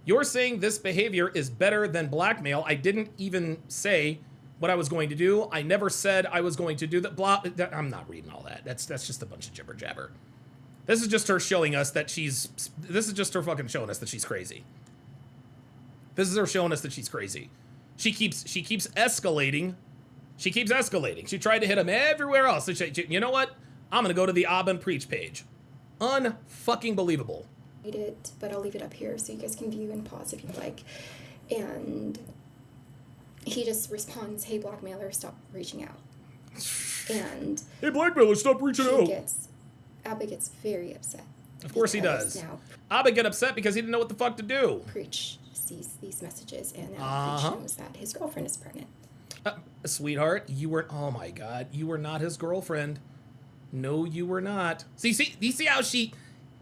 You're saying this behavior is better than blackmail. I didn't even say what I was going to do. I never said I was going to do that. Blah. I'm not reading all that. That's just a bunch of jibber jabber. This is just her showing us that she's. This is just her fucking showing us that she's crazy. This is her showing us that she's crazy. She keeps escalating. She tried to hit him everywhere else. So you know what? I'm gonna go to the Abin Preach page. Unfucking believable. It, but I'll leave it up here so you guys can view and pause if you like. And he just responds, "Hey blackmailer, stop reaching out." And hey blackmailer, stop reaching out. Abba gets very upset. Of course he does. Now Abba get upset because he didn't know what the fuck to do. Preach sees these messages, and now Preach knows that his girlfriend is pregnant. Sweetheart, you were, oh my God, you were not his girlfriend. No, you were not. You see how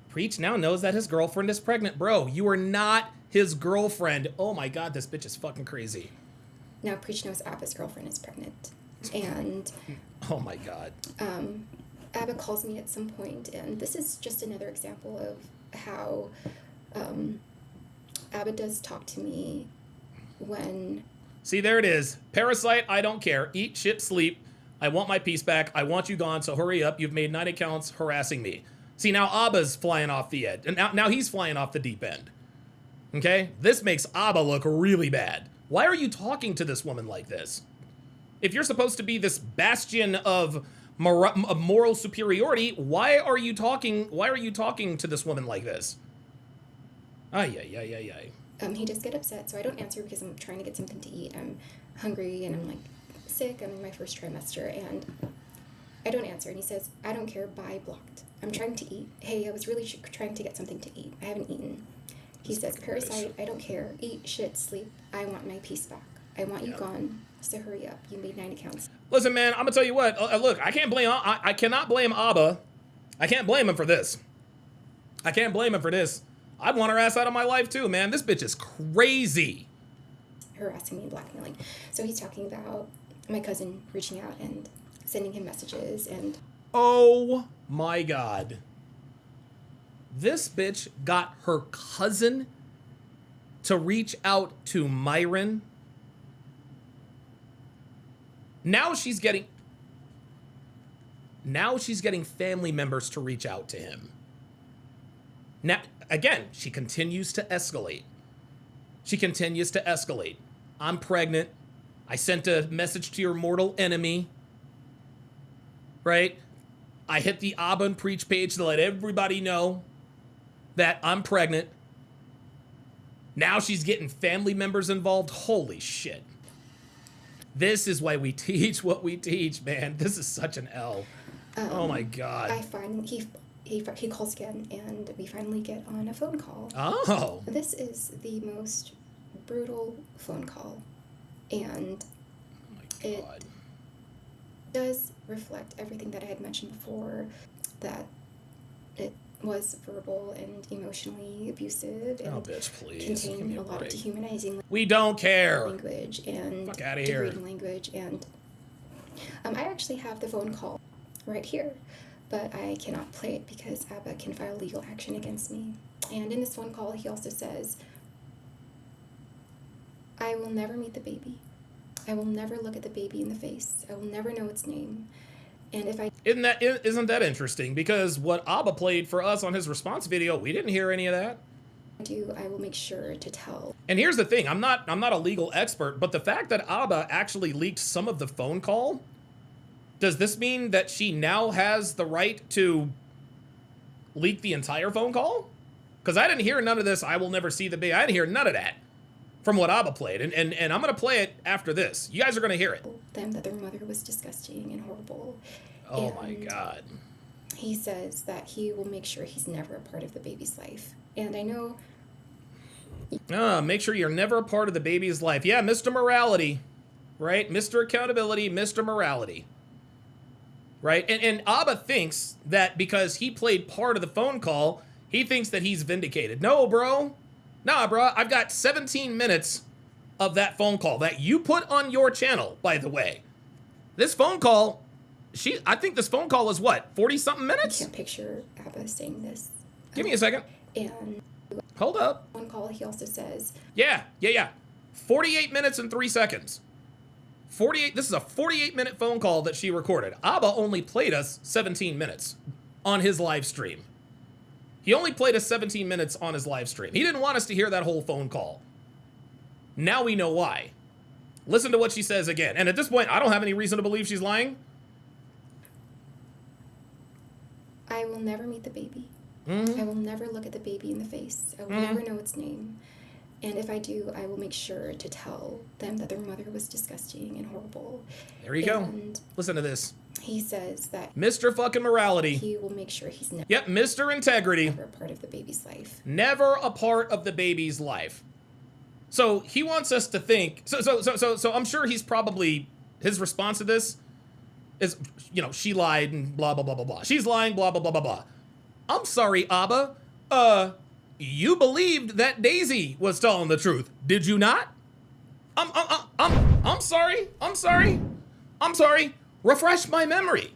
Preach now knows that his girlfriend is pregnant. Bro, you are not his girlfriend. Oh my God, this bitch is fucking crazy. Now Preach knows Abba's girlfriend is pregnant. And oh my God. Abba calls me at some point, and this is just another example of how Abba does talk to me when... See, there it is. Parasite, I don't care. Eat, shit, sleep. I want my piece back. I want you gone, so hurry up. You've made 9 accounts harassing me. See, now Abba's flying off the edge. And now he's flying off the deep end. Okay? This makes Abba look really bad. Why are you talking to this woman like this? If you're supposed to be this bastion of moral superiority, why are you talking to this woman like this? Ay. He does get upset, so I don't answer because I'm trying to get something to eat. I'm hungry and I'm like sick. I'm in my first trimester and I don't answer. And he says, "I don't care, bye, blocked. I'm trying to eat. Hey, I was really trying to get something to eat. I haven't eaten." He says, "Parasite, I don't care. Eat, shit, sleep. I want my piece back." I want you gone, so hurry up. You made 9 accounts. Listen, man, I'm gonna tell you what. Look, I cannot blame Abba. I can't blame him for this. I can't blame him for this. I'd want her ass out of my life too, man. This bitch is crazy. Harassing me and blackmailing. So he's talking about my cousin reaching out and sending him messages and... Oh my God. This bitch got her cousin to reach out to Myron. Now she's getting family members to reach out to him. Now, again, she continues to escalate. She continues to escalate. I'm pregnant. I sent a message to your mortal enemy. Right? I hit the Abba and Preach page to let everybody know that I'm pregnant. Now she's getting family members involved. Holy shit. This is why we teach what we teach, man. This is such an L. Oh my God. He calls again, and we finally get on a phone call. Oh. This is the most brutal phone call, and it does reflect everything that I had mentioned before, that it was verbal and emotionally abusive and bitch, please. contained a lot of dehumanizing We don't care. language and Fuck outta here. degrading language. And I actually have the phone call right here, but I cannot play it because Abba can file legal action against me. And in this phone call, he also says, I will never meet the baby. I will never look at the baby in the face. I will never know its name. And if I... Isn't that interesting? Because what Abba played for us on his response video, we didn't hear any of that. do, I will make sure to tell. And here's the thing, I'm not a legal expert, but the fact that Abba actually leaked some of the phone call, does this mean that she now has the right to leak the entire phone call? Because I didn't hear none of this, I will never see the baby. I didn't hear none of that from what Abba played. And I'm going to play it after this. You guys are going to hear it. Them that their mother was disgusting and horrible. Oh my God. He says that he will make sure he's never a part of the baby's life. And I know... Make sure you're never a part of the baby's life. Yeah, Mr. Morality, right? Mr. Accountability, Mr. Morality. Right? And Abba thinks that because he played part of the phone call, he thinks that he's vindicated. No, bro. Nah, bro. I've got 17 minutes of that phone call that you put on your channel, by the way. This phone call, I think this phone call is what, 40-something minutes? I can't picture Abba saying this. Give me a second. And... Hold up. One call, he also says... Yeah. 48 minutes and 3 seconds. This is a 48-minute phone call that she recorded. Abba only played us 17 minutes on his live stream. He only played us 17 minutes on his live stream. He didn't want us to hear that whole phone call. Now we know why. Listen to what she says again. And at this point, I don't have any reason to believe she's lying. I will never meet the baby. Mm-hmm. I will never look at the baby in the face. I will never know its name. And if I do, I will make sure to tell them that their mother was disgusting and horrible. There you go. Listen to this. He says that Mr. fucking Morality. He will make sure he's never, yep, Mr. Integrity. Never a part of the baby's life. Never a part of the baby's life. So he wants us to think. So I'm sure he's probably, his response to this is, she lied and blah blah blah blah blah. She's lying, blah blah blah blah blah. I'm sorry, Abba. You believed that Daisy was telling the truth, did you not? I'm sorry. Refresh my memory.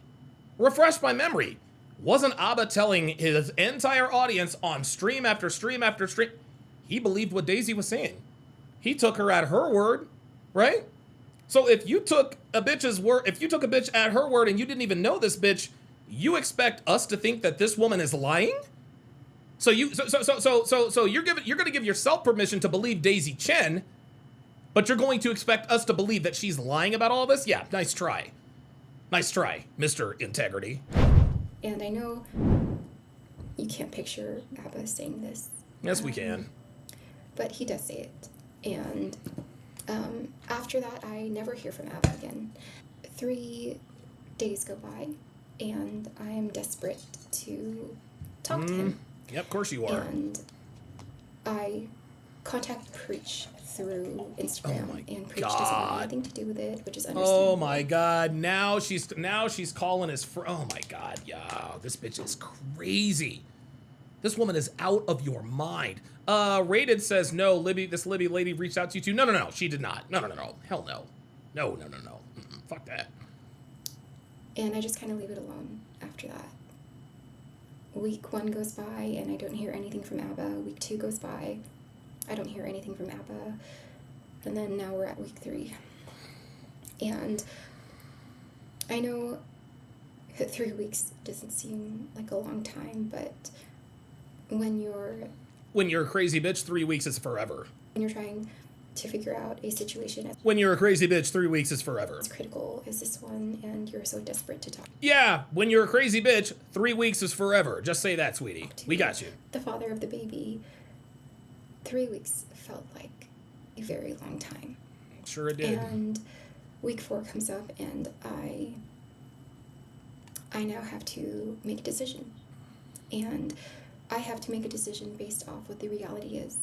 Wasn't Abba telling his entire audience on stream after stream after stream? He believed what Daisy was saying. He took her at her word, right? So if you took a bitch's word, if you took a bitch at her word and you didn't even know this bitch, you expect us to think that this woman is lying? So you're going to give yourself permission to believe Daisy Chen, but you're going to expect us to believe that she's lying about all this? Yeah, nice try. Nice try, Mr. Integrity. And I know you can't picture Abba saying this. Yes, we can. But he does say it. And after that, I never hear from Abba again. 3 days go by, and I am desperate to talk to him. Yep, of course you are. And I contact Preach through Instagram, Oh my and Preach God. doesn't want anything to do with it, which is understandable. Oh my God! Now she's calling his oh my God! Yeah, this bitch is crazy. This woman is out of your mind. Rated says no. This Libby lady reached out to you too. No. She did not. No. Hell no. No. Fuck that. And I just kind of leave it alone after that. Week 1 goes by and I don't hear anything from ABBA. Week 2 goes by, I don't hear anything from ABBA. And then now we're at week 3. And I know that 3 weeks doesn't seem like a long time, but when you're a crazy bitch, 3 weeks is forever. when you're trying to figure out a situation When you're a crazy bitch, 3 weeks is forever. as critical as this one, and you're so desperate to talk Yeah, when you're a crazy bitch, 3 weeks is forever. Just say that, sweetie. to We got you. the father of the baby, 3 weeks felt like a very long time. Sure it did. And week 4 comes up, and I now have to make a decision. And I have to make a decision based off what the reality is.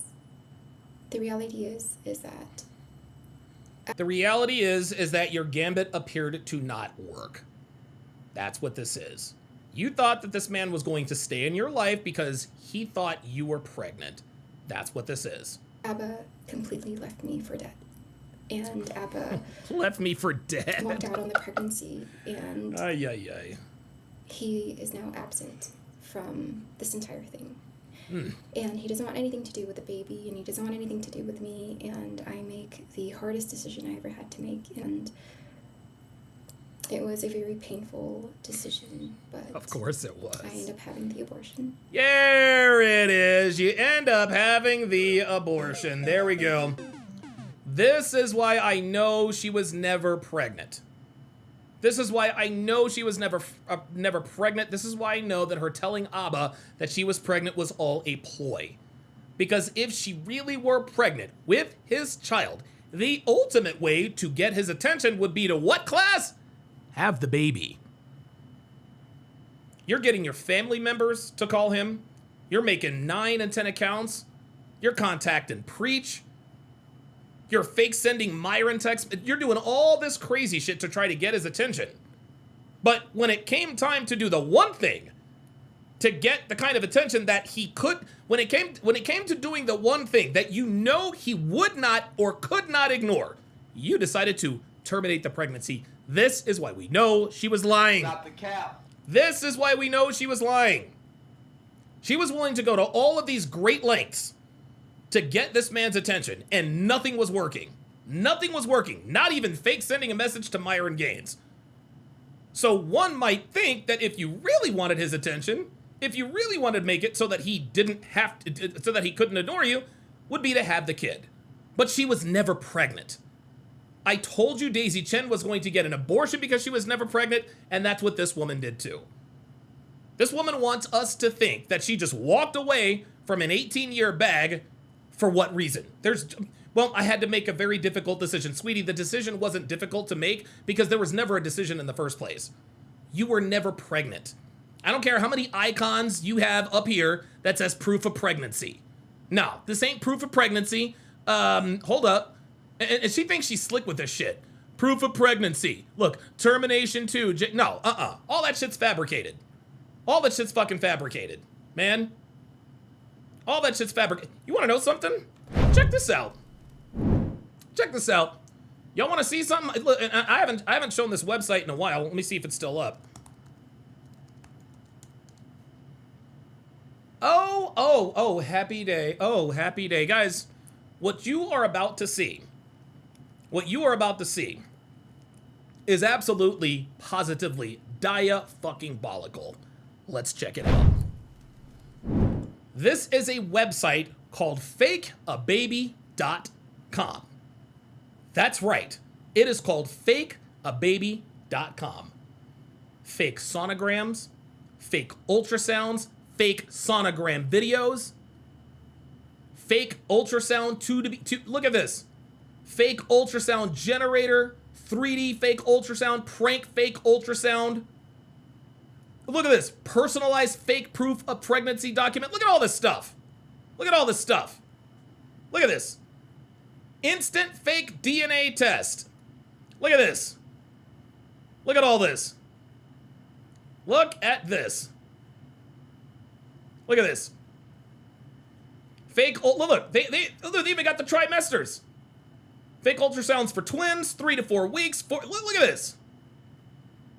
The reality is that The reality is that your gambit appeared to not work. That's what this is. You thought that this man was going to stay in your life because he thought you were pregnant. That's what this is. ABBA completely left me for dead. And ABBA Left me for dead. walked out on the pregnancy, and Ay. he is now absent from this entire thing. And he doesn't want anything to do with the baby, and he doesn't want anything to do with me, and I make the hardest decision I ever had to make, and it was a very painful decision, but Of course it was. I end up having the abortion. There it is. You end up having the abortion. There we go. This is why I know she was never pregnant. This is why I know she was never pregnant. This is why I know that her telling Abba that she was pregnant was all a ploy. Because if she really were pregnant with his child, the ultimate way to get his attention would be to what, class? Have the baby. You're getting your family members to call him. You're making 9 and 10 accounts. You're contacting Preach. You're fake sending Myron texts. You're doing all this crazy shit to try to get his attention. But when it came time to do the one thing to get the kind of attention that he could, when it came to doing the one thing that you know he would not or could not ignore, you decided to terminate the pregnancy. This is why we know she was lying. Stop the cap. This is why we know she was lying. She was willing to go to all of these great lengths to get this man's attention, and nothing was working. Nothing was working. Not even fake sending a message to Myron Gaines. So one might think that if you really wanted his attention, if you really wanted to make it so that he didn't have to, so that he couldn't ignore you, would be to have the kid. But she was never pregnant. I told you Daisy Chen was going to get an abortion because she was never pregnant, and that's what this woman did too. This woman wants us to think that she just walked away from an 18-year bag. For what reason? Well, I had to make a very difficult decision. Sweetie, the decision wasn't difficult to make because there was never a decision in the first place. You were never pregnant. I don't care how many icons you have up here that says proof of pregnancy. No, this ain't proof of pregnancy. Hold up. And she thinks she's slick with this shit. Proof of pregnancy. Look, termination 2. No, all that shit's fabricated. All that shit's fucking fabricated, man. All that shit's fabricated. You want to know something? Check this out. Check this out. Y'all want to see something? Look, I haven't shown this website in a while. Let me see if it's still up. Oh, happy day. Oh, happy day. Guys, what you are about to see is absolutely, positively, dia-fucking-bolical. Let's check it out. This is a website called fakeababy.com. That's right. It is called fakeababy.com. Fake sonograms, fake ultrasounds, fake sonogram videos, fake ultrasound look at this. Fake ultrasound generator, 3D fake ultrasound, prank fake ultrasound. Look at this. Personalized fake proof of pregnancy document. Look at all this stuff. Look at all this stuff. Look at this. Instant fake DNA test. Look at this. Look at all this. Look at this. Look at this. Fake, look, they even got the trimesters. Fake ultrasounds for twins, 3 to 4 weeks. Look at this.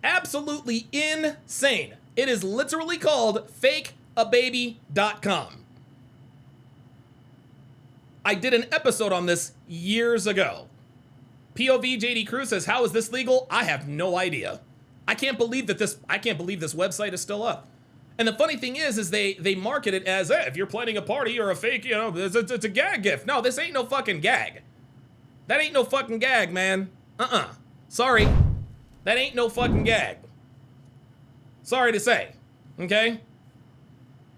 Absolutely insane. It is literally called fakeababy.com. I did an episode on this years ago. POV JD Cruz says, how is this legal? I have no idea. I can't believe this website is still up. And the funny thing is they market it as, hey, if you're planning a party or a fake, it's a gag gift. No, this ain't no fucking gag. That ain't no fucking gag, man. Sorry. That ain't no fucking gag. Sorry to say. Okay?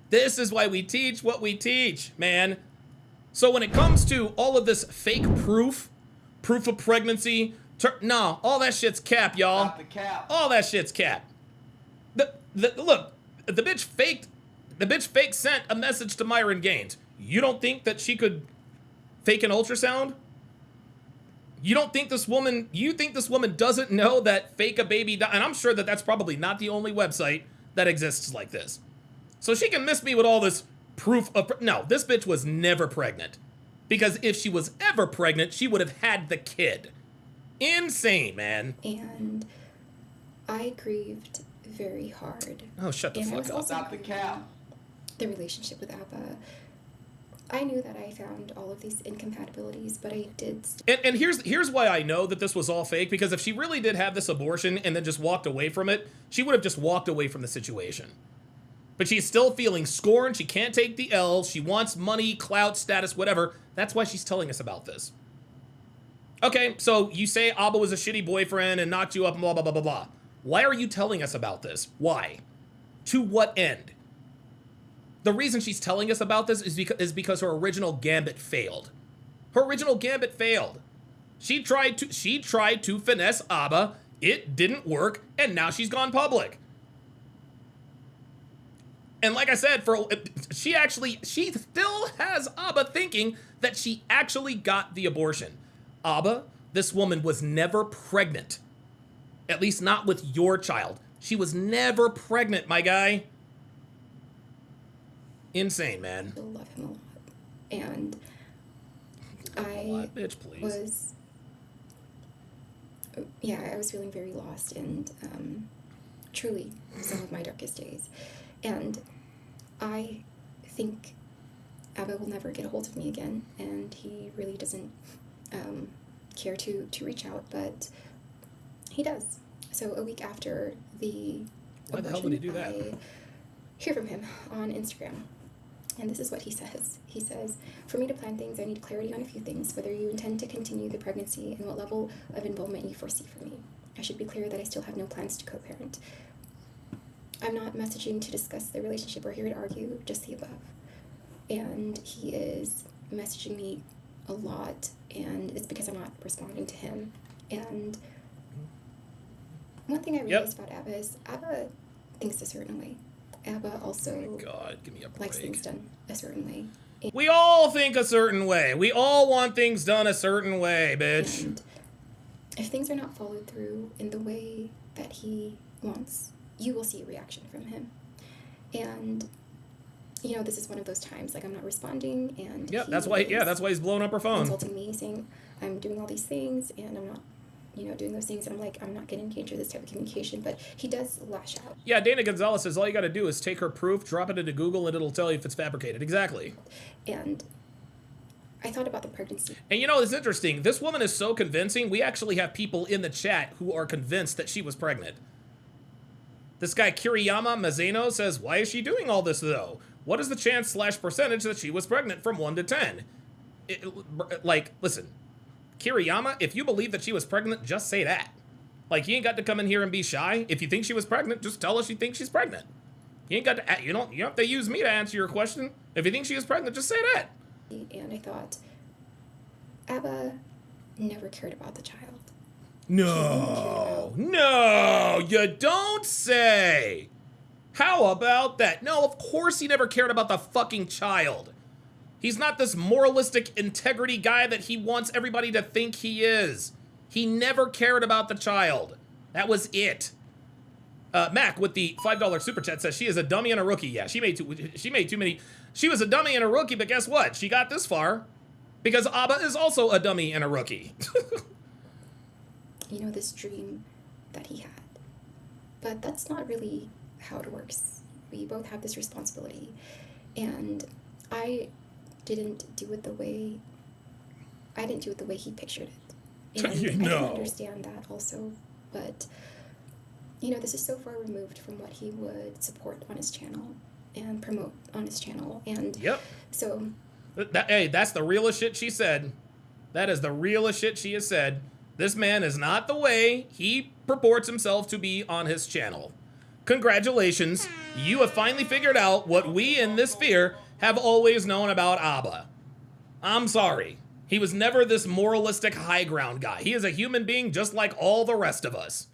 This is why we teach what we teach, man. So when it comes to all of this fake proof of pregnancy, no, all that shit's cap, y'all. Stop the cap. All that shit's cap. Look, the bitch fake sent a message to Myron Gaines. You don't think that she could fake an ultrasound? You think this woman doesn't know that fake a baby, and I'm sure that that's probably not the only website that exists like this. So she can miss me with all this proof of, no, this bitch was never pregnant. Because if she was ever pregnant, she would have had the kid. Insane, man. And I grieved very hard. Oh, shut the fuck up. Stop the cap. The relationship with Abba. I knew that I found all of these incompatibilities, but I did. And here's why I know that this was all fake, because if she really did have this abortion and then just walked away from it, she would have just walked away from the situation. But she's still feeling scorned. She can't take the L. She wants money, clout, status, whatever. That's why she's telling us about this. Okay, so you say Abba was a shitty boyfriend and knocked you up and blah, blah, blah, blah, blah. Why are you telling us about this? Why? To what end? The reason she's telling us about this is because her original gambit failed. Her original gambit failed. She tried to finesse Abba. It didn't work, and now she's gone public. And like I said, she still has Abba thinking that she actually got the abortion. Abba, this woman was never pregnant. At least not with your child. She was never pregnant, my guy. Insane, man. I love him a lot. And I bitch, please. I was feeling very lost and truly some of my darkest days. And I think Abba will never get a hold of me again, and he really doesn't care to reach out, but he does. So a week after the Why the hell would he do that? I hear from him on Instagram. And this is what he says. He says, for me to plan things, I need clarity on a few things, whether you intend to continue the pregnancy and what level of involvement you foresee for me. I should be clear that I still have no plans to co-parent. I'm not messaging to discuss the relationship or here to argue, just the above. And he is messaging me a lot, and it's because I'm not responding to him. And one thing I realized about Abba is Abba thinks a certain way. Abba also Oh my God, give me a break. likes things done a certain way. We all think a certain way. We all want things done a certain way, bitch. And if things are not followed through in the way that he wants, you will see a reaction from him. And this is one of those times, like, I'm not responding, and that's why he's blowing up her phone. Insulting me, saying I'm doing all these things and I'm not doing those things, and I'm like, I'm not going to engage with this type of communication, but he does lash out. Yeah, Dana Gonzalez says all you got to do is take her proof, drop it into Google, and it'll tell you if it's fabricated. Exactly. And I thought about the pregnancy. And it's interesting. This woman is so convincing. We actually have people in the chat who are convinced that she was pregnant. This guy, Kiriyama Mazeno, says, why is she doing all this, though? What is the chance / percentage that she was pregnant from 1 to 10? Listen, Kiriyama, if you believe that she was pregnant, just say that. Like, you ain't got to come in here and be shy. If you think she was pregnant, just tell us you think she's pregnant. You ain't got to, you don't have to use me to answer your question. If you think she was pregnant, just say that. And I thought, Abba never cared about the child. No, you don't say. How about that? No, of course he never cared about the fucking child. He's not this moralistic integrity guy that he wants everybody to think he is. He never cared about the child. That was it. Mac with the $5 super chat says she is a dummy and a rookie. Yeah, she made too many. She was a dummy and a rookie, but guess what? She got this far because Abba is also a dummy and a rookie. You know, this dream that he had. But that's not really how it works. We both have this responsibility. And I didn't do it the way he pictured it. And You I know. can understand that also. But, you know, this is so far removed from what he would support on his channel and promote on his channel. And Yep. so... Hey, that's the realest shit she said. That is the realest shit she has said. This man is not the way he purports himself to be on his channel. Congratulations. You have finally figured out what we in this sphere have always known about Abba. I'm sorry. He was never this moralistic high ground guy. He is a human being just like all the rest of us.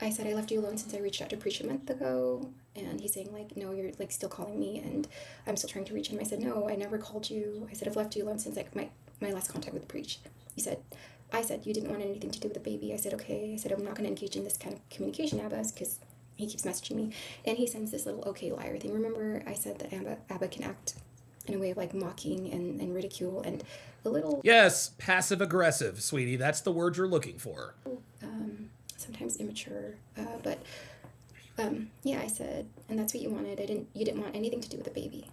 I said I left you alone since I reached out to Preach a month ago, and he's saying like, no, you're like still calling me, and I'm still trying to reach him. I said, no, I never called you. I said I've left you alone since like my last contact with Preach. I said you didn't want anything to do with the baby. I said okay. I said I'm not going to engage in this kind of communication, Abbas, because he keeps messaging me, and he sends this little okay liar thing. Remember I said that Abba can act in a way of like mocking and ridicule and a little Yes, passive aggressive, sweetie. That's the word you're looking for. sometimes immature, but yeah, I said, and that's what you wanted. You didn't want anything to do with the baby.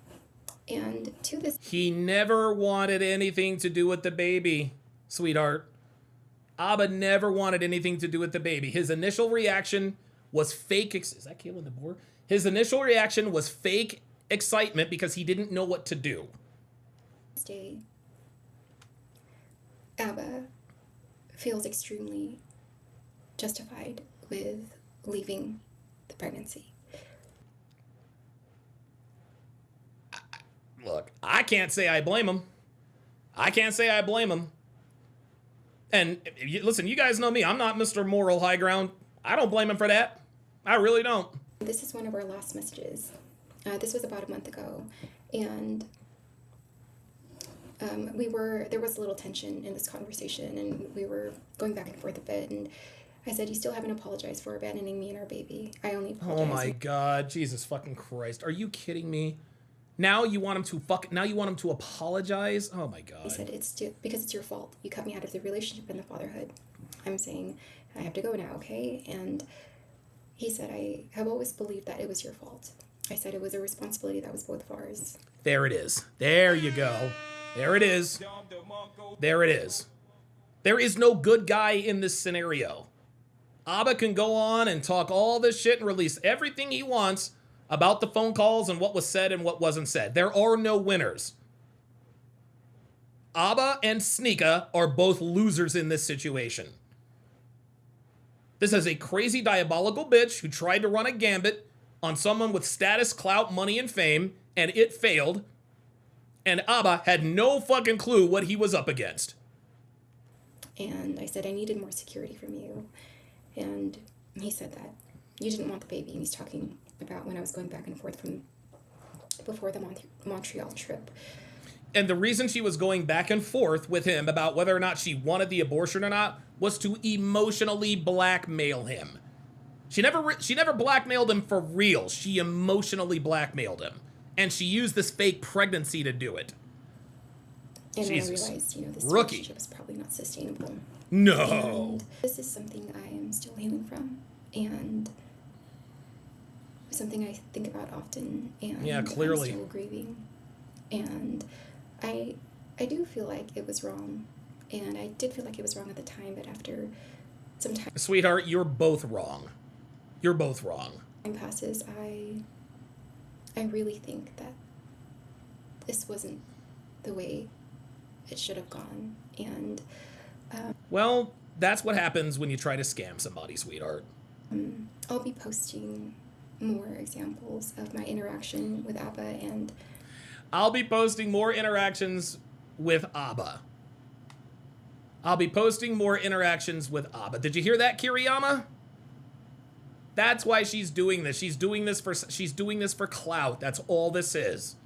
And to this, He never wanted anything to do with the baby, sweetheart. Abba never wanted anything to do with the baby. His initial reaction was fake. Is that Caitlin the Boar? His initial reaction was fake excitement because he didn't know what to do. day, Abba feels extremely justified with leaving the pregnancy. Look, I can't say I blame him. I can't say I blame him. And listen, you guys know me. I'm not Mr. Moral High Ground. I don't blame him for that. I really don't. This is one of our last messages. This was about a month ago, and there was a little tension in this conversation, and we were going back and forth a bit, and I said, you still haven't apologized for abandoning me and our baby. I only apologize. Oh my God, Jesus fucking Christ. Are you kidding me? Now you want him to apologize? Oh my God. He said, because it's your fault. You cut me out of the relationship and the fatherhood. I'm saying, I have to go now, okay? And he said, I have always believed that it was your fault. I said it was a responsibility that was both of ours. There it is. There you go. There it is. There it is. There is no good guy in this scenario. Abba can go on and talk all this shit and release everything he wants about the phone calls and what was said and what wasn't said. There are no winners. Abba and Sneaka are both losers in this situation. This is a crazy diabolical bitch who tried to run a gambit on someone with status, clout, money, and fame, and it failed. And Abba had no fucking clue what he was up against. And I said, I needed more security from you. And he said that you didn't want the baby. And he's talking about when I was going back and forth from before the Montreal trip. And the reason she was going back and forth with him about whether or not she wanted the abortion or not was to emotionally blackmail him. She never blackmailed him for real. She emotionally blackmailed him. And she used this fake pregnancy to do it. And Jesus. I realized, this Rookie. relationship is probably not sustainable. No. And this is something I am still healing from. And something I think about often. And Yeah, clearly. I'm still grieving. And I do feel like it was wrong. And I did feel like it was wrong at the time, but after some time Sweetheart, you're both wrong. You're both wrong. passes, I really think that this wasn't the way it should have gone. And Well, that's what happens when you try to scam somebody, sweetheart. I'll be posting more examples of my interaction with Abba, and I'll be posting more interactions with Abba. I'll be posting more interactions with Abba. Did you hear that, Kiriyama? That's why she's doing this. She's doing this for clout. That's all this is.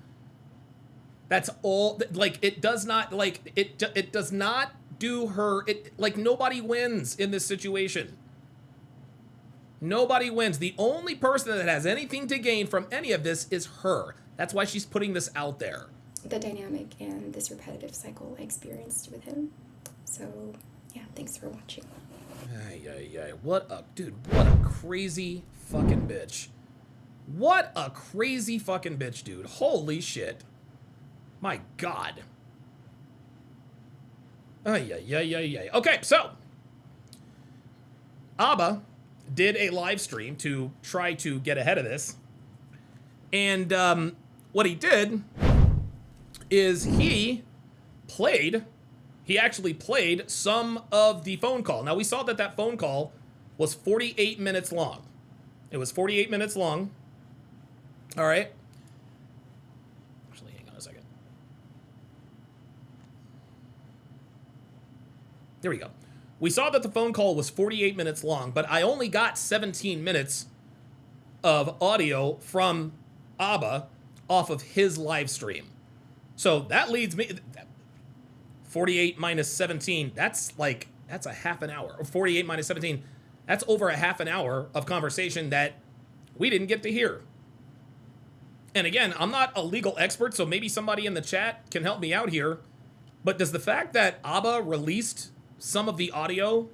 That's all. Like, it does not, like, it does not do her, like, nobody wins in this situation. Nobody wins. The only person that has anything to gain from any of this is her. That's why she's putting this out there. The dynamic and this repetitive cycle I experienced with him. So, yeah, thanks for watching. What a crazy fucking bitch. What a crazy fucking bitch, dude. Holy shit. My God. Okay, so Abba did a live stream to try to get ahead of this. And what he did is he actually played some of the phone call. Now, we saw that phone call was 48 minutes long. It was 48 minutes long. All right. Actually, hang on a second. There we go. We saw that the phone call was 48 minutes long, but I only got 17 minutes of audio from Abba off of his live stream. So that leads me, 48 minus 17, that's a half an hour. Or 48 minus 17, that's over a half an hour of conversation that we didn't get to hear. And again, I'm not a legal expert, so maybe somebody in the chat can help me out here. But does the fact that Abba released some of the audio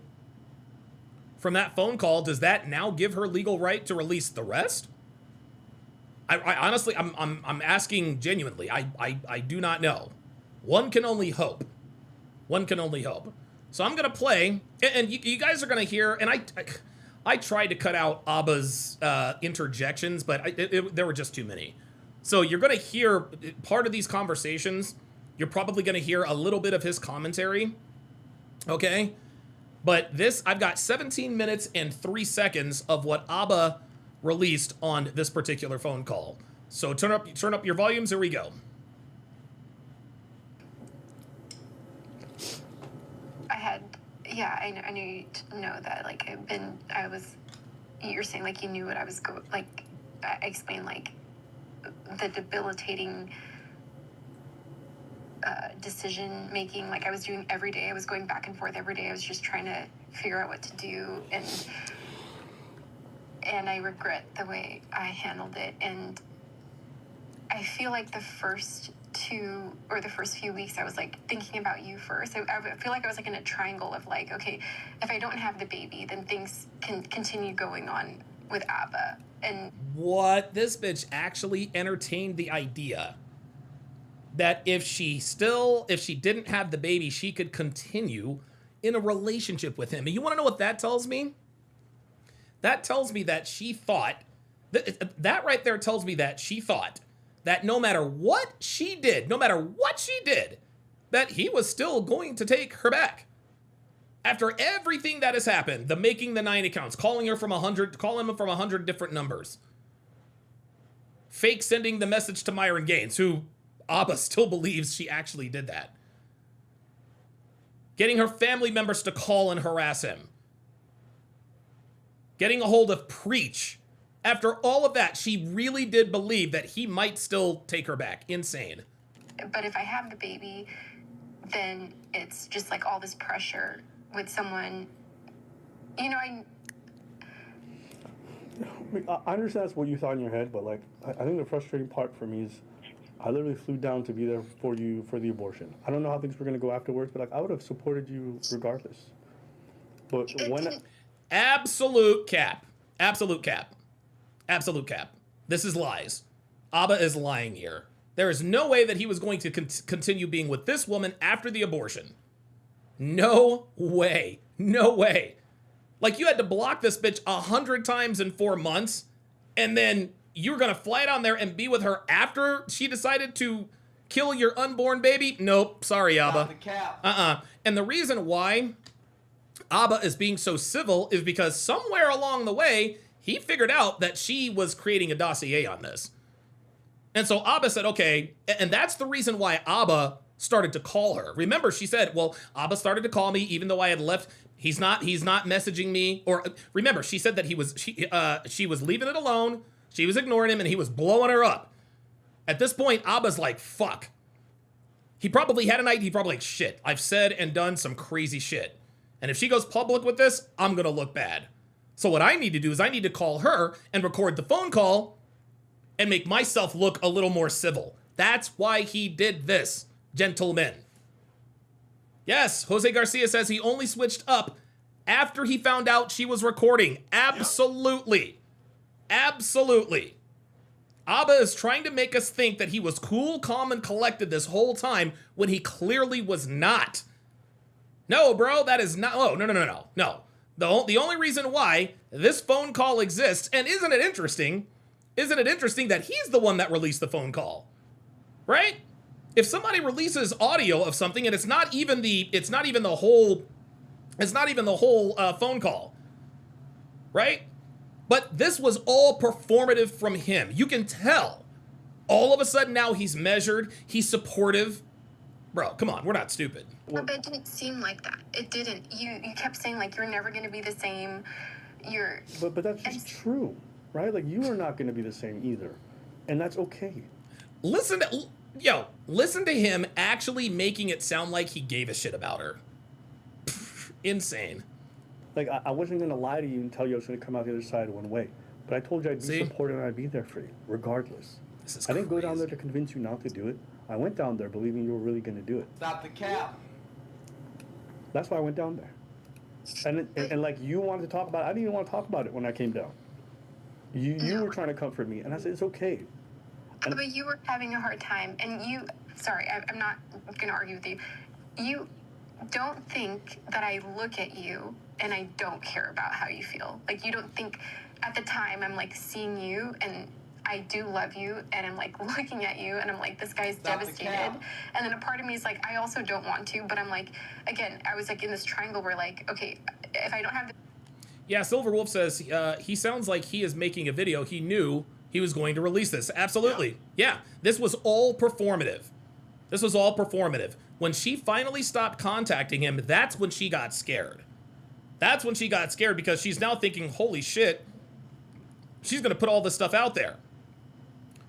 from that phone call, does that now give her legal right to release the rest? I honestly, I'm asking genuinely. I do not know. One can only hope. One can only hope. So I'm gonna play, and you guys are gonna hear. And I tried to cut out Abba's interjections, but there were just too many. So you're gonna hear part of these conversations. You're probably gonna hear a little bit of his commentary. Okay, but this, I've got 17 minutes and 3 seconds of what Abba released on this particular phone call. So turn up your volumes. Here we go. I knew you to know that, like, you're saying, like, you knew what I was I explained, like, the debilitating decision making, like, I was doing every day. I was going back and forth every day. I was just trying to figure out what to do, and I regret the way I handled it. And I feel like the first few weeks, I was, like, thinking about you first. I feel like I was, like, in a triangle of, like, okay, if I don't have the baby, then things can continue going on with Abba. And what? This bitch actually entertained the idea that if she didn't have the baby, she could continue in a relationship with him. And you want to know what that tells me? That tells me that she thought, that right there tells me that she thought that no matter what she did, that he was still going to take her back. After everything that has happened, the making the 9 accounts, calling him from 100 different numbers, fake sending the message to Myron Gaines, who Abba still believes she actually did that, getting her family members to call and harass him, getting a hold of Preach. After all of that, she really did believe that he might still take her back. Insane. But if I have the baby, then it's just, like, all this pressure with someone, you know, I understand that's what you thought in your head, but, like, I think the frustrating part for me is I literally flew down to be there for you for the abortion. I don't know how things were going to go afterwards, but, like, I would have supported you regardless. But when... Absolute cap. Absolute cap. Absolute cap. This is lies. Abba is lying here. There is no way that he was going to continue being with this woman after the abortion. No way. No way. Like, you had to block this bitch 100 times in 4 months, and then you were going to fly down there and be with her after she decided to kill your unborn baby? Nope. Sorry, Abba. And the reason why Abba is being so civil is because somewhere along the way, he figured out that she was creating a dossier on this. And so Abba said, okay, and that's the reason why Abba started to call her. Remember, she said, well, Abba started to call me even though I had left. He's not messaging me. Or remember, she said that she was leaving it alone. She was ignoring him and he was blowing her up. At this point, Abba's like, fuck. He probably had a night. He probably like, shit, I've said and done some crazy shit. And if she goes public with this, I'm going to look bad. So what I need to do is I need to call her and record the phone call and make myself look a little more civil. That's why he did this, gentlemen. Yes, Jose Garcia says he only switched up after he found out she was recording. Absolutely. Absolutely. Abba is trying to make us think that he was cool, calm, and collected this whole time when he clearly was not. No, bro, that is not. Oh, no. The only reason why this phone call exists, and isn't it interesting that he's the one that released the phone call, right? If somebody releases audio of something and it's not even the whole phone call, right? But this was all performative from him. You can tell. All of a sudden now he's measured, he's supportive. Bro, come on, we're not stupid. But it didn't seem like that. It didn't. You kept saying like you're never gonna be the same. But that's just true, right? Like you are not gonna be the same either. And that's okay. Listen to him actually making it sound like he gave a shit about her. Insane. Like, I wasn't going to lie to you and tell you I was going to come out the other side one way. But I told you I'd be supportive and I'd be there for you, regardless. I didn't go down there to convince you not to do it. I went down there believing you were really going to do it. Stop the cap. That's why I went down there. And like, you wanted to talk about it. I didn't even want to talk about it when I came down. You were trying to comfort me. And I said, it's okay. But you were having a hard time. And I'm not going to argue with you. You don't think that I look at you and I don't care about how you feel. Like, you don't think at the time I'm like seeing you and I do love you and I'm like looking at you and I'm like, this guy's devastated. And then a part of me is like, I also don't want to, but I'm like, again, I was like in this triangle where like, okay, if I don't have Yeah, Silver Wolf says he sounds like he is making a video. He knew he was going to release this. Absolutely. Yeah, this was all performative. This was all performative. When she finally stopped contacting him, that's when she got scared. That's when she got scared because she's now thinking, holy shit, she's going to put all this stuff out there.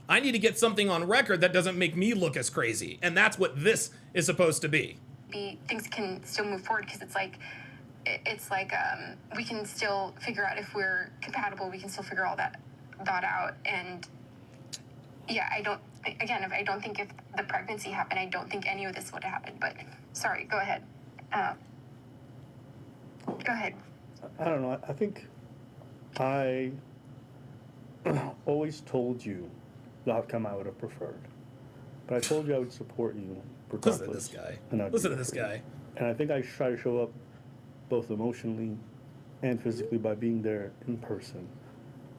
I need to get something on record that doesn't make me look as crazy. And that's what this is supposed to be. Things can still move forward because it's like we can still figure out if we're compatible. We can still figure all that out. And yeah, I don't think if the pregnancy happened, I don't think any of this would have happened. But sorry, go ahead. Go ahead. I don't know. I think I always told you the outcome I would have preferred. But I told you I would support you regardless. Listen to this guy. And Listen to this guy. And I think I try to show up both emotionally and physically by being there in person.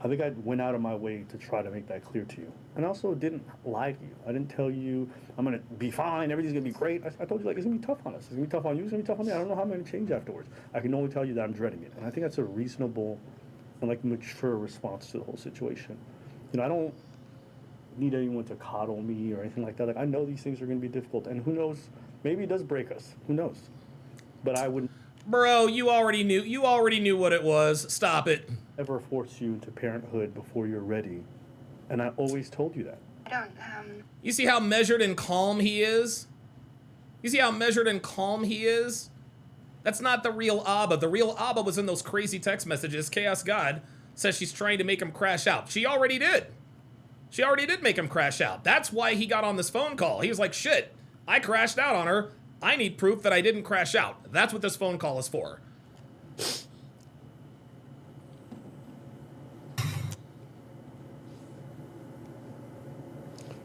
I think I went out of my way to try to make that clear to you. And I also didn't lie to you. I didn't tell you I'm going to be fine, everything's going to be great. I told you, like, it's going to be tough on us. It's going to be tough on you. It's going to be tough on me. I don't know how I'm going to change afterwards. I can only tell you that I'm dreading it. And I think that's a reasonable and, like, mature response to the whole situation. You know, I don't need anyone to coddle me or anything like that. Like, I know these things are going to be difficult. And who knows? Maybe it does break us. Who knows? But I wouldn't. Bro, you already knew what it was. Stop it. Ever force you into parenthood before you're ready. And I always told you that. I don't, You see how measured and calm he is? You see how measured and calm he is? That's not the real Abba. The real Abba was in those crazy text messages. Chaos God says she's trying to make him crash out. She already did. She already did make him crash out. That's why he got on this phone call. He was like, shit, I crashed out on her. I need proof that I didn't crash out. That's what this phone call is for.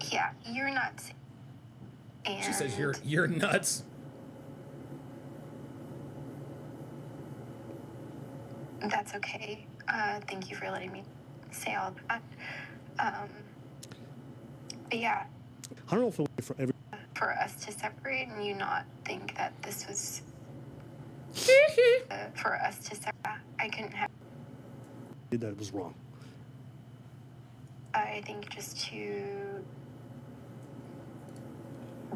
Yeah, you're nuts. And she says you're nuts. That's okay. Thank you for letting me say all that. But yeah. I don't know if it's for every. For us to separate and you not think that this was for us to separate, I couldn't have. That was wrong. I think just to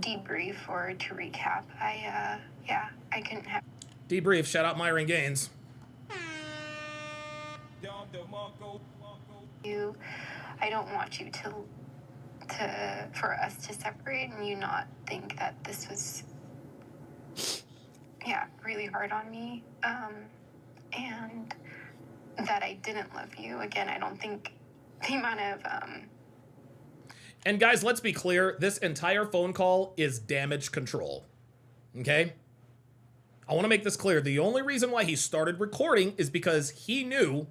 debrief or to recap. I couldn't have Debrief, shout out Myron Gaines. you. I don't want you to for us to separate and you not think that this was really hard on me, and that I didn't love you. Again, I don't think the amount of And guys, let's be clear, this entire phone call is damage control. Okay? I want to make this clear. The only reason why he started recording is because he knew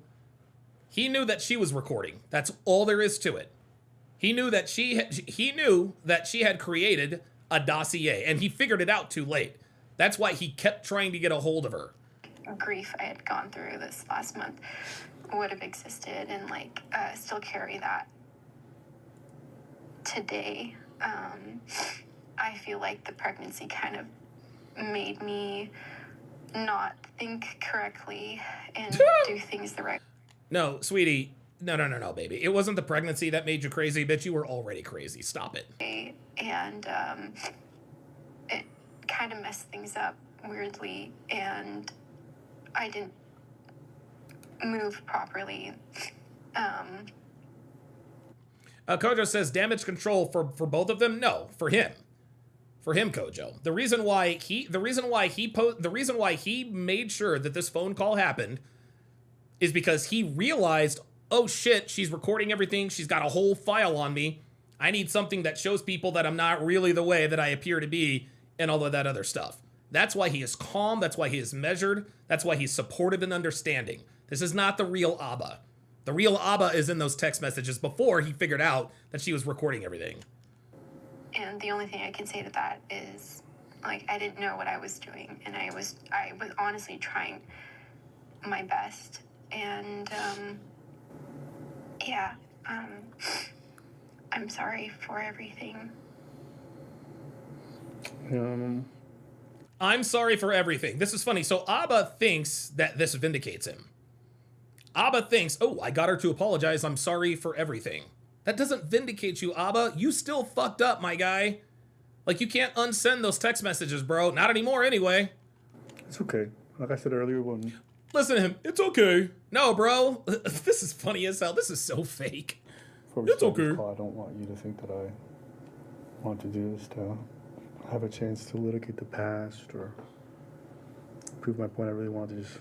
that she was recording. That's all there is to it. He knew that she had created a dossier, and he figured it out too late. That's why he kept trying to get a hold of her. grief I had gone through this last month would have existed, and still carry that today. I feel like the pregnancy kind of made me not think correctly and do things the right way. No, sweetie. No, baby. It wasn't the pregnancy that made you crazy, bitch. You were already crazy. Stop it. And it kind of messed things up weirdly, and I didn't move properly. Kojo says damage control for both of them. No, for him, Kojo. The reason why he made sure that this phone call happened is because he realized, oh shit, she's recording everything. She's got a whole file on me. I need something that shows people that I'm not really the way that I appear to be, and all of that other stuff. That's why he is calm. That's why he is measured. That's why he's supportive and understanding. This is not the real Abba. The real Abba is in those text messages before he figured out that she was recording everything. And the only thing I can say to that is, I didn't know what I was doing, and I was honestly trying my best. And, I'm sorry for everything. I'm sorry for everything. This is funny. So Abba thinks that this vindicates him. Abba thinks, oh, I got her to apologize. I'm sorry for everything. That doesn't vindicate you, Abba. You still fucked up, my guy. You can't unsend those text messages, bro. Not anymore, anyway. It's okay. Like I said earlier, when... Listen to him. It's okay. No, bro. This is funny as hell. This is so fake. It's okay. I don't want you to think that I want to do this to have a chance to litigate the past or prove my point. I really want to just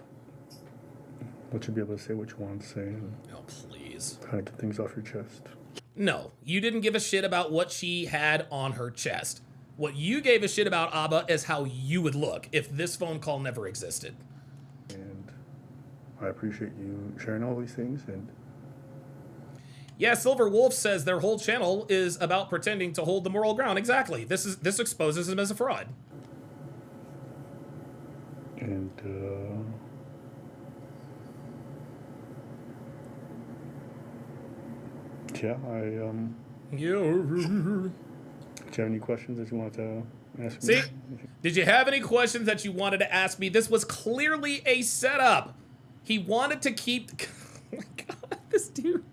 let you be able to say what you want to say and please. Kind of get things off your chest. No, you didn't give a shit about what she had on her chest. What you gave a shit about, Abba, is how you would look if this phone call never existed. And I appreciate you sharing all these things. And yeah, Silver Wolf says their whole channel is about pretending to hold the moral ground. Exactly. This exposes him as a fraud. And yeah, do you have any questions that you want to ask me? See? Did you have any questions that you wanted to ask me? This was clearly a setup. He wanted to keep... Oh my god, this dude.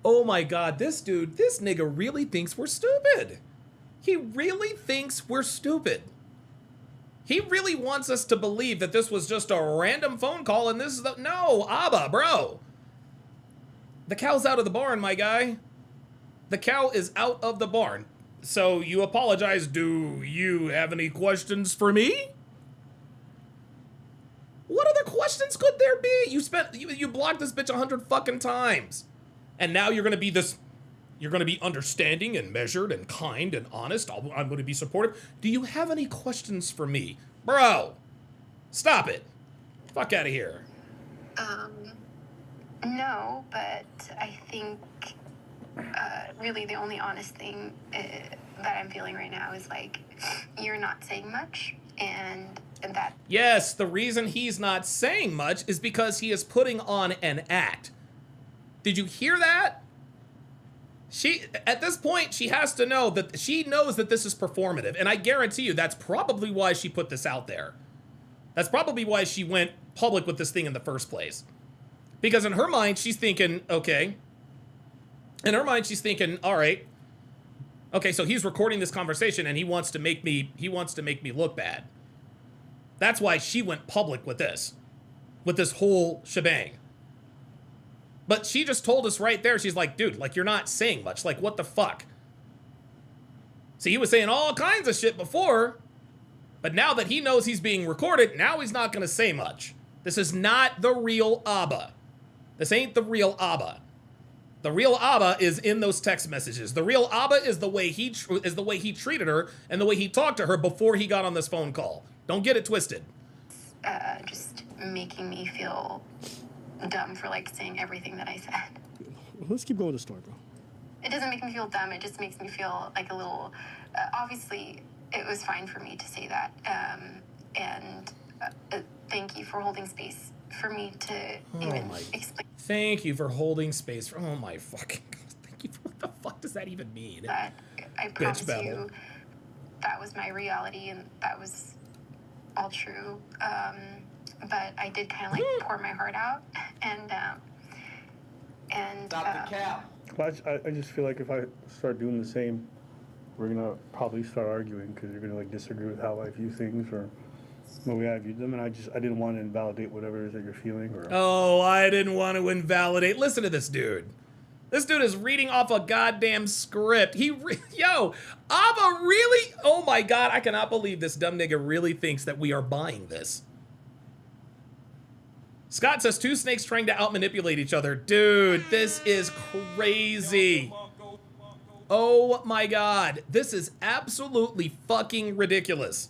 Oh my god, this nigga really thinks we're stupid. He really thinks we're stupid. He really wants us to believe that this was just a random phone call and this is the... No, Abba, bro. The cow's out of the barn, my guy. The cow is out of the barn. So you apologize. Do you have any questions for me? What other questions could there be? You blocked this bitch 100 fucking times. And now you're gonna be understanding and measured and kind and honest. I'm gonna be supportive. Do you have any questions for me? Bro, stop it. Fuck out of here. No, but I think really the only honest thing that I'm feeling right now is you're not saying much, and that... Yes, the reason he's not saying much is because he is putting on an act. Did you hear that? At this point, she has to know that she knows that this is performative, and I guarantee you that's probably why she put this out there. That's probably why she went public with this thing in the first place. Because in her mind, she's thinking, okay. In her mind, she's thinking, all right, Okay, so he's recording this conversation and he wants to make me look bad. That's why she went public with this whole shebang. But she just told us right there, she's like, dude, like, you're not saying much. Like, what the fuck? See, he was saying all kinds of shit before, but now that he knows he's being recorded, now he's not gonna say much. This is not the real Abba. This ain't the real Abba. The real Abba is in those text messages. The real Abba is the way he treated her and the way he talked to her before he got on this phone call. Don't get it twisted. Just making me feel dumb for like saying everything that I said. Let's keep going with the story, bro. It doesn't make me feel dumb. It just makes me feel like a little. Obviously, it was fine for me to say that, and thank you for holding space for me to even explain. Thank you for holding space for. Oh my fucking. Thank you for. What the fuck does that even mean? That I promise you, that was my reality, and that was all true. But I did kind of like pour my heart out, and stop the cap. Well, I just feel like if I start doing the same, we're gonna probably start arguing because you're gonna like disagree with how I view things or the way I view them, and I didn't want to invalidate whatever it is that you're feeling. Or oh, I didn't want to invalidate. Listen to this dude. This dude is reading off a goddamn script. Yo, Abba really? Oh my god, I cannot believe this dumb nigga really thinks that we are buying this. Scott says, two snakes trying to outmanipulate each other. Dude, this is crazy. Oh my god. This is absolutely fucking ridiculous.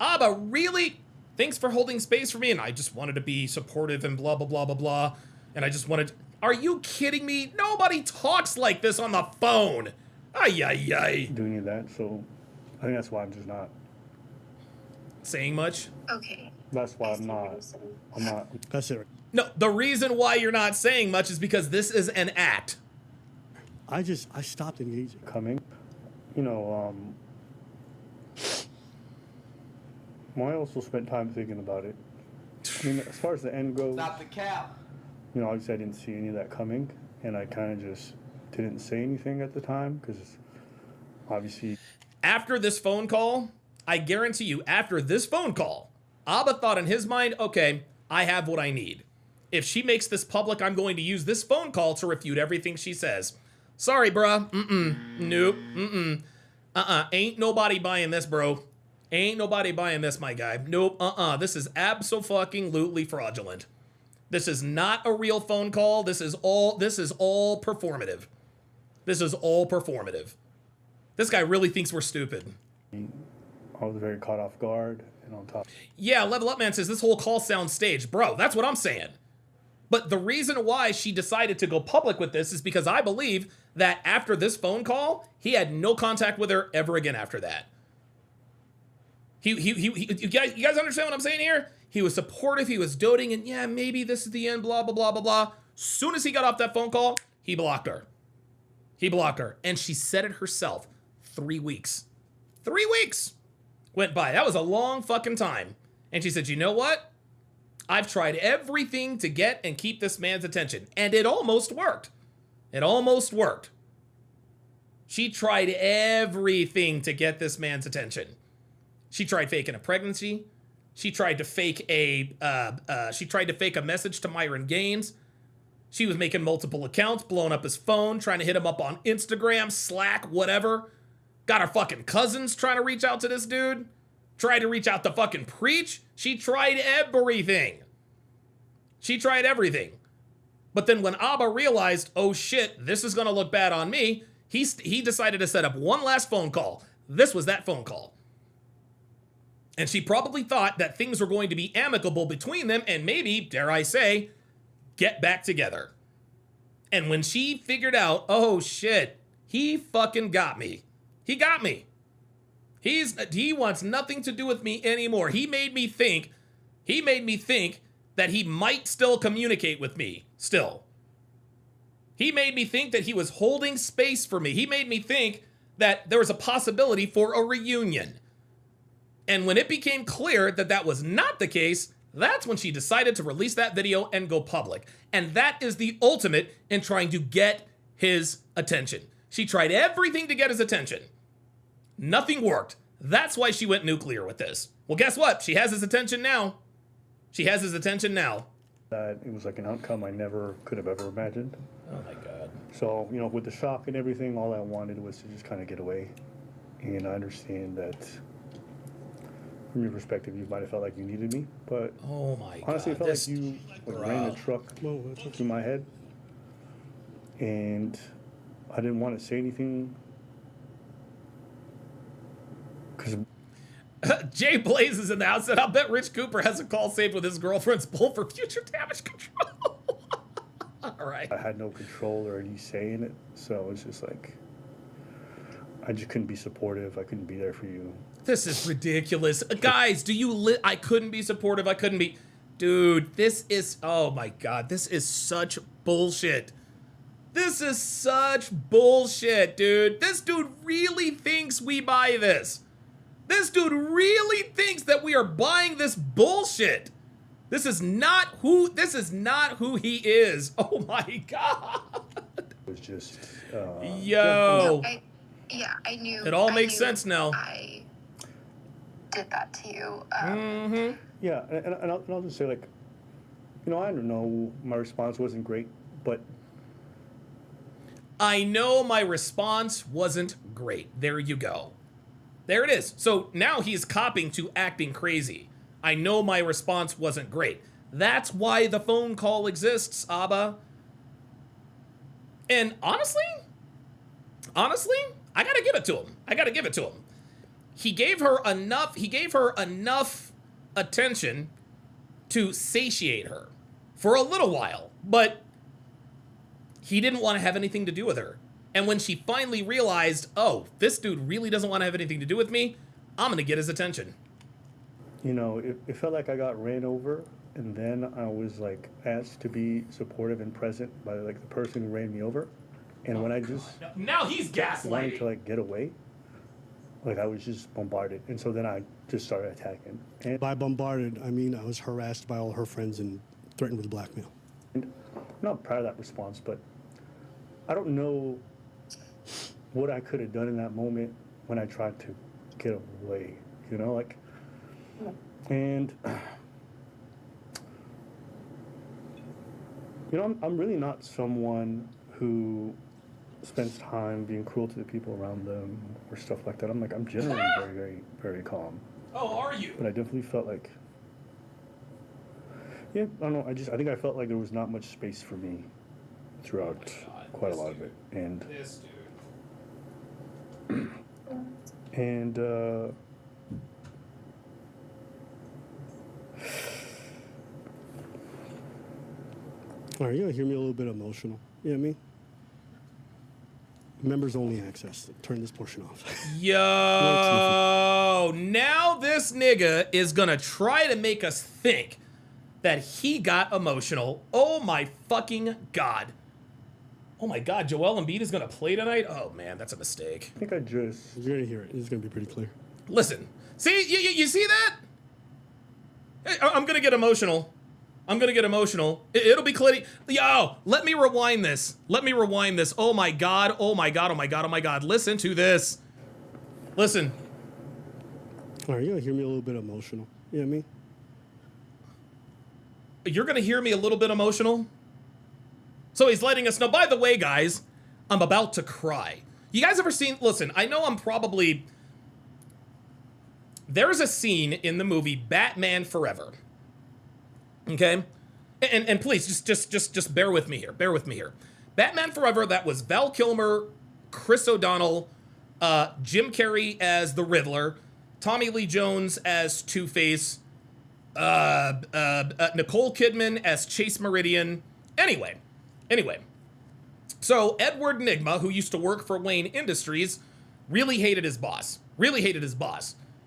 Abba really? Thanks for holding space for me, and I just wanted to be supportive and blah, blah, blah, blah, blah. And I just wanted... Are you kidding me? Nobody talks like this on the phone. Ay, ay, ay. Doing that, so I think that's why I'm just not... Saying much? okay. That's why I'm not... That's it. No, the reason why you're not saying much is because this is an act. I stopped engaging. Coming. You know, well, I also spent time thinking about it. I mean, as far as the end goes... Stop the cap. You know, obviously I didn't see any of that coming, and I kind of just didn't say anything at the time, because obviously... After this phone call, I guarantee you, after this phone call, Abba thought in his mind, okay, I have what I need. If she makes this public, I'm going to use this phone call to refute everything she says. Sorry, bruh. Nope. Ain't nobody buying this, bro. Ain't nobody buying this, my guy. Nope. This is abso-fucking-lutely fraudulent. This is not a real phone call. This is all performative. This is all performative. This guy really thinks we're stupid. I was very caught off guard, and on top... Yeah, Level Up Man says this whole call sounds staged. Bro, that's what I'm saying. But the reason why she decided to go public with this is because I believe that after this phone call, he had no contact with her ever again after that. You guys understand what I'm saying here? He was supportive, he was doting, and yeah, maybe this is the end, blah, blah, blah, blah, blah. Soon as he got off that phone call, he blocked her. He blocked her. And she said it herself. 3 weeks. 3 weeks went by. That was a long fucking time. And she said, you know what? I've tried everything to get and keep this man's attention. And it almost worked. It almost worked. She tried everything to get this man's attention. She tried faking a pregnancy. She tried to fake a message to Myron Gaines. She was making multiple accounts, blowing up his phone, trying to hit him up on Instagram, Slack, whatever. Got her fucking cousins trying to reach out to this dude. Tried to reach out to fucking Preach. She tried everything. She tried everything. But then when Abba realized, oh shit, this is gonna look bad on me, he decided to set up one last phone call. This was that phone call. And she probably thought that things were going to be amicable between them and maybe, dare I say, get back together. And when she figured out, oh shit, he fucking got me. He got me. He wants nothing to do with me anymore. He made me think that he might still communicate with me still. He made me think that he was holding space for me. He made me think that there was a possibility for a reunion. And when it became clear that that was not the case, that's when she decided to release that video and go public. And that is the ultimate in trying to get his attention. She tried everything to get his attention. Nothing worked. That's why she went nuclear with this. Well, guess what? She has his attention now. She has his attention now. That it was like an outcome I never could have ever imagined. Oh my God. So, you know, with the shock and everything, all I wanted was to just kind of get away. And I understand that from your perspective, you might have felt like you needed me, but Oh my God. honestly, it felt like you ran a truck through my head. And I didn't want to say anything because Jay Blaze is in the house, and I'll bet Rich Cooper has a call saved with his girlfriend's bull for future damage control. All right. I had no control or any say in it. So it's just like, I just couldn't be supportive. I couldn't be there for you. This is ridiculous. Guys, do you I couldn't be supportive. I couldn't be. Dude, this is, oh my God, this is such bullshit. This is such bullshit, dude. This dude really thinks we buy this. This dude really thinks that we are buying this bullshit. This is not who he is. Oh my God. It was just, yo. I knew. It all I makes knew sense now. I did that to you. Yeah, and I'll just say, like, you know, I don't know, my response wasn't great, but I know my response wasn't great. There you go. There it is. So now he's copping to acting crazy. I know my response wasn't great. That's why the phone call exists, Abba. And honestly, I gotta give it to him. He gave her enough attention to satiate her for a little while, but he didn't want to have anything to do with her. And when she finally realized, oh, this dude really doesn't want to have anything to do with me, I'm going to get his attention. you know, it felt like I got ran over, and then I was like asked to be supportive and present by like the person who ran me over. And when I just now he's gaslighting. wanted to like get away, like I was just bombarded, and so then I just started attacking. And By bombarded, I mean I was harassed by all her friends and threatened with blackmail. I'm not proud of that response, but I don't know what I could have done in that moment when I tried to get away, you know, like, and, you know, I'm really not someone who spends time being cruel to the people around them or stuff like that. I'm generally very, very, very calm. Oh, are you? But I definitely felt like, yeah, I don't know, I think I felt like there was not much space for me throughout quite a lot of it. And This dude. And All right, you're gonna hear me a little bit emotional. You know what I mean? Members only access. Turn this portion off. Yo, now this nigga is gonna try to make us think that he got emotional. Oh my fucking God. Oh my God, Joel Embiid is gonna play tonight? Oh man, that's a mistake. I think I just, You're gonna hear it. It's gonna be pretty clear. Listen, see, you see that? Hey, I'm gonna get emotional. It'll be clear. Yo, let me rewind this. Oh my God. Listen to this. Listen. All right, you're gonna hear me a little bit emotional. You know what I mean? You're gonna hear me a little bit emotional? So he's letting us know, by the way, guys, I'm about to cry. You guys ever seen, listen, I know there's a scene in the movie Batman Forever. Okay? And please, just bear with me here. Batman Forever, that was Val Kilmer, Chris O'Donnell, Jim Carrey as the Riddler, Tommy Lee Jones as Two-Face, Nicole Kidman as Chase Meridian. Anyway, so Edward Nygma, who used to work for Wayne Industries, really hated his boss.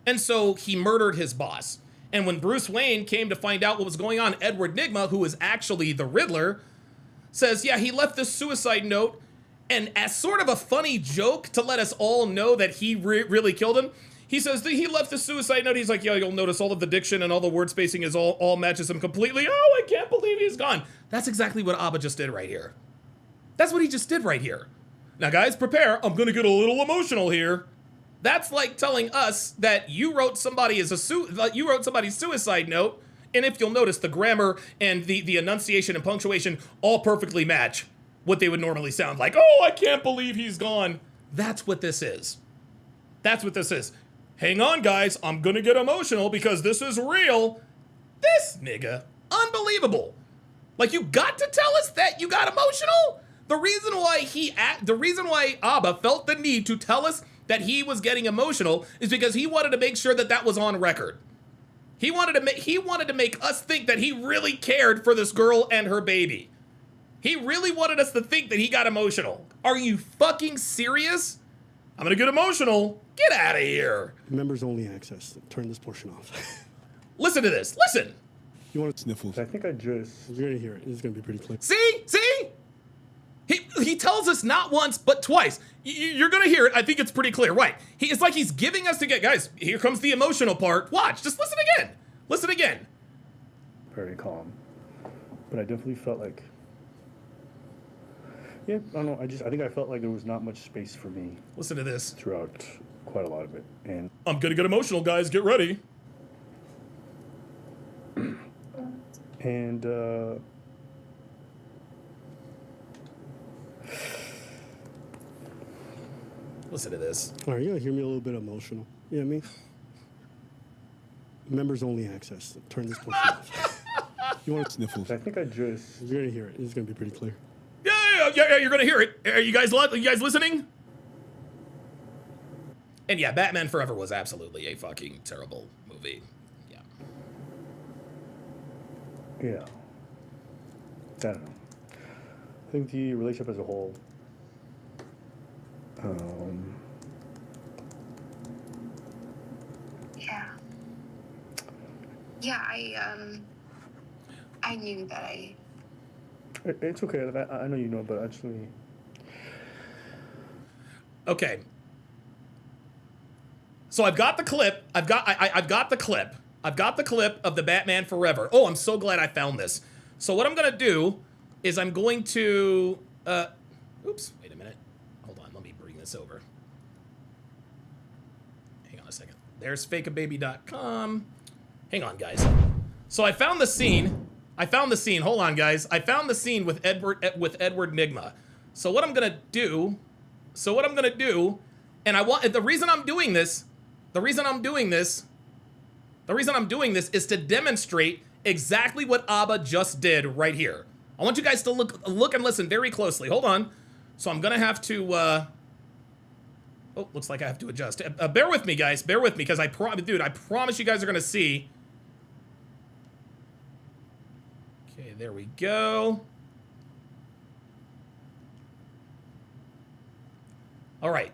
And so he murdered his boss. And when Bruce Wayne came to find out what was going on, Edward Nygma, who is actually the Riddler, says, yeah, he left this suicide note, and as sort of a funny joke to let us all know that he really killed him, he says that he left the suicide note. He's like, yeah, you'll notice all of the diction and all the word spacing is all matches him completely. Oh, I can't believe he's gone. That's exactly what Abba just did right here. That's what he just did right here. Now, guys, prepare. I'm gonna get a little emotional here. That's like telling us that you wrote somebody you wrote somebody's suicide note, and if you'll notice, the grammar and the enunciation and punctuation all perfectly match what they would normally sound like. Oh, I can't believe he's gone. That's what this is. That's what this is. Hang on, guys. I'm gonna get emotional because this is real. This nigga, unbelievable. Like, you got to tell us that you got emotional? The reason why Abba felt the need to tell us that he was getting emotional is because he wanted to make sure that that was on record. He wanted to make us think that he really cared for this girl and her baby. He really wanted us to think that he got emotional. Are you fucking serious? I'm gonna get emotional. Get out of here. Members only access. Turn this portion off. Listen to this. Listen. You want sniffles? I think I just... You're gonna hear it. It's gonna be pretty clear. See? He tells us not once, but twice. You're gonna hear it. I think it's pretty clear. Right. It's like he's giving us to get, guys, here comes the emotional part. Watch. Just listen again. Listen again. Very calm. But I definitely felt like... Yeah, I don't know. I think I felt like there was not much space for me. Listen to this. Throughout quite a lot of it. And I'm gonna get emotional, guys. Get ready. And, listen to this. All right, you're gonna hear me a little bit emotional. You know what I mean? Members only access. Turn this portion off. You want sniffles? I think I just... You're gonna hear it. It's gonna be pretty clear. Yeah, you're gonna hear it. Are you guys listening? And yeah, Batman Forever was absolutely a fucking terrible movie. Yeah. Yeah. I don't know. I think the relationship as a whole... Yeah, I knew that It's okay. I know you know, but actually... Okay. So I've got the clip. I've got the clip. I've got the clip of the Batman Forever. Oh, I'm so glad I found this. So what I'm gonna do is I'm going to oops, wait a minute. Hold on, let me bring this over. Hang on a second. There's fakeababy.com. Hang on, guys. So I found the scene. Hold on, guys. I found the scene with Edward Nigma. So what I'm gonna do, and the reason I'm doing this is to demonstrate exactly what Abba just did right here. I want you guys to look and listen very closely. Hold on. So I'm gonna have to oh, looks like I have to adjust. Bear with me, guys. Bear with me, because I promise you guys are gonna see. Okay, there we go. All right.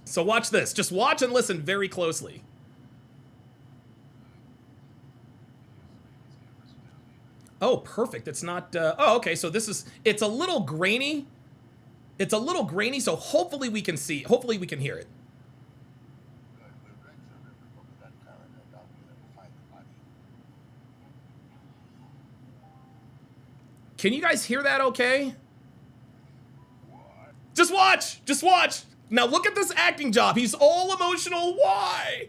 So watch this. Just watch and listen very closely. Oh, perfect. It's not, oh, okay. So it's a little grainy. So hopefully we can hear it. Can you guys hear that okay? Just watch. Now look at this acting job. He's all emotional. Why?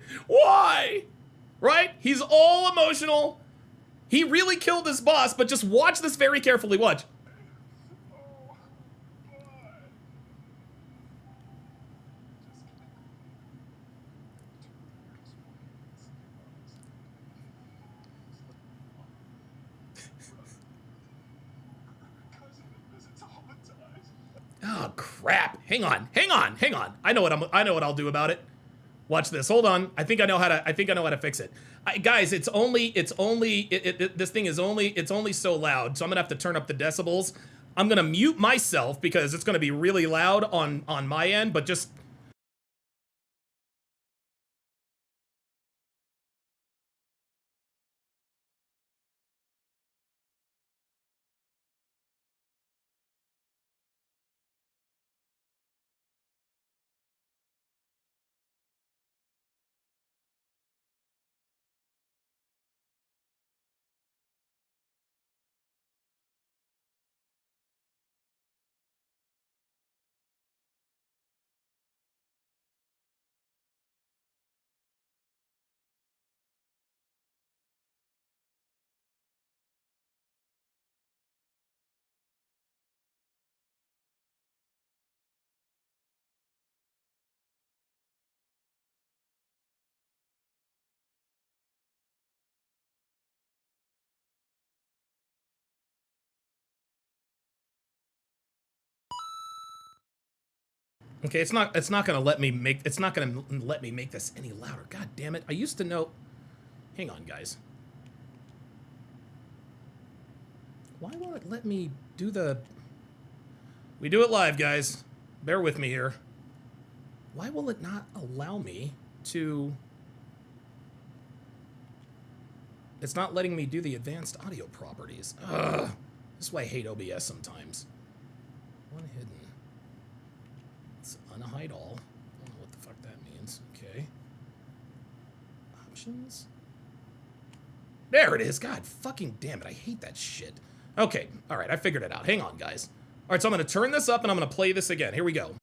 Right? He's all emotional. He really killed his boss, but just watch this very carefully. Watch. Oh crap. Hang on. I know what I'll do about it. Watch this. Hold on. I think I know how to fix it. Guys, this thing is only so loud, so I'm gonna have to turn up the decibels. I'm gonna mute myself because it's gonna be really loud on my end, but just Okay, it's not gonna let me make this any louder. God damn it! I used to know. Hang on, guys. Why won't it let me do the? We do it live, guys. Bear with me here. Why will it not allow me to? It's not letting me do the advanced audio properties. Ugh. This is why I hate OBS sometimes. One hidden. Let's unhide all. I don't know what the fuck that means. Okay. Options. There it is. God fucking damn it. I hate that shit. Okay. All right. I figured it out. Hang on, guys. All right. So I'm going to turn this up and I'm going to play this again. Here we go.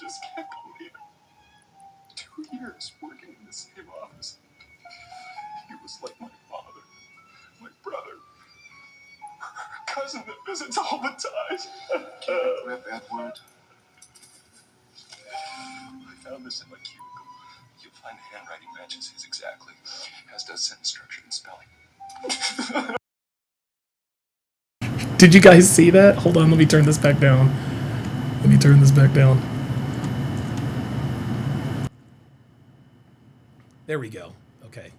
Just can't believe it. 2 years working in the same office. He was like my father, my brother, cousin that visits all the time. Can I grab that word? I found this in my cubicle. You'll find the handwriting matches his exactly, as does sentence structure and spelling. Did you guys see that? Hold on. Let me turn this back down. Let me turn this back down. There we go. Okay.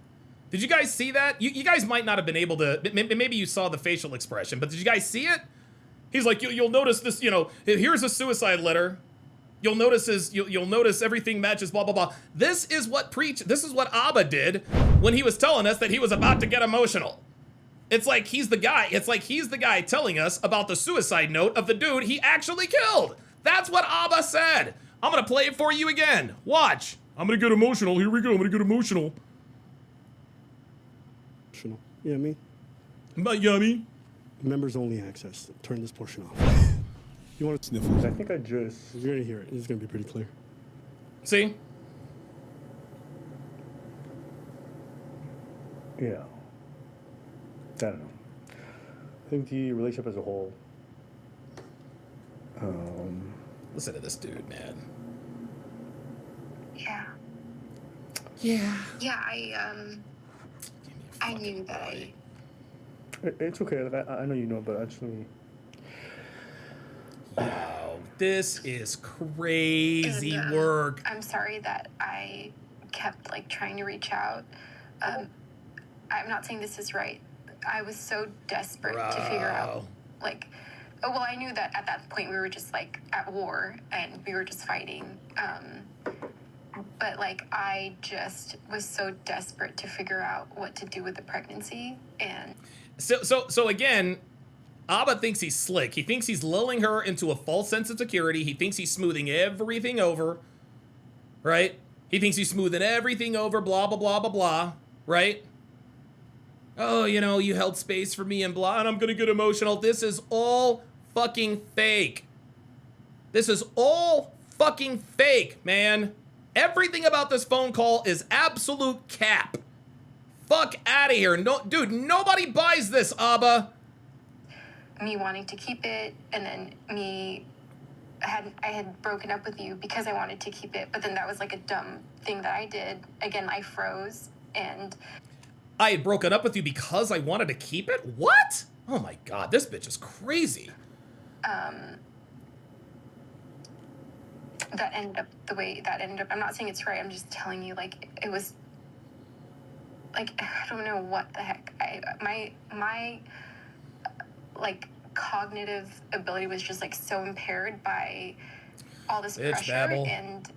Did you guys see that? You guys might not have been able to, maybe you saw the facial expression, but did you guys see it? He's like, you'll notice this, you know, here's a suicide letter. You'll notice you'll notice everything matches, blah, blah, blah. This is what Abba did when he was telling us that he was about to get emotional. It's like he's the guy telling us about the suicide note of the dude he actually killed. That's what Abba said. I'm gonna play it for you again. Watch. I'm gonna get emotional. Here we go. I'm gonna get emotional. Yeah, me. But yummy. Members only access. Turn this portion off. You want to sniffle? I think I just. You're gonna hear it. It's gonna be pretty clear. See? Yeah. I don't know. I think the relationship as a whole. Listen to this dude, man. Yeah. Yeah. Yeah, I knew that It's okay. Like, I know you know, but actually. Wow, this is crazy work. I'm sorry that I kept like trying to reach out. I'm not saying this is right. I was so desperate to figure out, like, well, I knew that at that point we were just like at war and we were just fighting. But like I just was so desperate to figure out what to do with the pregnancy, and so again, Abba thinks he's slick. He thinks he's lulling her into a false sense of security. He thinks he's smoothing everything over, right? He thinks he's smoothing everything over, blah, blah, blah, blah, blah, right? Oh, you know, you held space for me and blah, and I'm gonna get emotional. This is all fucking fake. This is all fucking fake, man. Everything about this phone call is absolute cap. Fuck out of here. No, dude, nobody buys this, Abba. Me wanting to keep it, and then I had broken up with you because I wanted to keep it, but then that was like a dumb thing that I did. Again, I froze, and I had broken up with you because I wanted to keep it? What? Oh my god, this bitch is crazy. That ended up the way that ended up. I'm not saying it's right. I'm just telling you, like, it was, like, I don't know what the heck. My like, cognitive ability was just, like, so impaired by all this pressure. Babble. And,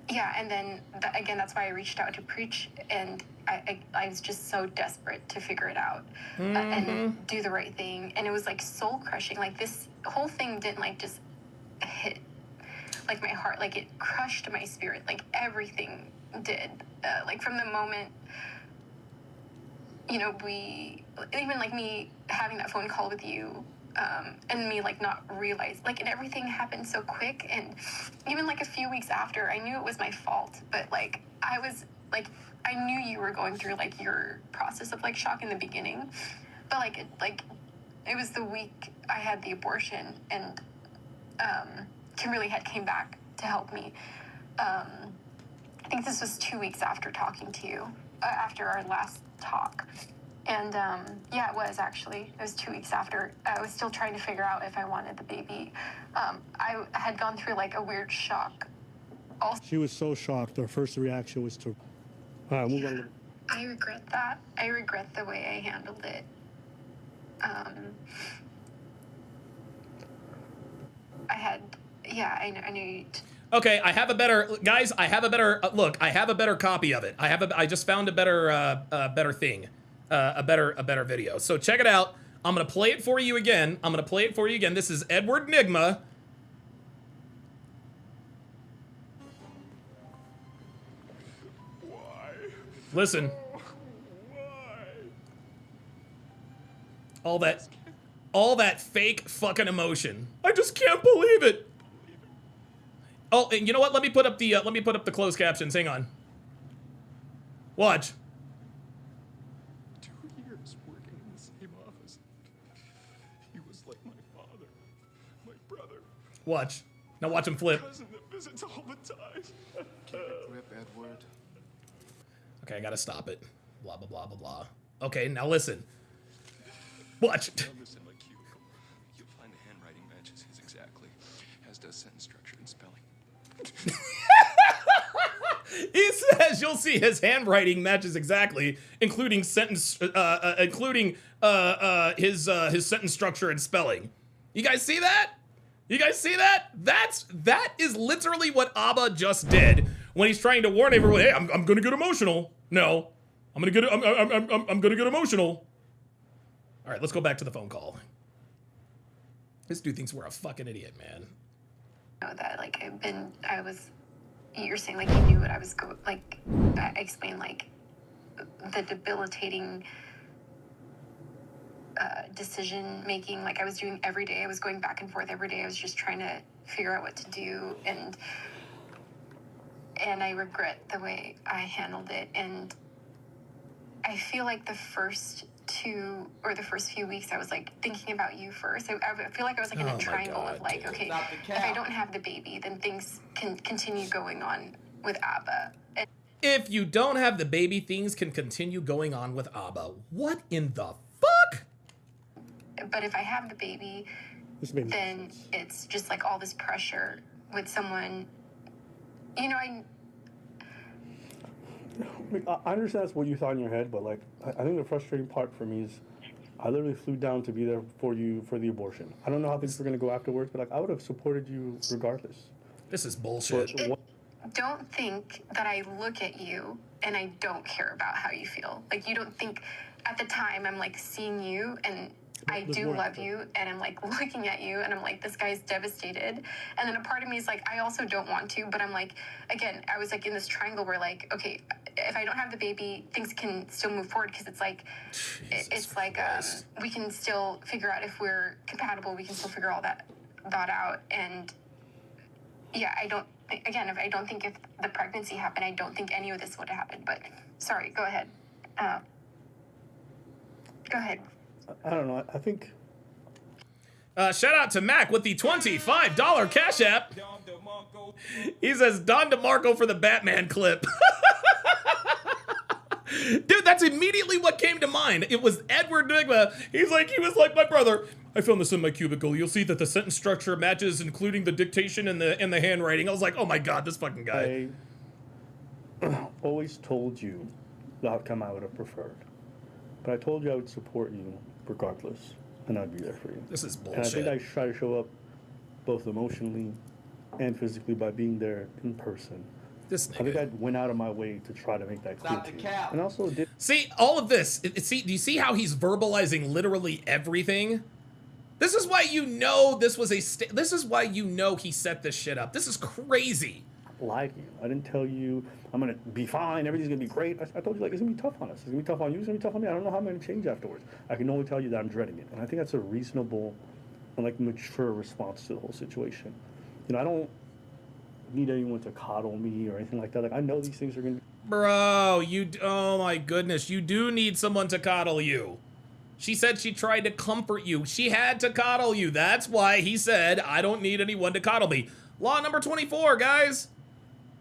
yeah, and then, again, that's why I reached out to Preach, and I was just so desperate to figure it out and do the right thing. And it was, like, soul-crushing. Like, this whole thing didn't, like, just hit, like, my heart. Like, it crushed my spirit. Like, everything did. Like, from the moment, you know, even, like, me having that phone call with you, and me, like, not realize, like, and everything happened so quick. And even, like, a few weeks after, I knew it was my fault. But, like, I was, like, I knew you were going through, like, your process of, like, shock in the beginning. But, like, It was the week I had the abortion, and Kimberly had came back to help me. I think this was 2 weeks after talking to you, after our last talk. And yeah, it was actually. It was 2 weeks after. I was still trying to figure out if I wanted the baby. I had gone through like a weird shock. Also, She was so shocked. Her first reaction was to, all right, move on. I regret that. I regret the way I handled it. I knew you'd... Okay, I have a better, guys. I have a better look. I have a better copy of it. I just found a better, better thing, a better video. So check it out. I'm gonna play it for you again. This is Edward Nigma. Why? Listen. Why? All that fake fucking emotion. I just can't believe it. Oh, and you know what? Let me put up the closed captions. Hang on. Watch. 2 years working in the same office. He was like my father, my brother. Watch. Now watch him flip. Cousin that visits all the time. Keep it grip, Edward. Okay, I gotta stop it. Blah, blah, blah, blah, blah. Okay, now listen. Watch. Numbers in my cubicle. You'll find the handwriting matches his exactly, as does sentence structure and spelling. He says you'll see his handwriting matches exactly, including sentence, his sentence structure and spelling. You guys see that? You guys see that? That is literally what Abba just did when he's trying to warn everyone. Hey, I'm gonna get emotional. No, I'm gonna get emotional. All right, let's go back to the phone call. This dude thinks we're a fucking idiot, man. Know that like you're saying like you knew what I was I explained like the debilitating decision making like I was doing every day. I was going back and forth every day. I was just trying to figure out what to do, and I regret the way I handled it. And I feel like the first few weeks I was like thinking about you first. I feel like I was like in a triangle of like, okay, if I don't have the baby, then things can continue going on with Abba. And If you don't have the baby, things can continue going on with Abba. What in the fuck? but if I have the baby, then it's just like all this pressure with someone, you know, I understand that's what you thought in your head, but like, I think the frustrating part for me is I literally flew down to be there for you for the abortion. I don't know how things were going to go afterwards, but like, I would have supported you regardless. This is bullshit. Don't think that I look at you and I don't care about how you feel. Like, you don't think at the time I'm like seeing you and I do love you, and I'm like looking at you and I'm like, this guy's devastated. And then a part of me is like, I also don't want to, but I'm like, again, I was like in this triangle where like, okay, if I don't have the baby, things can still move forward, because it's like, we can still figure out if we're compatible. We can still figure all that out. And yeah, if I don't think if the pregnancy happened, I don't think any of this would have happened. But sorry, go ahead. Go ahead. I don't know. I think. Shout out to Mac with the $25 Cash App. He says Don DeMarco for the Batman clip. Dude, that's immediately what came to mind. It was Edward Nigma. He was like my brother. I found this in my cubicle. You'll see that the sentence structure matches, including the dictation and the handwriting. I was like, oh my god, this fucking guy. I always told you the outcome I would have preferred, but I told you I would support you regardless, and I'd be there for you. This is bullshit. And I think I try to show up both emotionally and physically by being there in person. This nigga. I think I went out of my way to try to make that clear to you. And also did. See, all of this. Do you see how he's verbalizing literally everything? This is why you know this was this is why you know he set this shit up. This is crazy. I lied to you. I didn't tell you I'm gonna be fine, everything's gonna be great. I told you, like, it's gonna be tough on us. It's gonna be tough on you, it's gonna be tough on me. I don't know how I'm gonna change afterwards. I can only tell you that I'm dreading it. And I think that's a reasonable and like mature response to the whole situation. You know, I don't need anyone to coddle me or anything like that. Like, I know these things are gonna be. Bro, oh my goodness, you do need someone to coddle you. She said she tried to comfort you. She had to coddle you. That's why he said, I don't need anyone to coddle me. Law number 24, guys.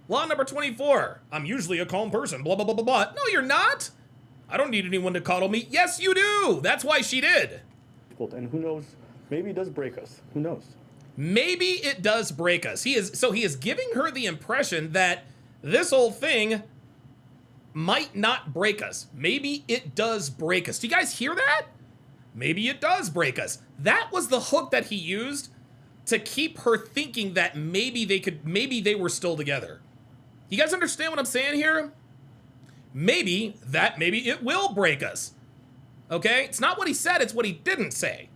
Law number 24. I'm usually a calm person, blah, blah, blah, blah, blah. No, you're not. I don't need anyone to coddle me. Yes, you do. That's why she did. And who knows, maybe it does break us. Who knows? Maybe it does break us. He is giving her the impression that this whole thing might not break us. Maybe it does break us. Do you guys hear that? Maybe it does break us. That was the hook that he used to keep her thinking that maybe they were still together. You guys understand what I'm saying here? Maybe it will break us. Okay? It's not what he said, it's what he didn't say.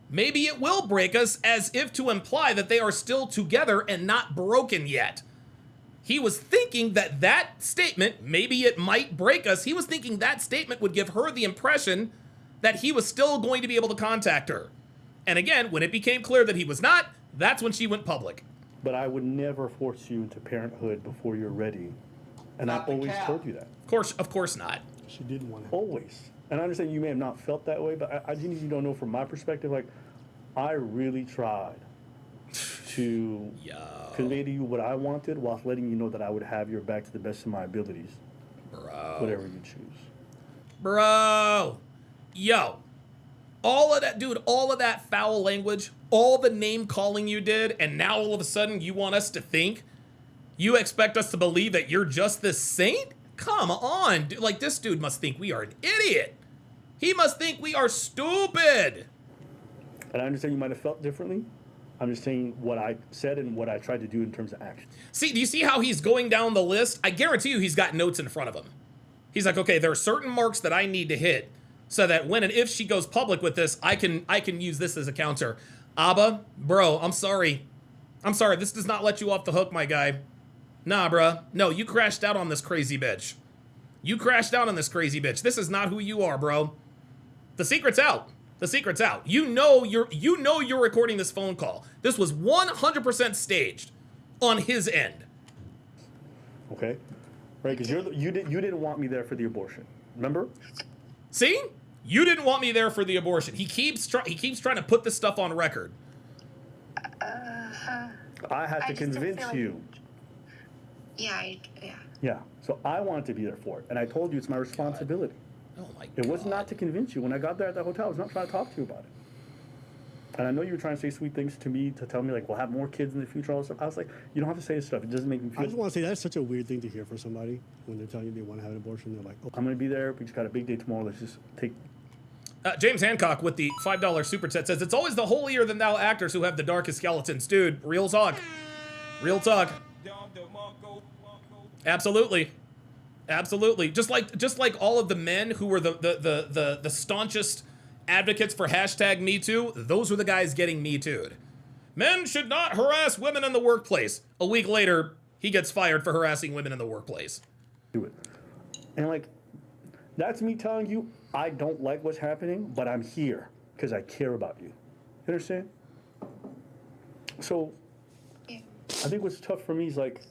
Maybe it will break us, as if to imply that they are still together and not broken yet. He was thinking that statement, maybe it might break us, he was thinking that statement would give her the impression that he was still going to be able to contact her. And again, when it became clear that he was not, that's when she went public. But I would never force you into parenthood before you're ready. And I've always told you that. Of course not. She didn't want it. Always. And I understand you may have not felt that way, but I genuinely don't know from my perspective, like, I really tried to convey to you what I wanted while letting you know that I would have your back to the best of my abilities. Bro. Whatever you choose. Bro. Yo. All of that, dude, all of that foul language, all the name calling you did, and now all of a sudden you want us to think, you expect us to believe that you're just this saint? Come on, dude. Like, this dude must think we are an idiot. He must think we are stupid. And I understand you might have felt differently. I'm just saying what I said and what I tried to do in terms of action. See, do you see how he's going down the list? I guarantee you he's got notes in front of him. He's like, okay, there are certain marks that I need to hit so that when and if she goes public with this, I can use this as a counter. Abba, bro, I'm sorry. This does not let you off the hook, my guy. Nah, bruh. No, you crashed out on this crazy bitch. This is not who you are, bro. The secret's out. You know you're recording this phone call. This was 100% staged on his end. Okay? Right, because you didn't want me there for the abortion. Remember? See? You didn't want me there for the abortion. He keeps trying to put this stuff on record. I had to convince you. Yeah. Yeah. So I wanted to be there for it. And I told you it's my responsibility. Oh my God. It was not to convince you. When I got there at the hotel, I was not trying to talk to you about it. And I know you were trying to say sweet things to me, to tell me, like, we'll have more kids in the future, all this stuff. I was like, you don't have to say this stuff. It doesn't make me feel... I just want to say that's such a weird thing to hear from somebody when they're telling you they want to have an abortion. They're like, oh. I'm going to be there. We just got a big day tomorrow. Let's just take... James Hancock with the $5 super chat says, it's always the holier-than-thou actors who have the darkest skeletons. Dude, real talk. Absolutely. Just like all of the men who were the staunchest advocates for #MeToo, those were the guys getting Me Too'd. Men should not harass women in the workplace. A week later, he gets fired for harassing women in the workplace. Do it. And, like, that's me telling you, I don't like what's happening, but I'm here because I care about you. You understand? So, I think what's tough for me is, like,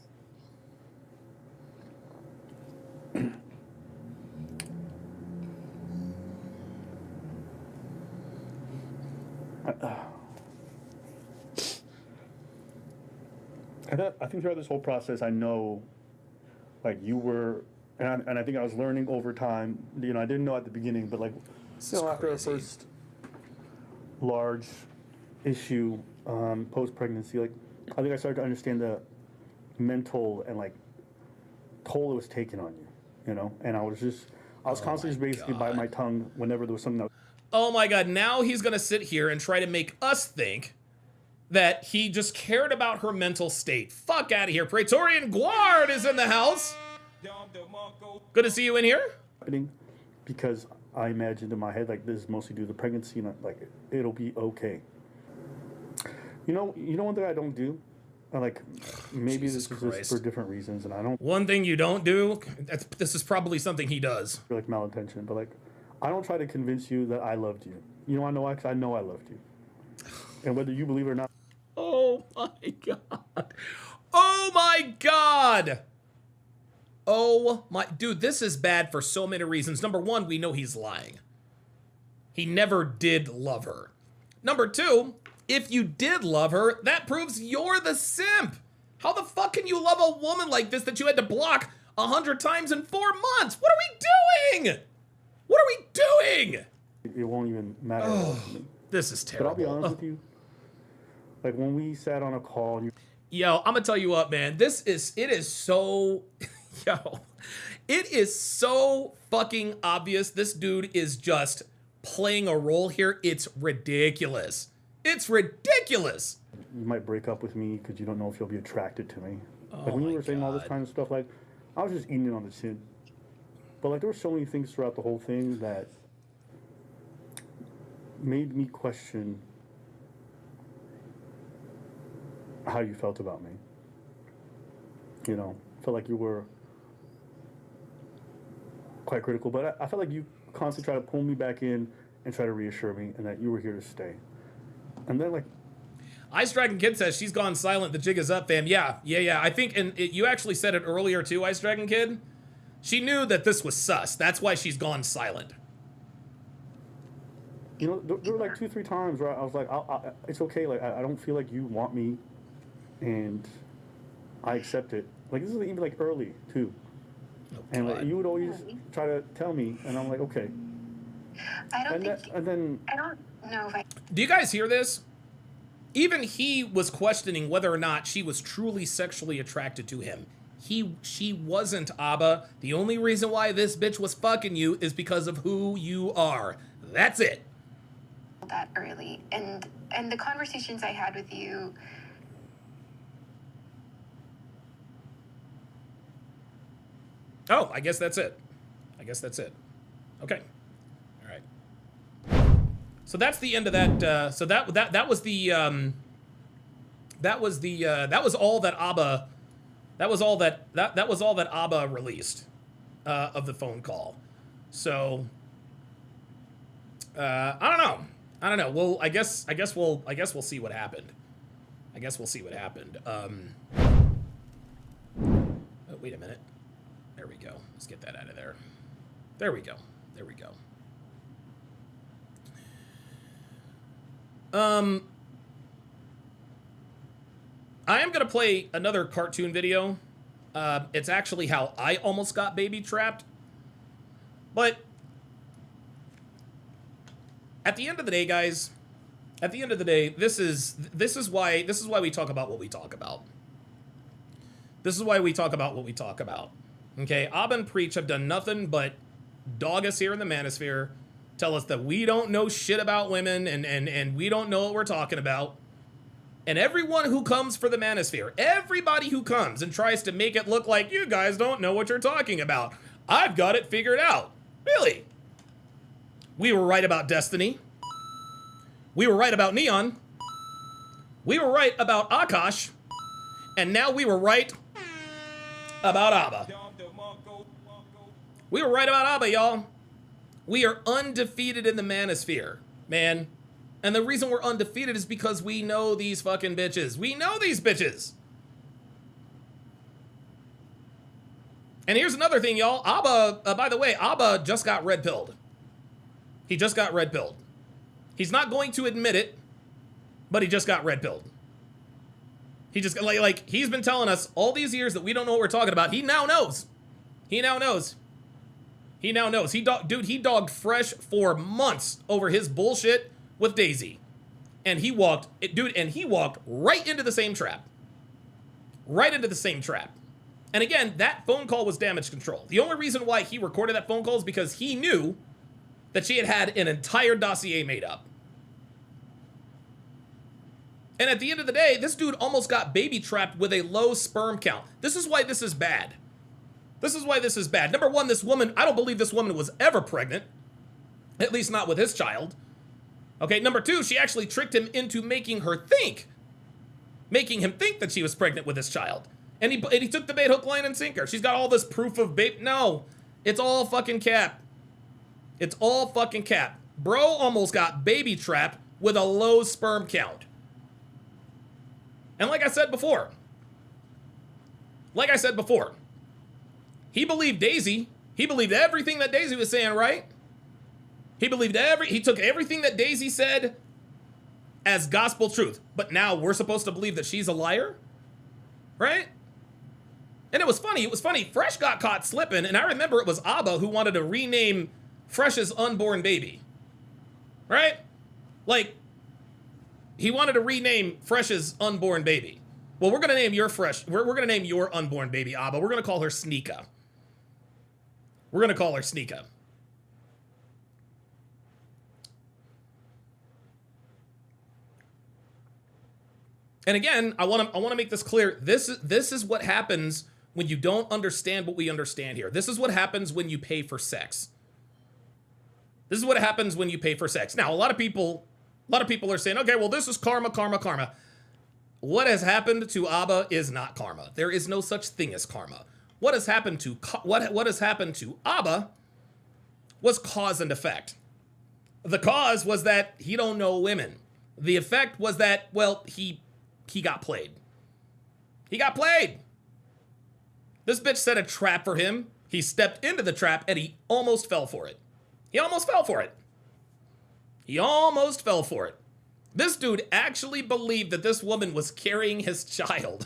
I think throughout this whole process, I know, like, you were, and I think I was learning over time. You know, I didn't know at the beginning, but, like, after our first large issue post-pregnancy, like, I think I started to understand the mental and, like, toll it was taking on you, you know? And I was constantly just basically biting my tongue whenever there was something that... Oh my God, now he's gonna sit here and try to make us think that he just cared about her mental state. Fuck out of here. Praetorian Guard is in the house. Good to see you in here. Because I imagined in my head, like, this is mostly due to the pregnancy, and, like, it'll be okay. You know one thing I don't do? Like, maybe this is just for different reasons, and I don't... One thing you don't do, this is probably something he does. Like, malintention, but, like, I don't try to convince you that I loved you. You know, I know why, because I know I loved you. And whether you believe it or not... Oh, my God. Oh, my God. Oh, my... Dude, this is bad for so many reasons. Number one, we know he's lying. He never did love her. Number two, if you did love her, that proves you're the simp. How the fuck can you love a woman like this that you had to block 100 times in 4 months? What are we doing? What are we doing? It won't even matter at all to me. This is terrible. But I'll be honest with you. Like when we sat on a call, and yo, I'm gonna tell you what, man. It is so, yo, it is so fucking obvious. This dude is just playing a role here. It's ridiculous. It's ridiculous. You might break up with me because you don't know if you'll be attracted to me. Oh Like when you my were saying all this God. kind of stuff, like I was just eating it on the chin. But like there were so many things throughout the whole thing that made me question how you felt about me. You know, felt like you were quite critical, but I felt like you constantly try to pull me back in and try to reassure me and that you were here to stay. And then like Ice Dragon Kid says she's gone silent. The jig is up, fam. Yeah. I think, and you actually said it earlier too, Ice Dragon Kid. She knew that this was sus. That's why she's gone silent. You know, there were like 2-3 times where I was like, it's okay. Like, I don't feel like you want me, and I accept it. Like, this is even like early too. Oh, and like, you would always try to tell me, and I'm like, okay. I don't And think. and then I don't know if I. Do you guys hear this? Even he was questioning whether or not she was truly sexually attracted to him. She wasn't, Abba. The only reason why this bitch was fucking you is because of who you are. That's it. That early, and the conversations I had with you. Oh, I guess that's it. Okay. All right. So that's the end of that. So that was the that was all that Abba. That was all that Abba released of the phone call. So I don't know. Well, I guess we'll see what happened. Oh, wait a minute. There we go. Let's get that out of there. There we go. I am gonna play another cartoon video. It's actually how I almost got baby trapped. But at the end of the day, guys, this is why we talk about what we talk about. Okay, Abba and Preach have done nothing but dog us here in the manosphere, tell us that we don't know shit about women and we don't know what we're talking about. And everyone who comes for the manosphere, everybody who comes and tries to make it look like you guys don't know what you're talking about, I've got it figured out. Really? We were right about Destiny. We were right about Neon. We were right about Akash. And now we were right about Abba. We were right about Abba, y'all. We are undefeated in the manosphere, man. And the reason we're undefeated is because we know these fucking bitches. We know these bitches. And here's another thing, y'all. Abba, by the way, Abba just got red-pilled. He just got red-pilled. He's not going to admit it, but he just got red-pilled. He just, like, he's been telling us all these years that we don't know what we're talking about. He now knows. He knows. He dogged Fresh for months over his bullshit with Daisy. And he walked right into the same trap. And again, that phone call was damage control. The only reason why he recorded that phone call is because he knew that she had an entire dossier made up. And at the end of the day, this dude almost got baby trapped with a low sperm count. This is why this is bad. Number one, this woman, I don't believe this woman was ever pregnant. At least not with his child. Okay, number two, she actually tricked him into making him think that she was pregnant with his child. And he took the bait, hook, line, and sinker. She's got all this proof of babe. No, it's all fucking cap. Bro almost got baby trapped with a low sperm count. And like I said before, he believed Daisy. He believed everything that Daisy was saying, right? He took everything that Daisy said as gospel truth. But now we're supposed to believe that she's a liar? Right? And it was funny. Fresh got caught slipping, and I remember it was Abba who wanted to rename Fresh's unborn baby. Right? Like, he wanted to rename Fresh's unborn baby. Well, we're gonna name your Fresh. We're gonna name your unborn baby Abba. We're gonna call her Sneeka. We're gonna call her Sneeka. And again, I want to make this clear. This is what happens when you don't understand what we understand here. This is what happens when you pay for sex. This is what happens when you pay for sex. Now, a lot of people are saying, okay, well, this is karma, karma, karma. What has happened to Abba is not karma. There is no such thing as karma. What has happened to Abba was cause and effect. The cause was that he don't know women. The effect was that, well, he got played. He got played. This bitch set a trap for him. He stepped into the trap and he almost fell for it. He almost fell for it. He almost fell for it. This dude actually believed that this woman was carrying his child.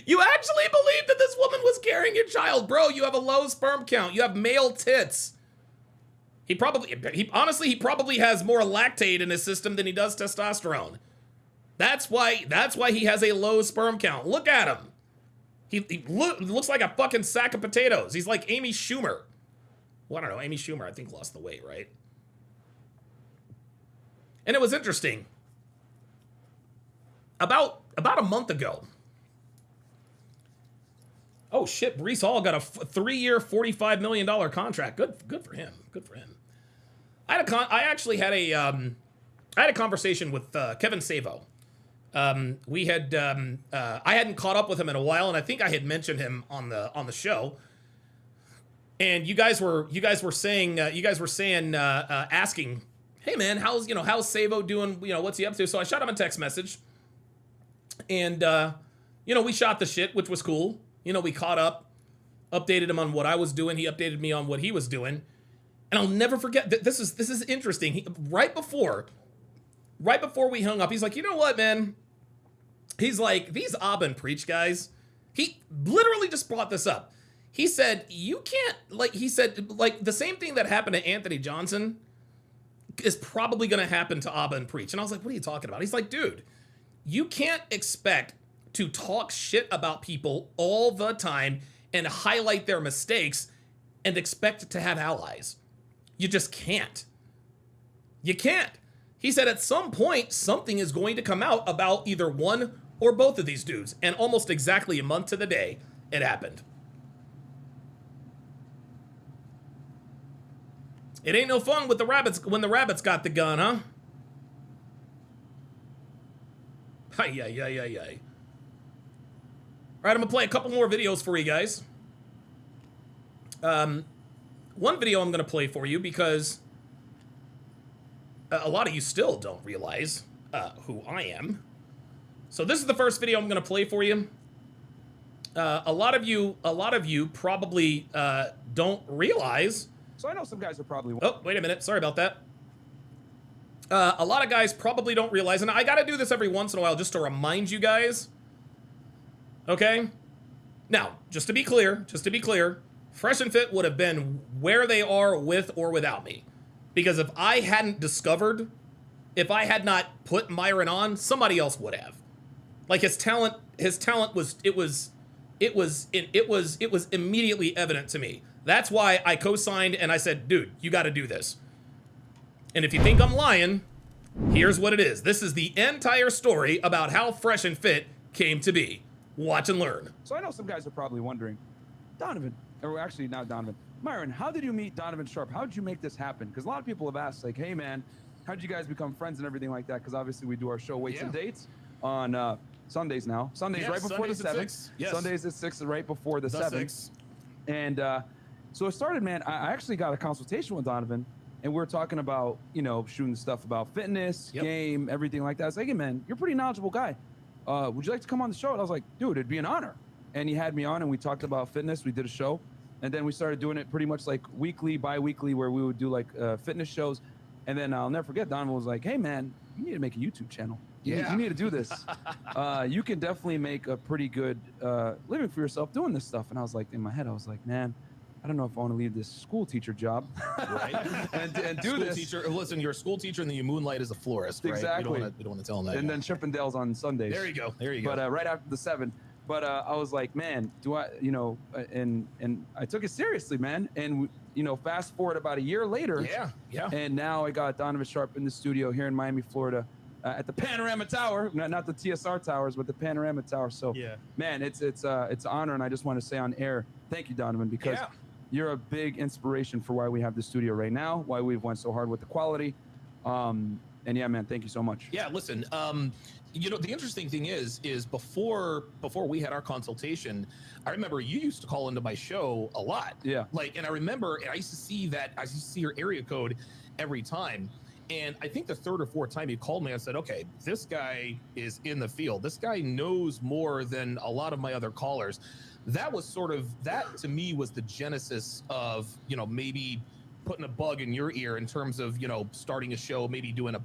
You actually believed that this woman was carrying your child. Bro, you have a low sperm count. You have male tits. He probably has more lactate in his system than he does testosterone. That's why he has a low sperm count. Look at him. He looks like a fucking sack of potatoes. He's like Amy Schumer. Well, I don't know. Amy Schumer, I think, lost the weight, right? And it was interesting. About a month ago. Oh shit! Breece Hall got a 3-year, $45 million contract. Good for him. Good for him. I had a conversation with Kevin Savo. I hadn't caught up with him in a while, and I think I had mentioned him on the show. And you guys were asking, hey man, how's Savo doing? What's he up to? So I shot him a text message, and we shot the shit, which was cool. We caught up, updated him on what I was doing. He updated me on what he was doing. And I'll never forget that this is interesting. Right before we hung up, he's like, you know what, man? He's like, these Abba and Preach guys, he literally just brought this up. He said, the same thing that happened to Anthony Johnson is probably going to happen to Abba and Preach. And I was like, what are you talking about? He's like, dude, you can't expect to talk shit about people all the time and highlight their mistakes and expect to have allies. You just can't. You can't. He said at some point, something is going to come out about either one or both of these dudes. And almost exactly a month to the day, it happened. It ain't no fun with the rabbits when the rabbits got the gun, huh? Hi. All right, I'm gonna play a couple more videos for you guys. One video I'm gonna play for you because a lot of you still don't realize who I am. So this is the first video I'm gonna play for you. A lot of you probably don't realize. So I know some guys are probably. Oh, wait a minute. Sorry about that. A lot of guys probably don't realize, and I gotta do this every once in a while just to remind you guys. Okay? Now, just to be clear, Fresh and Fit would have been where they are with or without me. Because if I hadn't not put Myron on, somebody else would have. Like his talent was immediately evident to me. That's why I co-signed and I said, dude, you got to do this. And if you think I'm lying, here's what it is. This is the entire story about how Fresh and Fit came to be. Watch and learn. So I know some guys are probably wondering, Donovan, or actually not Donovan, Myron, how did you meet Donovan Sharp? How did you make this happen? Because a lot of people have asked, like, hey man, how did you guys become friends and everything like that? Because obviously we do our show Weights and Dates on Sundays now. Sundays right before the 7th. Yes. Sundays at 6 right before the 7th. And so it started, man, I actually got a consultation with Donovan, and we were talking about, shooting stuff about fitness, game, everything like that. I was like, hey man, you're a pretty knowledgeable guy. Would you like to come on the show? And I was like, dude, it'd be an honor. And he had me on and we talked about fitness. We did a show. And then we started doing it pretty much like weekly, bi-weekly, where we would do like fitness shows. And then I'll never forget, Donovan was like, hey man, you need to make a YouTube channel. You need to do this. You can definitely make a pretty good living for yourself doing this stuff. And I was like, in my head, I was like, man, I don't know if I want to leave this school teacher job, right? and do school this. Teacher, listen, you're a school teacher and then you moonlight as a florist, right? Exactly. You don't want to tell them that. And then Chippendales on Sundays. There you go. There you go. But right after the 7. But I was like, man, do I, and I took it seriously, man. And fast forward about a year later. Yeah. And now I got Donovan Sharp in the studio here in Miami, Florida, at the Panorama Tower, not the TSR towers, but the Panorama Tower. So, man, it's an honor, and I just want to say on air, thank you, Donovan, because you're a big inspiration for why we have the studio right now, why we've went so hard with the quality. And yeah, man, thank you so much. Yeah, listen, the interesting thing is before we had our consultation, I remember you used to call into my show a lot. Yeah. And I remember, I used to see your area code every time. And I think the 3rd or 4th time you called me, I said, okay, this guy is in the field. This guy knows more than a lot of my other callers. That to me was the genesis of, maybe putting a bug in your ear in terms of, starting a show, maybe doing a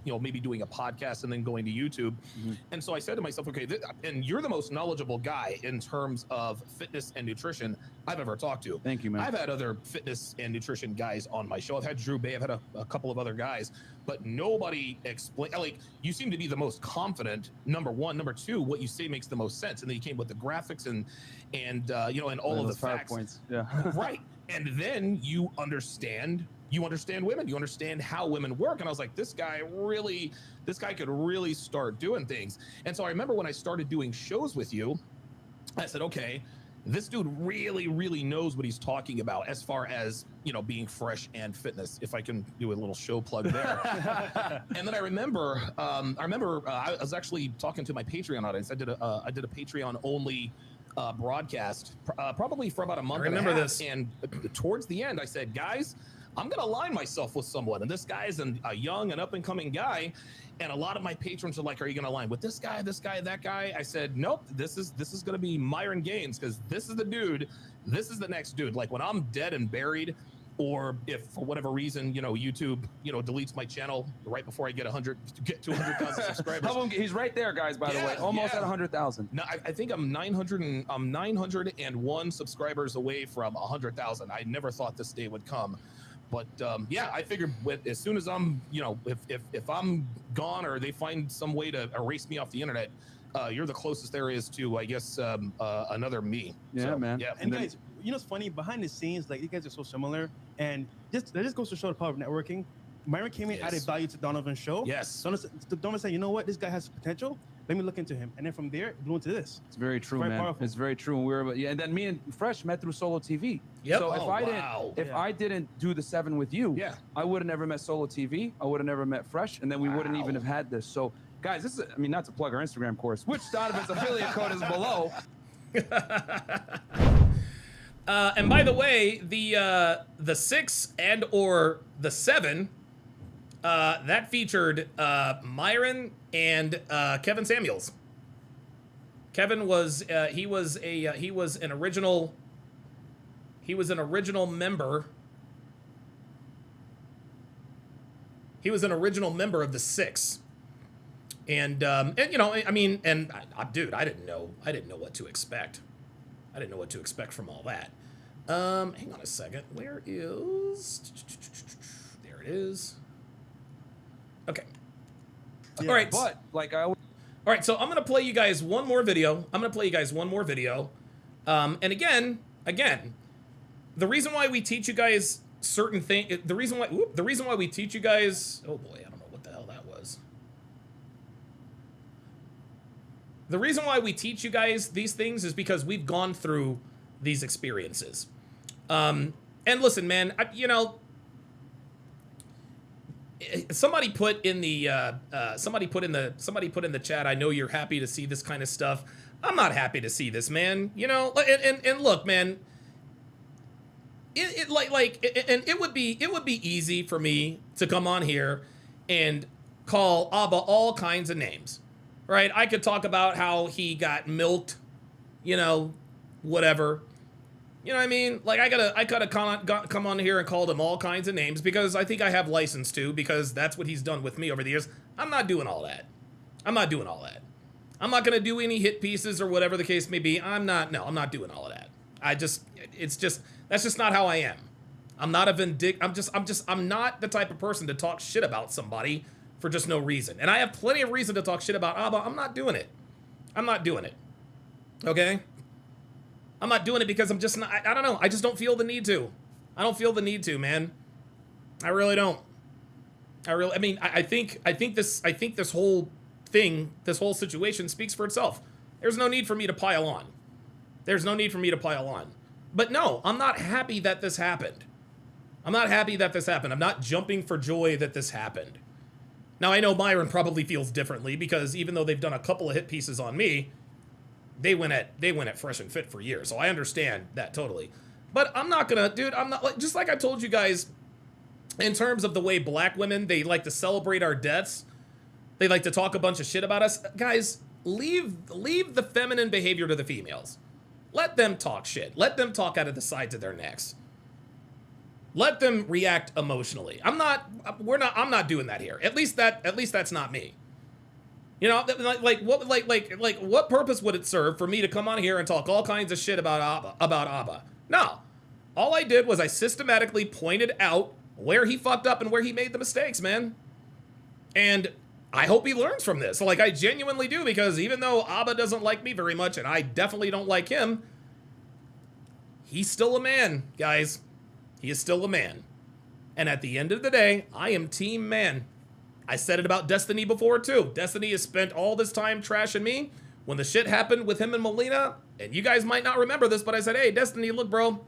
podcast and then going to YouTube. Mm-hmm. And so I said to myself, okay, and you're the most knowledgeable guy in terms of fitness and nutrition I've ever talked to. Thank you, man. I've had other fitness and nutrition guys on my show. I've had Drew Bay, I've had a couple of other guys, but nobody explain. Like, you seem to be the most confident, number one. Number two, what you say makes the most sense. And then you came with the graphics and all of the facts. PowerPoints. Yeah. Right. And then you understand women, you understand how women work. And I was like, this guy could really start doing things. And so I remember when I started doing shows with you, I said, okay, this dude really, really knows what he's talking about as far as, being fresh and fitness, if I can do a little show plug there. And then I remember I was actually talking to my Patreon audience. I did a Patreon only broadcast, probably for about a month. I remember this. And towards the end, I said, guys, I'm going to align myself with someone. And this guy's a young and up and coming guy. And a lot of my patrons are like, are you going to align with this guy, that guy? I said, nope, this is going to be Myron Gaines, because this is the dude. This is the next dude. Like, when I'm dead and buried, or if for whatever reason, YouTube, deletes my channel right before I get 200,000 subscribers. He's right there, guys, by the way, almost at 100,000. No, I think I'm 901 subscribers away from 100,000. I never thought this day would come. But I figured as soon as I'm, if I'm gone or they find some way to erase me off the internet, you're the closest there is to, I guess, another me. Yeah, so, man. Yeah. And guys, it's funny, behind the scenes, like, you guys are so similar, and that just goes to show the power of networking. Myron came in, added value to Donovan's show. Yes. Donovan said, you know what, this guy has potential. Let me look into him. And then from there, it blew into this. It's very true, man. Powerful. It's very true. And then me and Fresh met through Solo TV. Yep. So if I didn't do the 7 with you, I would have never met Solo TV. I would have never met Fresh, and then we wouldn't even have had this. So, guys, this is, not to plug our Instagram course, which Donovan's affiliate code is below. And by the way, the 6 and or the 7, that featured Myron and Kevin Samuels. Kevin was he was an original member. He was an original member of the 6. And dude, I didn't know what to expect. I didn't know what to expect from all that. Hang on a second. Where is? There it is. Okay. Yeah, all right. But all right. So I'm gonna play you guys one more video. And again, the reason why we teach you guys certain things. The reason why we teach you guys. Oh boy, I don't know what the hell that was. The reason why we teach you guys these things is because we've gone through these experiences. And listen, man, somebody put in the chat, I know you're happy to see this kind of stuff. I'm not happy to see this, man. And look, man, it would be easy for me to come on here and call Abba all kinds of names, right? I could talk about how he got milked, whatever. You know what I mean? Like, I gotta come on here and call him all kinds of names because I think I have license to, because that's what he's done with me over the years. I'm not doing all that. I'm not doing all that. I'm not gonna do any hit pieces or whatever the case may be. I'm not doing all of that. That's just not how I am. I'm not I'm not the type of person to talk shit about somebody for just no reason. And I have plenty of reason to talk shit about Abba. I'm not doing it. I'm not doing it. Okay? I'm not doing it because I'm just not, I don't know. I just don't feel the need to. I don't feel the need to, man. I really don't. I think this whole thing, this whole situation speaks for itself. There's no need for me to pile on. There's no need for me to pile on. But no, I'm not happy that this happened. I'm not happy that this happened. I'm not jumping for joy that this happened. Now, I know Myron probably feels differently because even though they've done a couple of hit pieces on me, they went at Fresh and Fit for years. So I understand that totally. But I'm not gonna, dude, I'm not, like, just like I told you guys, in terms of the way black women, they like to celebrate our deaths. They like to talk a bunch of shit about us. Guys, leave the feminine behavior to the females. Let them talk shit. Let them talk out of the sides of their necks. Let them react emotionally. I'm not doing that here. At least that's not me. You know, what purpose would it serve for me to come on here and talk all kinds of shit about Abba? No. All I did was I systematically pointed out where he fucked up and where he made the mistakes, man. And I hope he learns from this. Like, I genuinely do, because even though Abba doesn't like me very much, and I definitely don't like him, he's still a man, guys. He is still a man. And at the end of the day, I am team man. I said it about Destiny before, too. Destiny has spent all this time trashing me. When the shit happened with him and Melina, and you guys might not remember this, but I said, hey, Destiny, look, bro.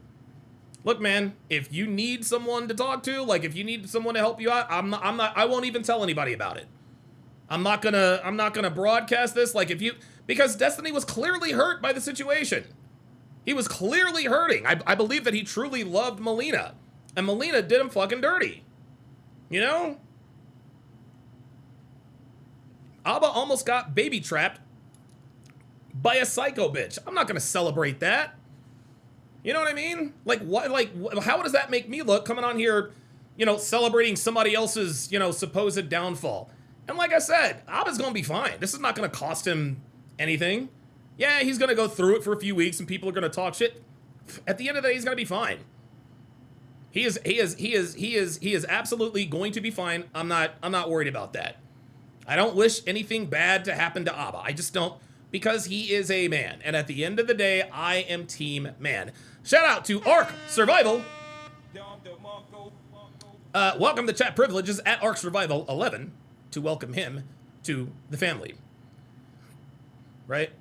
Look, man, if you need someone to talk to, like, if you need someone to help you out, I won't even tell anybody about it. I'm not gonna broadcast this, like, because Destiny was clearly hurt by the situation. He was clearly hurting. I believe that he truly loved Melina, and Melina did him fucking dirty. You know? Abba almost got baby trapped by a psycho bitch. I'm not gonna celebrate that. You know what I mean? Like, what? Like, how does that make me look coming on here, you know, celebrating somebody else's, you know, supposed downfall? And like I said, Abba's gonna be fine. This is not gonna cost him anything. Yeah, he's gonna go through it for a few weeks and people are gonna talk shit. At the end of the day, he's gonna be fine. He is absolutely going to be fine. I'm not worried about that. I don't wish anything bad to happen to Abba. I just don't, because he is a man. And at the end of the day, I am team man. Shout out to Ark Survival. Welcome to chat privileges at Ark Survival 11 to welcome him to the family. Right?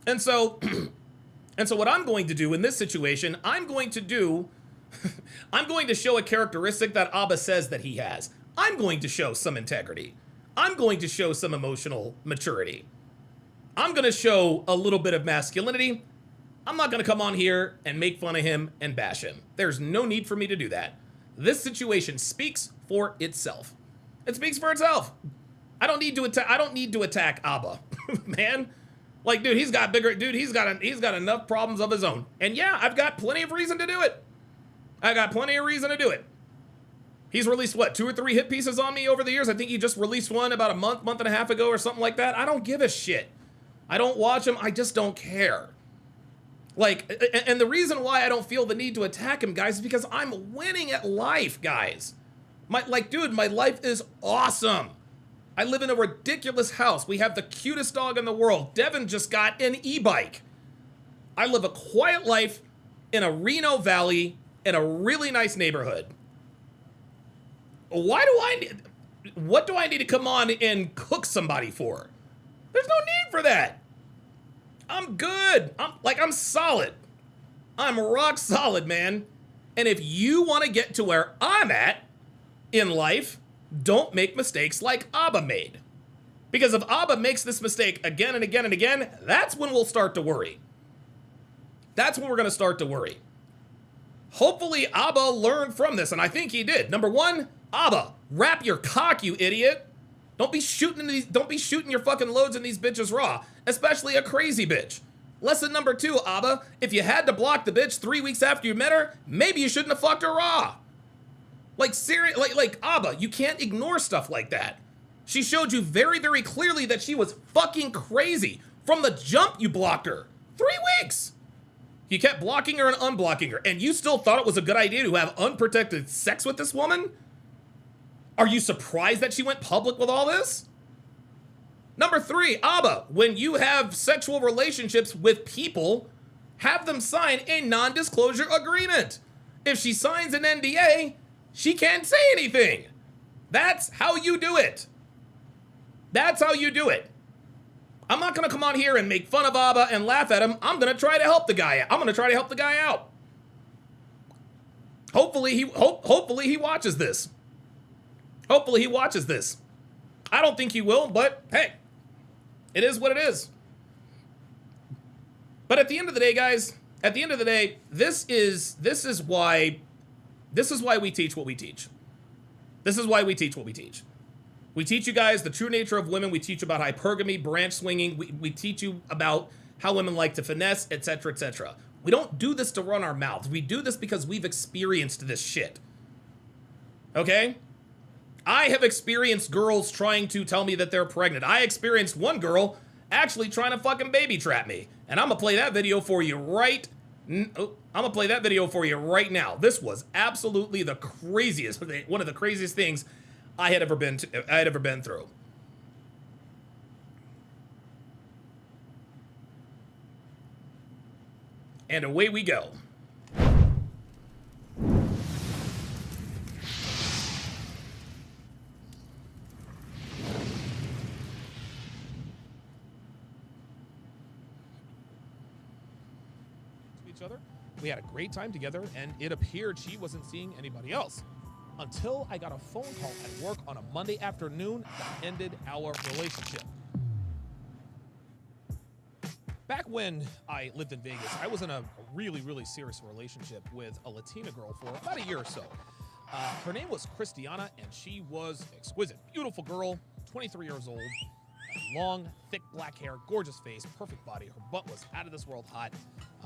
And so what I'm going to do in this situation, I'm going to show a characteristic that Abba says that he has. I'm going to show some integrity. I'm going to show some emotional maturity. I'm going to show a little bit of masculinity. I'm not going to come on here and make fun of him and bash him. There's no need for me to do that. This situation speaks for itself. It speaks for itself. I don't need to attack Abba, man. Like, dude, he's got enough problems of his own. And yeah, I've got plenty of reason to do it. He's released, what, 2 or 3 hit pieces on me over the years? I think he just released one about a month and a half ago or something like that. I don't give a shit. I don't watch him. I just don't care. Like, and the reason why I don't feel the need to attack him, guys, is because I'm winning at life, guys. Dude, my life is awesome. I live in a ridiculous house. We have the cutest dog in the world. Devin just got an e-bike. I live a quiet life in a Reno Valley in a really nice neighborhood. What do I need to come on and cook somebody for? There's no need for that. I'm good. I'm solid. I'm rock solid, man. And if you want to get to where I'm at in life, don't make mistakes like Abba made. Because if Abba makes this mistake again and again and again, that's when we'll start to worry. That's when we're going to start to worry. Hopefully Abba learned from this, and I think he did. Number 1, Abba, wrap your cock, you idiot. Don't be shooting your fucking loads in these bitches raw, especially a crazy bitch. Lesson number 2, Abba. If you had to block the bitch 3 weeks after you met her, maybe you shouldn't have fucked her raw. Like, like, Abba, you can't ignore stuff like that. She showed you very, very clearly that she was fucking crazy. From the jump, you blocked her. 3 weeks. You kept blocking her and unblocking her, and you still thought it was a good idea to have unprotected sex with this woman? Are you surprised that she went public with all this? Number 3, Abba, when you have sexual relationships with people, have them sign a non-disclosure agreement. If she signs an NDA, she can't say anything. That's how you do it. That's how you do it. I'm not gonna come on here and make fun of Abba and laugh at him. I'm gonna try to help the guy out. I'm gonna try to help the guy out. Hopefully he watches this. Hopefully he watches this. I don't think he will, but hey, it is what it is. But at the end of the day, guys, at the end of the day, this is why we teach what we teach. This is why we teach what we teach. We teach you guys the true nature of women. We teach you about hypergamy, branch swinging. We teach you about how women like to finesse, etc., etc. We don't do this to run our mouths. We do this because we've experienced this shit. Okay? I have experienced girls trying to tell me that they're pregnant. I experienced one girl actually trying to fucking baby trap me. And I'm gonna play that video for you right now. This was absolutely the craziest, one of the craziest things I had ever been through. And away we go. Each other. We had a great time together, and it appeared she wasn't seeing anybody else. Until I got a phone call at work on a Monday afternoon that ended our relationship. Back when I lived in Vegas, I was in a really, really serious relationship with a Latina girl for about a year or so. Her name was Christiana, and she was exquisite. Beautiful girl, 23 years old, long, thick black hair, gorgeous face, perfect body. Her butt was out of this world hot.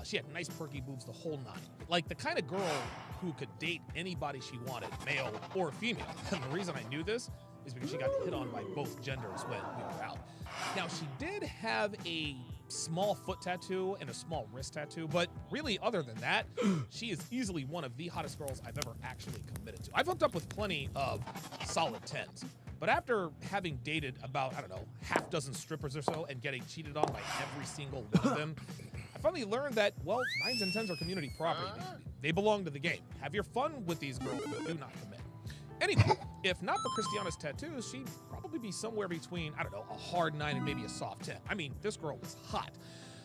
She had nice perky boobs, the whole nine. Like the kind of girl who could date anybody she wanted, male or female. And the reason I knew this is because she got hit on by both genders when we were out. Now, she did have a small foot tattoo and a small wrist tattoo, but really, other than that, she is easily one of the hottest girls I've ever actually committed to. I've hooked up with plenty of solid 10s, but after having dated about, I don't know, half dozen strippers or so and getting cheated on by every single one of them, I finally learned that, well, 9s and 10s are community property. They belong to the game. Have your fun with these girls, but do not commit. Anyway, if not for Christiana's tattoos, she'd probably be somewhere between, I don't know, a hard 9 and maybe a soft 10. I mean, this girl was hot.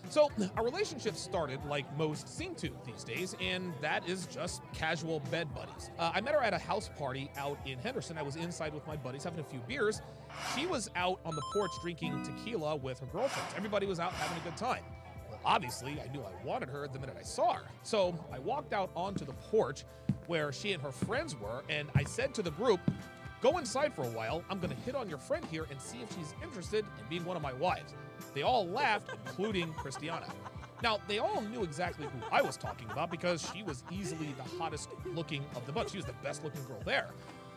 So our relationship started like most seem to these days, and that is just casual bed buddies. I met her at a house party out in Henderson. I was inside with my buddies having a few beers. She was out on the porch drinking tequila with her girlfriends. Everybody was out having a good time. Well, obviously, I knew I wanted her the minute I saw her. So I walked out onto the porch where she and her friends were, and I said to the group, go inside for a while. I'm gonna hit on your friend here and see if she's interested in being one of my wives. They all laughed, including Christiana. Now, they all knew exactly who I was talking about because she was easily the hottest looking of the bunch. She was the best looking girl there.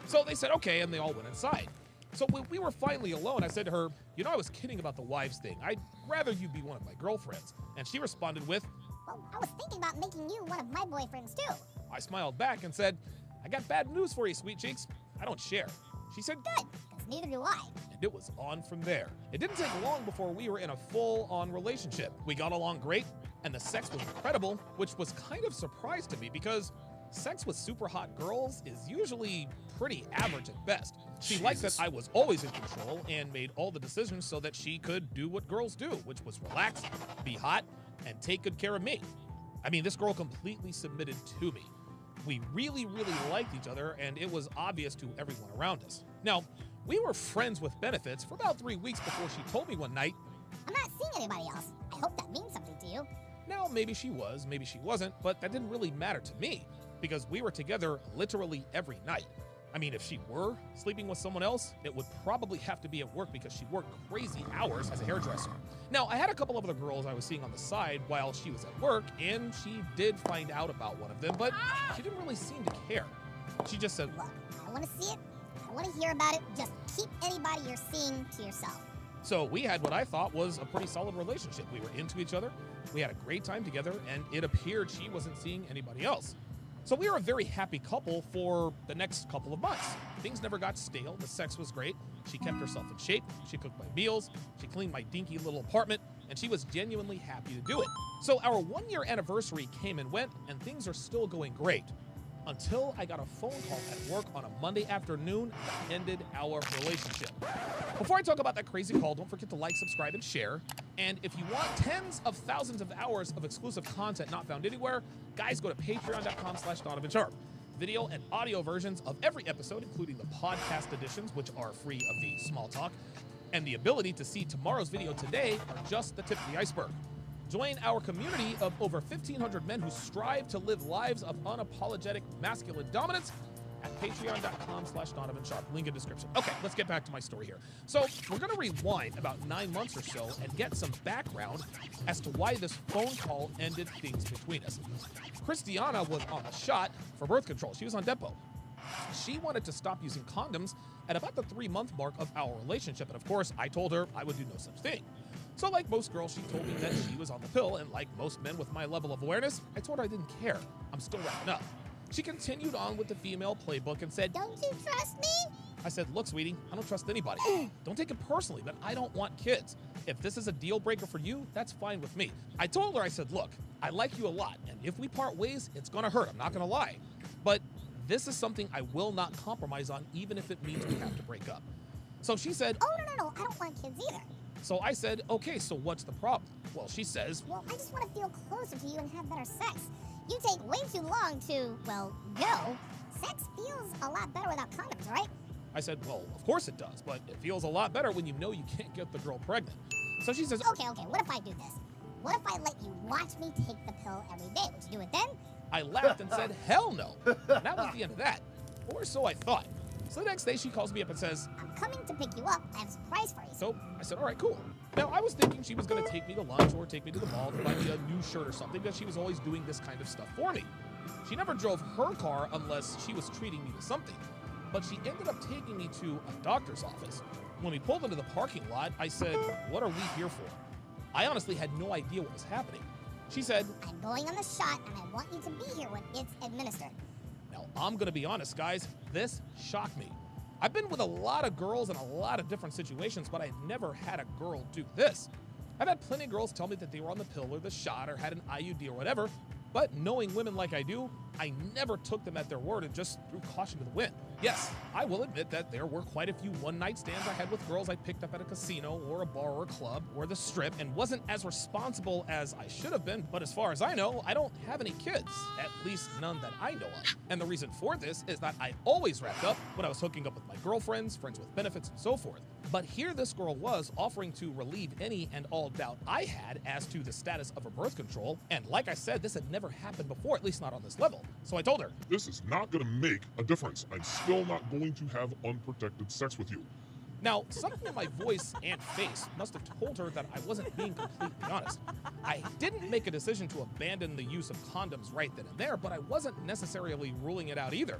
So they said, okay, and they all went inside. So when we were finally alone, I said to her, you know, I was kidding about the wives thing. I'd rather you be one of my girlfriends. And she responded with, well, I was thinking about making you one of my boyfriends too. I smiled back and said, I got bad news for you, sweet cheeks. I don't share. She said, good, because neither do I. And it was on from there. It didn't take long before we were in a full-on relationship. We got along great, and the sex was incredible, which was kind of a surprise to me because sex with super hot girls is usually pretty average at best. She liked that I was always in control and made all the decisions so that she could do what girls do, which was relax, be hot, and take good care of me. I mean, this girl completely submitted to me. We really, really liked each other, and it was obvious to everyone around us. Now, we were friends with benefits for about 3 weeks before she told me one night, I'm not seeing anybody else. I hope that means something to you. Now, maybe she was, maybe she wasn't, but that didn't really matter to me because we were together literally every night. I mean, if she were sleeping with someone else, it would probably have to be at work because she worked crazy hours as a hairdresser. Now, I had a couple of other girls I was seeing on the side while she was at work, and she did find out about one of them, but she didn't really seem to care. She just said, Look, I want to see it. I want to hear about it. Just keep anybody you're seeing to yourself. So we had what I thought was a pretty solid relationship. We were into each other, we had a great time together, and it appeared she wasn't seeing anybody else. So we were a very happy couple for the next couple of months. Things never got stale, the sex was great, she kept herself in shape, she cooked my meals, she cleaned my dinky little apartment, and she was genuinely happy to do it. So our 1-year anniversary came and went, and things are still going great. Until I got a phone call at work on a Monday afternoon that ended our relationship. Before I talk about that crazy call, don't forget to like, subscribe, and share. And if you want tens of thousands of hours of exclusive content not found anywhere, guys, go to patreon.com/DonovanSharp. Video and audio versions of every episode, including the podcast editions, which are free of the small talk, and the ability to see tomorrow's video today are just the tip of the iceberg. Join our community of over 1,500 men who strive to live lives of unapologetic masculine dominance at patreon.com/DonovanSharp. Link in description. Okay, let's get back to my story here. So we're going to rewind about 9 months or so and get some background as to why this phone call ended things between us. Christiana was on a shot for birth control. She was on Depo. She wanted to stop using condoms at about the 3-month mark of our relationship. And of course, I told her I would do no such thing. So like most girls, she told me that she was on the pill, and like most men with my level of awareness, I told her I didn't care. I'm still wrapping up. She continued on with the female playbook and said, Don't you trust me? I said, look, sweetie, I don't trust anybody. Don't take it personally, but I don't want kids. If this is a deal breaker for you, that's fine with me. I told her, I said, look, I like you a lot, and if we part ways, it's gonna hurt, I'm not gonna lie. But this is something I will not compromise on, even if it means we have to break up. So she said, Oh, no, I don't want kids either. So I said, okay, so what's the problem? Well, she says, Well, I just want to feel closer to you and have better sex. You take way too long to, well, go. Sex feels a lot better without condoms, right? I said, well, of course it does, but it feels a lot better when you know you can't get the girl pregnant. So she says, Okay, what if I do this? What if I let you watch me take the pill every day? Would you do it then? I laughed and said, hell no. And that was the end of that. Or so I thought. So the next day she calls me up and says, I'm coming to pick you up. I have a surprise for you. So I said, all right, cool. Now I was thinking she was going to take me to lunch or take me to the mall to buy me a new shirt or something, because she was always doing this kind of stuff for me. She never drove her car unless she was treating me to something. But she ended up taking me to a doctor's office. When we pulled into the parking lot, I said, what are we here for? I honestly had no idea what was happening. She said, I'm going on the shot, and I want you to be here when it's administered. Now, I'm going to be honest, guys, this shocked me. I've been with a lot of girls in a lot of different situations, but I never had a girl do this. I've had plenty of girls tell me that they were on the pill or the shot or had an IUD or whatever, but knowing women like I do, I never took them at their word and just threw caution to the wind. Yes, I will admit that there were quite a few one-night stands I had with girls I picked up at a casino or a bar or a club or the strip, and wasn't as responsible as I should have been, but as far as I know, I don't have any kids, at least none that I know of. And the reason for this is that I always wrapped up when I was hooking up with my girlfriends, friends with benefits, and so forth. But here this girl was offering to relieve any and all doubt I had as to the status of her birth control, and like I said, this had never happened before, at least not on this level. So I told her, This is not gonna make a difference. I'm still not going to have unprotected sex with you. Now, something in my voice and face must have told her that I wasn't being completely honest. I didn't make a decision to abandon the use of condoms right then and there, but I wasn't necessarily ruling it out either.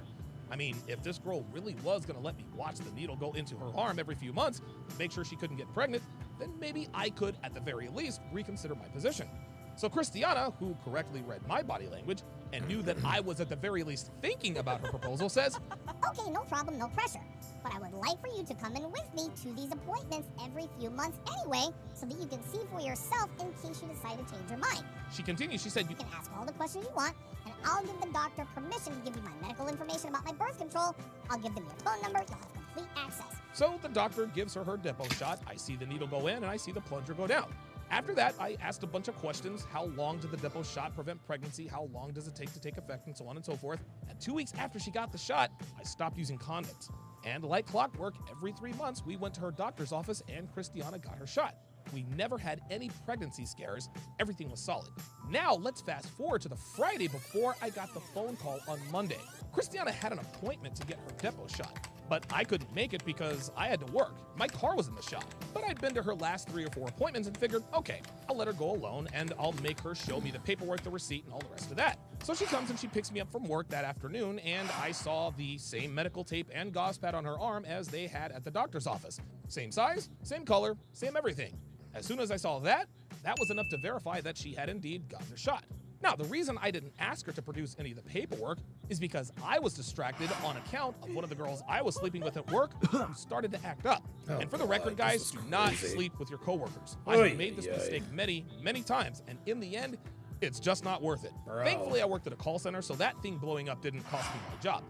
I mean, if this girl really was gonna let me watch the needle go into her arm every few months, make sure she couldn't get pregnant, then maybe I could, at the very least, reconsider my position. So Christiana, who correctly read my body language and knew that I was at the very least thinking about her proposal, says, Okay, no problem, no pressure. But I would like for you to come in with me to these appointments every few months anyway, so that you can see for yourself in case you decide to change your mind. She continues, she said, You can ask all the questions you want, and I'll give the doctor permission to give you my medical information about my birth control. I'll give them your phone number, you'll have complete access. So the doctor gives her Depo shot, I see the needle go in, and I see the plunger go down. After that, I asked a bunch of questions. How long did the Depo shot prevent pregnancy? How long does it take to take effect? And so on and so forth. And 2 weeks after she got the shot, I stopped using condoms. And like clockwork, every 3 months, we went to her doctor's office and Christiana got her shot. We never had any pregnancy scares. Everything was solid. Now let's fast forward to the Friday before I got the phone call on Monday. Christiana had an appointment to get her depot shot, but I couldn't make it because I had to work. My car was in the shop, but I'd been to her last 3 or 4 appointments and figured, okay, I'll let her go alone and I'll make her show me the paperwork, the receipt, and all the rest of that. So she comes and she picks me up from work that afternoon, and I saw the same medical tape and gauze pad on her arm as they had at the doctor's office. Same size, same color, same everything. As soon as I saw that, that was enough to verify that she had indeed gotten her shot. Now, the reason I didn't ask her to produce any of the paperwork is because I was distracted on account of one of the girls I was sleeping with at work who started to act up. And for the record, guys, do not sleep with your coworkers. I've made this mistake many, many times, and in the end, it's just not worth it. Thankfully, I worked at a call center, so that thing blowing up didn't cost me my job.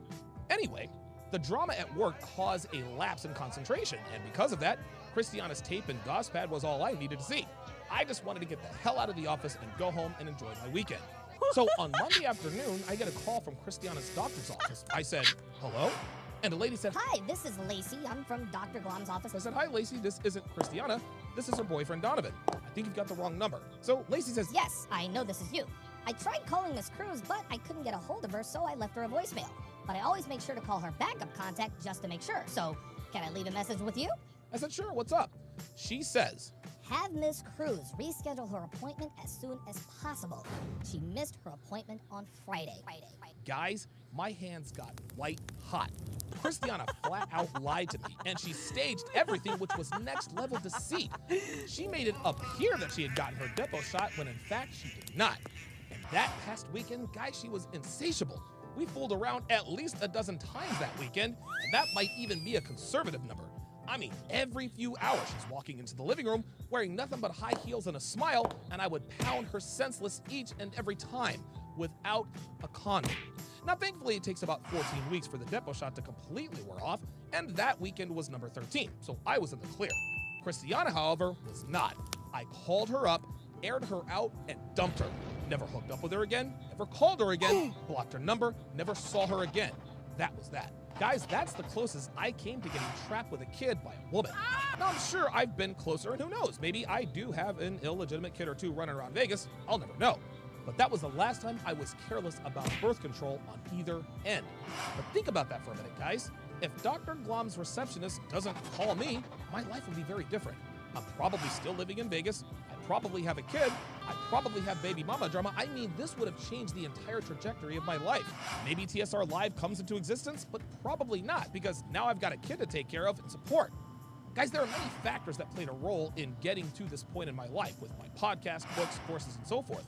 Anyway, the drama at work caused a lapse in concentration, and because of that, Christiana's tape and gauze pad was all I needed to see. I just wanted to get the hell out of the office and go home and enjoy my weekend. So on Monday afternoon, I get a call from Christiana's doctor's office. I said, hello? And the lady said, Hi, this is Lacey. I'm from Dr. Glom's office. I said, hi, Lacey. This isn't Christiana. This is her boyfriend, Donovan. I think you've got the wrong number. So Lacey says, Yes, I know this is you. I tried calling Miss Cruz, but I couldn't get a hold of her, so I left her a voicemail. But I always make sure to call her backup contact just to make sure. So, can I leave a message with you? I said, sure, what's up? She says, have Miss Cruz reschedule her appointment as soon as possible. She missed her appointment on Friday. Guys, my hands got white hot. Christiana flat out lied to me, and she staged everything, which was next level deceit. She made it appear that she had gotten her depot shot when in fact she did not. And that past weekend, guys, she was insatiable. We fooled around at least a dozen times that weekend, and that might even be a conservative number. I mean, every few hours she's walking into the living room wearing nothing but high heels and a smile, and I would pound her senseless each and every time without a condom. Now, thankfully, it takes about 14 weeks for the depot shot to completely wear off, and that weekend was number 13, so I was in the clear. Christiana, however, was not. I called her up, aired her out, and dumped her. Never hooked up with her again, never called her again, blocked her number, never saw her again. That was that. Guys, that's the closest I came to getting trapped with a kid by a woman. Now, I'm sure I've been closer, and who knows, maybe I do have an illegitimate kid or two running around Vegas. I'll never know. But that was the last time I was careless about birth control on either end. But think about that for a minute, guys. If Dr. Glom's receptionist doesn't call me, my life would be very different. I'm probably still living in Vegas. I probably have a kid. I probably have baby mama drama. I mean, this would have changed the entire trajectory of my life. Maybe TSR Live comes into existence, but probably not, because now I've got a kid to take care of and support. Guys, there are many factors that played a role in getting to this point in my life with my podcast, books, courses, and so forth.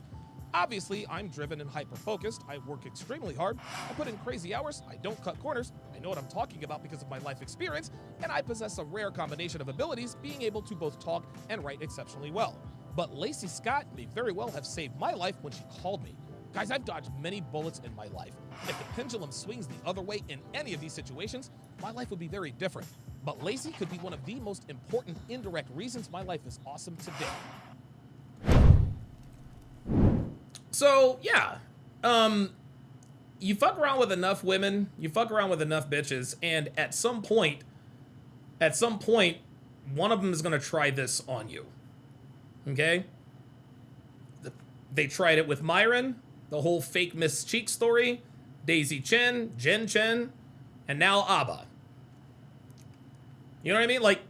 Obviously, I'm driven and hyper-focused. I work extremely hard. I put in crazy hours. I don't cut corners. I know what I'm talking about because of my life experience, and I possess a rare combination of abilities, being able to both talk and write exceptionally well. But Lacey Scott may very well have saved my life when she called me. Guys, I've dodged many bullets in my life. If the pendulum swings the other way in any of these situations, my life would be very different. But Lacey could be one of the most important indirect reasons my life is awesome today. So, yeah. You fuck around with enough women, you fuck around with enough bitches, and at some point, one of them is going to try this on you. Okay? They tried it with Myron, the whole fake Miss Cheek story, Daisy Chen, Jen Chen, and now Abba. You know what I mean? Like,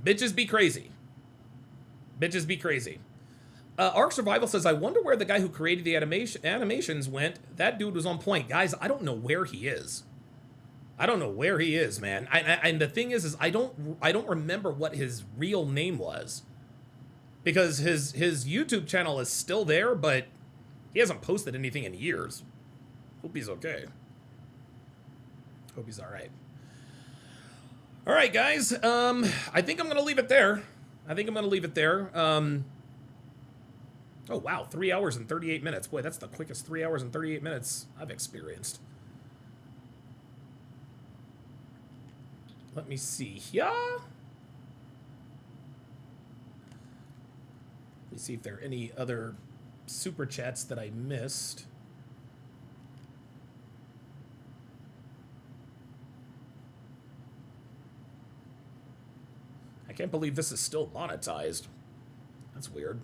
bitches be crazy. Bitches be crazy. Ark Survival says, I wonder where the guy who created the animations went. That dude was on point. Guys, I don't know where he is. I don't know where he is, man. And the thing is I don't remember what his real name was. Because his YouTube channel is still there, but he hasn't posted anything in years. Hope he's okay. Hope he's all right. All right, guys. I think I'm going to leave it there. Oh, wow. 3 hours and 38 minutes. Boy, that's the quickest 3 hours and 38 minutes I've experienced. Let me see here. Let me see if there are any other super chats that I missed. can't believe this is still monetized. That's weird.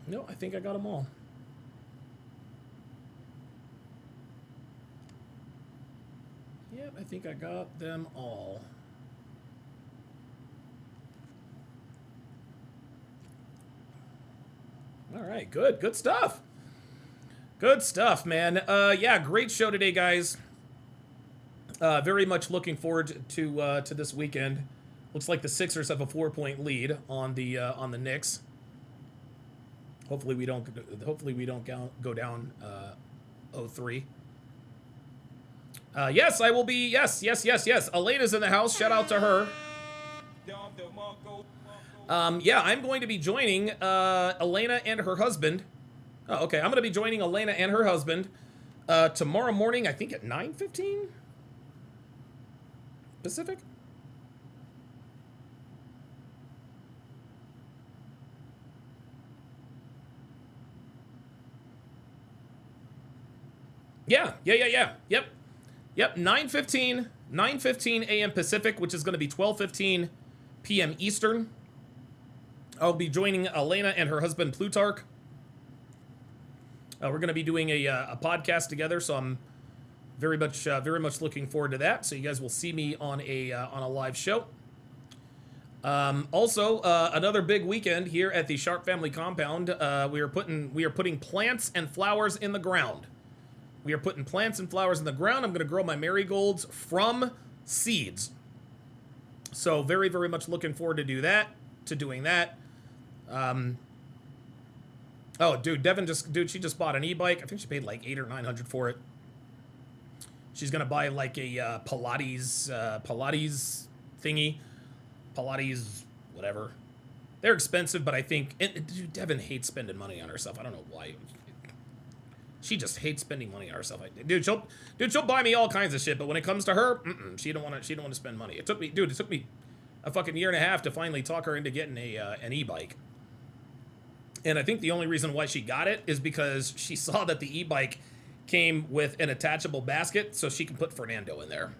No, I think I got them all. Yep, I think I got them all. All right, good. Good stuff. Good stuff, man. Yeah, great show today, guys. Very much looking forward to this weekend. Looks like the Sixers have a 4-point lead on the Knicks. Hopefully we don't go down 0-3. Yes, I will be. Yes. Elena's in the house. Shout out to her. Yeah, I'm going to be joining Elena and her husband. Oh, okay, I'm going to be joining Elena and her husband tomorrow morning, I think at 9:15 Pacific. Yeah. Yep, 9:15 a.m. Pacific, which is going to be 12:15 p.m. Eastern. I'll be joining Elena and her husband Plutarch. We're going to be doing a podcast together, so I'm very much looking forward to that. So you guys will see me on a live show. Also, another big weekend here at the Sharp Family Compound. We are putting plants and flowers in the ground. We are putting plants and flowers in the ground. I'm going to grow my marigolds from seeds. So very, very much looking forward to doing that. Oh, dude, she just bought an e-bike. I think she paid like $800 or $900 for it. She's going to buy like a Pilates thingy. Pilates, whatever. They're expensive, but I think... dude, Devin hates spending money on herself. I don't know why. She just hates spending money on herself. Dude, she'll buy me all kinds of shit, but when it comes to her, she don't want to spend money. It took me a fucking year and a half to finally talk her into getting an e-bike. And I think the only reason why she got it is because she saw that the e-bike came with an attachable basket, so she can put Fernando in there.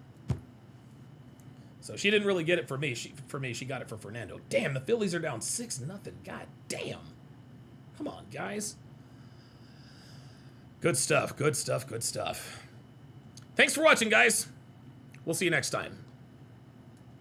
So she didn't really get it for me. She got it for Fernando. Damn, the Phillies are down 6-0. God damn. Come on, guys. Good stuff. Thanks for watching, guys. We'll see you next time.